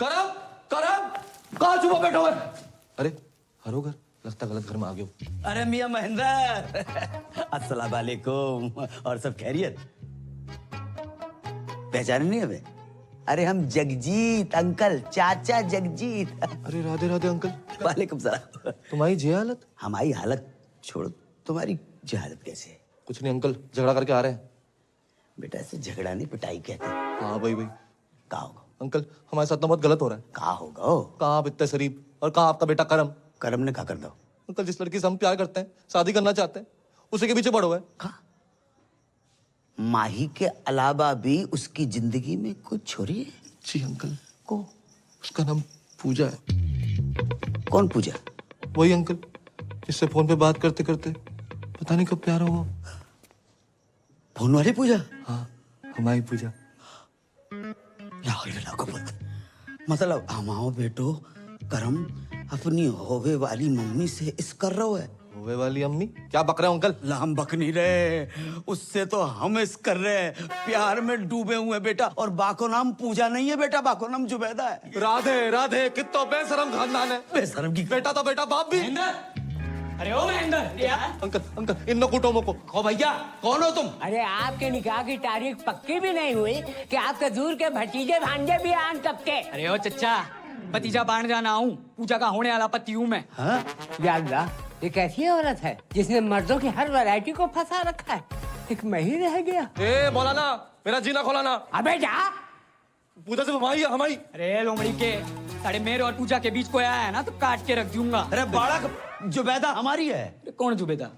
करम, करम, कहाँ छुपा बैठा हुआ है? अरे हरो घर, लगता गलत घर में आ गया हूँ। अरे मियां महेंद्र, अस्सलाम वालेकुम। और सब खैरियत? पहचाने नहीं हमें? अरे हम जगजीत अंकल, चाचा जगजीत। अरे राधे राधे अंकल। वालेकुम सलाम। तुम्हारी जे हालत? हमारी हालत छोड़ो, तुम्हारी जे हालत कैसे है? कुछ नहीं अंकल, झगड़ा करके आ रहे हैं। बेटा इसे झगड़ा नहीं पिटाई कहते हैं। हाँ भाई भाई। कहा होगा अंकल हमारे साथ तो बहुत गलत हो रहा है। कहा होगा कहाँ आप इतने शरीफ और कहाँ आपका बेटा करम। करम ने क्या कर दो अंकल जिस लड़की से हम प्यार करते हैं, शादी करना चाहते हैं, उसी के पीछे पड़ो है। माही के अलावा भी उसकी जिंदगी में कुछ छोरी है? जी अंकल। को उसका नाम पूजा है। कौन पूजा? वही अंकल जिससे फोन पे बात करते करते पता नहीं कब प्यार हुआ। फोन वाली पूजा? हाँ हमारी पूजा। मतलब हमाओ बेटो करम अपनी होवे वाली मम्मी से इस कर रहा है। होवे वाली अम्मी? क्या बक रहे हो अंकल? ला हम बक नहीं रहे, उससे तो हम इस कर रहे हैं। प्यार में डूबे हुए बेटा। और बाको नाम पूजा नहीं है बेटा, बाको नाम जुबैदा है। राधे राधे, कितना बेशरम खानदान है। बेशरम की बेटा तो बेटा, बाप भी। अरे ओ महेंद्र अंकल अंकल इन कुटुंबों को। ओ भैया कौन हो तुम? अरे आपके निकाह की तारीख पक्की भी नहीं हुई कि आपके दूर के भतीजे भांजे भी आन कब के। अरे ओ चच्चा, भतीजा बाण जाना हूँ, पूजा का होने वाला पति हूँ मैं। या अल्लाह, ये कैसी औरत है जिसने मर्दों की हर वैरायटी को फंसा रखा है? एक मैं ही रह गया। ए मौलाना, मेरा जीना खोलाना। अबे जा। पूजा से हमारी। अरे लोमड़ी के साढ़े मेरे और पूजा के बीच कोई आया है ना तो काट के रख दूंगा। अरे बालक, जुबैदा हमारी है। कौन जुबैदा?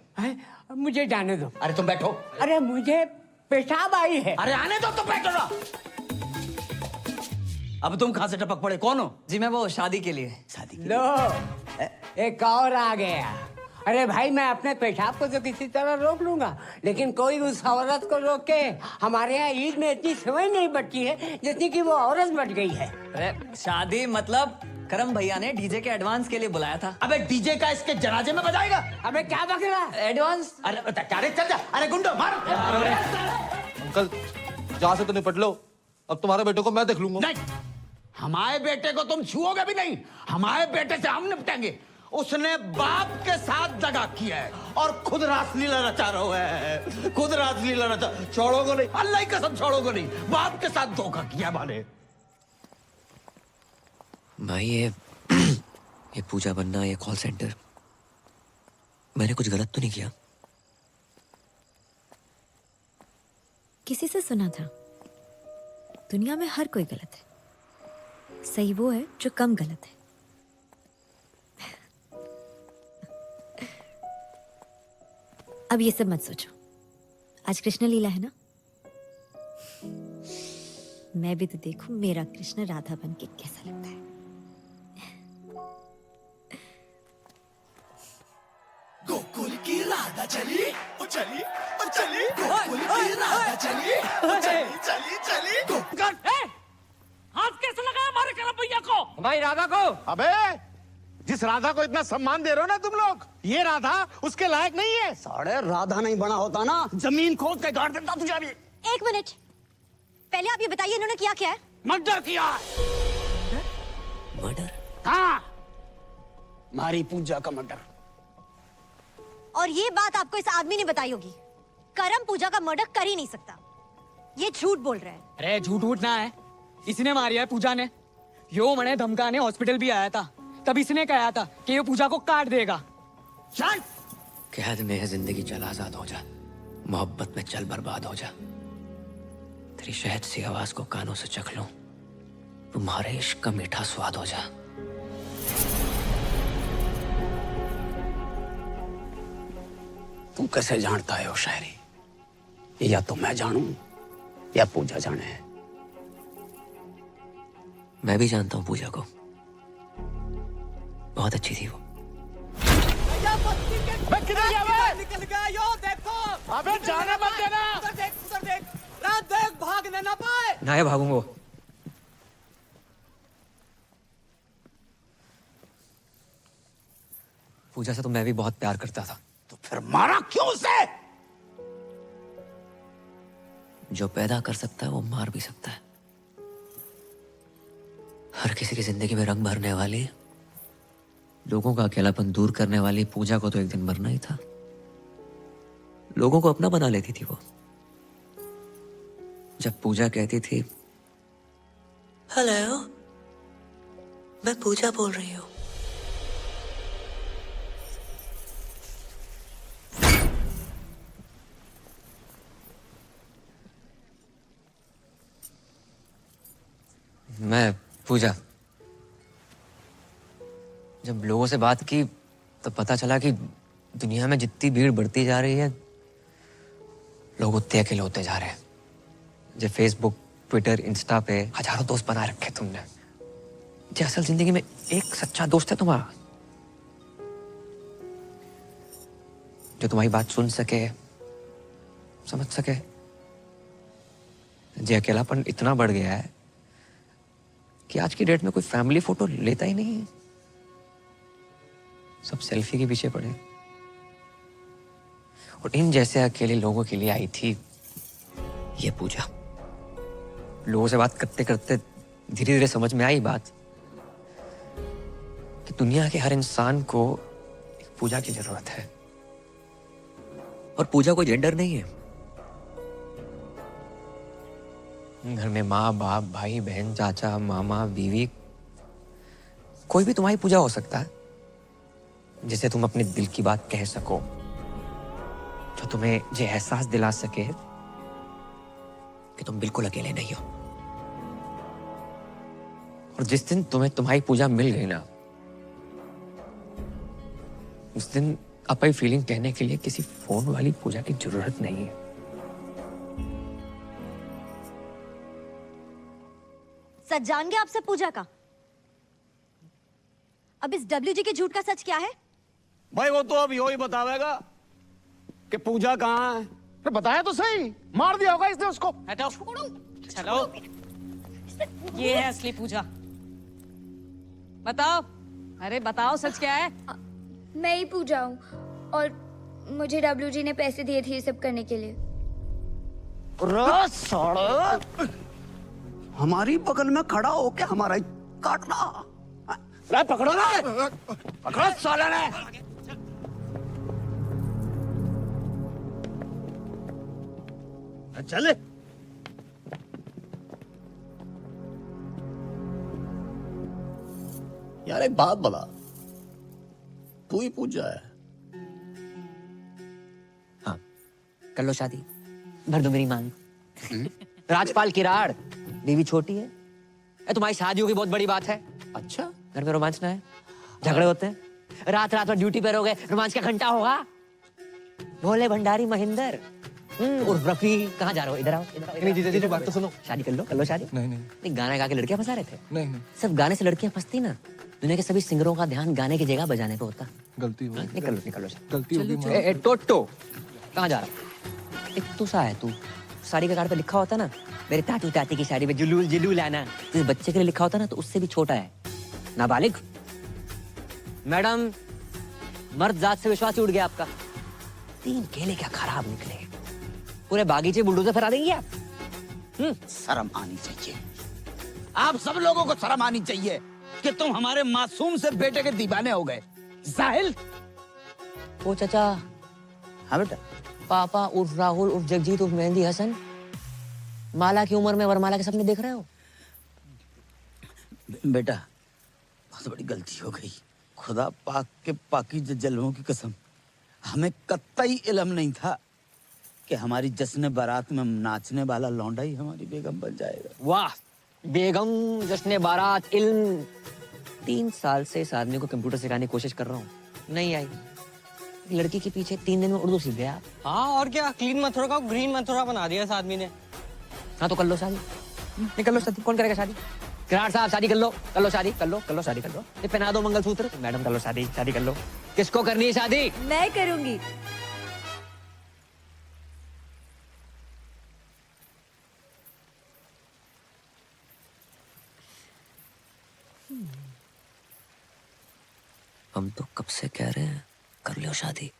मुझे जाने दो। अरे तुम बैठो। अरे मुझे पेशाब आई है। अरे आने दो, तुम बैठो ना। अब तुम कहां से टपक पड़े, कौन हो? जी मैं वो शादी के लिए। शादी लो एक और आ गया। अरे भाई मैं अपने पेशाब को तो किसी तरह रोक लूंगा, लेकिन कोई उस औरत को रोके। हमारे यहाँ ईद में इतनी समझ नहीं बची है जितनी कि वो औरत बच गई है। अरे शादी मतलब करम भैया ने डीजे के एडवांस के लिए बुलाया था। अबे डीजे का इसके जनाजे में बजाएगा? अबे क्या बक रहा? एडवांस? अरे चल जा। अरे गुंडो मार। अंकल जहाँ से तो निपट लो, अब तुम्हारे बेटे को मैं देख लूंगा। नहीं, हमारे बेटे को तुम छुओगे भी नहीं। हमारे बेटे से हम निपटेंगे। उसने बाप के साथ दगा किया है और खुद रासलीला रचा रहा है। खुद रासलीला रचा। छोड़ोगे नहीं, अल्लाह की कसम छोड़ोगे नहीं। बाप के साथ धोखा किया माने। भाई ये पूजा बनना, ये कॉल सेंटर, मैंने कुछ गलत तो नहीं किया? किसी से सुना था दुनिया में हर कोई गलत है, सही वो है जो कम गलत है। अब ये सब मत सोचो, आज कृष्ण लीला है ना। मैं भी तो देखूं मेरा कृष्ण राधा बन के कैसा लगता है। गोकुल की राधा चली, ओ चली, ओ चली, गोकुल की राधा चली, ओ चली, चली, चली, गोकुल। हाथ कैसे लगाया हमारे करम भैया को? हमारी राधा को? अबे जिस राधा को इतना सम्मान दे रहे हो ना तुम लोग, ये राधा उसके लायक नहीं है। साढ़े राधा नहीं बना होता ना, जमीन खोद के गाड़ देता तुझे भी। एक मिनट, पहले आप ये बताइए इन्होंने किया क्या है? मर्डर किया। मर्डर? हाँ, मारी पूजा का मर्डर। और ये बात आपको इस आदमी ने बताई होगी। करम पूजा का मर्डर कर ही नहीं सकता, ये झूठ बोल रहा है। अरे झूठ उठना है, इसने मारी है पूजा ने। यो मने धमकाने हॉस्पिटल भी आया था, तब इसने कहा था कि ये पूजा को काट देगा। कैद में है जिंदगी, चल आजाद हो जा। मोहब्बत में चल बर्बाद हो जा। तेरी शहद सी आवाज को कानों से चख लूं, तुम्हारे इश्क का मीठा स्वाद हो जा। तू कैसे जानता है वो शायरी? या तो मैं जानूं या पूजा जाने। मैं भी जानता हूं पूजा को, बहुत अच्छी थी वो। निकल गया यो, देखो। अबे जाने मत देना। उधर देख, उधर देख, रात देख, भागने ना पाए। ना भागूंगा। पूजा से तो मैं भी बहुत प्यार करता था। तो फिर मारा क्यों उसे? जो पैदा कर सकता है वो मार भी सकता है। हर किसी की जिंदगी में रंग भरने वाली, लोगों का अकेलापन दूर करने वाली पूजा को तो एक दिन मरना ही था। लोगों को अपना बना लेती थी वो। जब पूजा कहती थी, हेलो मैं पूजा बोल रही हूँ, पूजा, जब लोगों से बात की तो पता चला कि दुनिया में जितनी भीड़ बढ़ती जा रही है, लोग उतने अकेले होते जा रहे हैं। जो फेसबुक, ट्विटर, इंस्टा पे हजारों दोस्त बना रखे तुमने, जो असल जिंदगी में एक सच्चा दोस्त है तुम्हारा, जो तुम्हारी बात सुन सके, समझ सके। जो अकेलापन इतना बढ़ गया है कि आज की डेट में कोई फैमिली फोटो लेता ही नहीं है, सब सेल्फी के पीछे पड़े। और इन जैसे अकेले लोगों के लिए आई थी ये पूजा। लोगों से बात करते करते धीरे धीरे समझ में आई बात कि दुनिया के हर इंसान को एक पूजा की जरूरत है। और पूजा कोई जेंडर नहीं है। घर में माँ बाप, भाई बहन, चाचा, मामा, बीवी, कोई भी तुम्हारी पूजा हो सकता है, जिसे तुम अपने दिल की बात कह सको, जो तुम्हें ये एहसास दिला सके कि तुम बिल्कुल अकेले नहीं हो। और जिस दिन तुम्हें तुम्हारी पूजा मिल गई ना, उस दिन अपनी फीलिंग कहने के लिए किसी फोन वाली पूजा की जरूरत नहीं है। सच जान गया आपसे पूजा का। अब इस डब्ल्यूजी के झूठ का सच क्या है? भाई वो तो अब यो ही बतावेगा कि पूजा कहाँ है। तो बताया तो सही, मार दिया होगा इसने उसको। हटाओ, चलो, ये है असली पूजा। बताओ, अरे बताओ सच क्या है? मैं ही पूजा हूँ और मुझे डब्ल्यूजी ने पैसे दिए थे ये सब करने के लिए। हमारी बगल में खड़ा होके हमारा ही काटना। रे पकड़ो ना, पकड़ो साले ने। चले। यार एक बात बता, तू ही पूजा है? हाँ, कर लो शादी, भर दो मेरी मांग। राजपाल किराड़, बीवी छोटी है। तुम्हारी शादी होगी बहुत बड़ी बात है। अच्छा, घर में रोमांच ना है, झगड़े होते हैं, रात रात में ड्यूटी पे रहोगे, रोमांच का घंटा होगा। भोले भंडारी महेंद्र उर्फ रफी, कहाँ जा रहे हो? इधर आओ, इधर आओ। नहीं जीजा, बात तो सुनो। शादी कर लो शादी। नहीं, गाना गा के लड़कियां फंसा रहे थे। नहीं, सिर्फ गाने से लड़कियां फंसती ना, दुनिया के सभी सिंगरों का ध्यान गाने की जगह बजाने पे होता। गलती हो गई। निकलो गलती हो गई। ए टोटो, कहाँ जा रहा? एक तू सा है तू, साड़ी के कार्ड पे लिखा होता ना, मेरे तातू ताती की साड़ी में जुलूल जुलूल आना, जिस बच्चे के लिए लिखा होता ना तो उससे भी छोटा है, नाबालिग। मैडम, मर्द जात से विश्वास उड़ गया आपका। 3 केले क्या खराब निकले, पूरे बागीचे बुलडोजर फहरा देंगे आप। शर्म आनी चाहिए, आप सब लोगों को शर्म आनी चाहिए कि तुम हमारे मासूम से बेटे के दीवाने हो गए। जाहिल। ओ चाचा। हाँ बेटा। पापा उर्फ राहुल उर्फ जगजीत उर्फ मेहंदी हसन, माला की उम्र में वरमाला के सपने देख रहे हो? बेटा, बहुत बड़ी गलती हो गई। खुदा पाक के पाकीज़ जलवों की कसम, हमें कतई इल्म नहीं था कि हमारी जश्न बारात में नाचने वाला लौंडा ही हमारी बेगम बन जाएगा। वाह, बेगम, जश्न बारात, इल्म। 3 साल से इस आदमी को कंप्यूटर सिखाने की कोशिश कर रहा हूँ, नहीं आई। लड़की के पीछे 3 दिन में उर्दू सीख गया। हाँ और क्या, क्लीन मथुरा का ग्रीन मथुरा बना दिया इस आदमी ने। हाँ तो कर लो शादी, कर लो शादी। कौन करेगा शादी? किराड़ साहब, शादी कर लो शादी, कर लो शादी कर लो। ये पहना दो मंगलसूत्र। मैडम कर लो शादी कर लो। किसको करनी है शादी? मैं करूंगी। हम तो कब से कह रहे हैं कर लो शादी।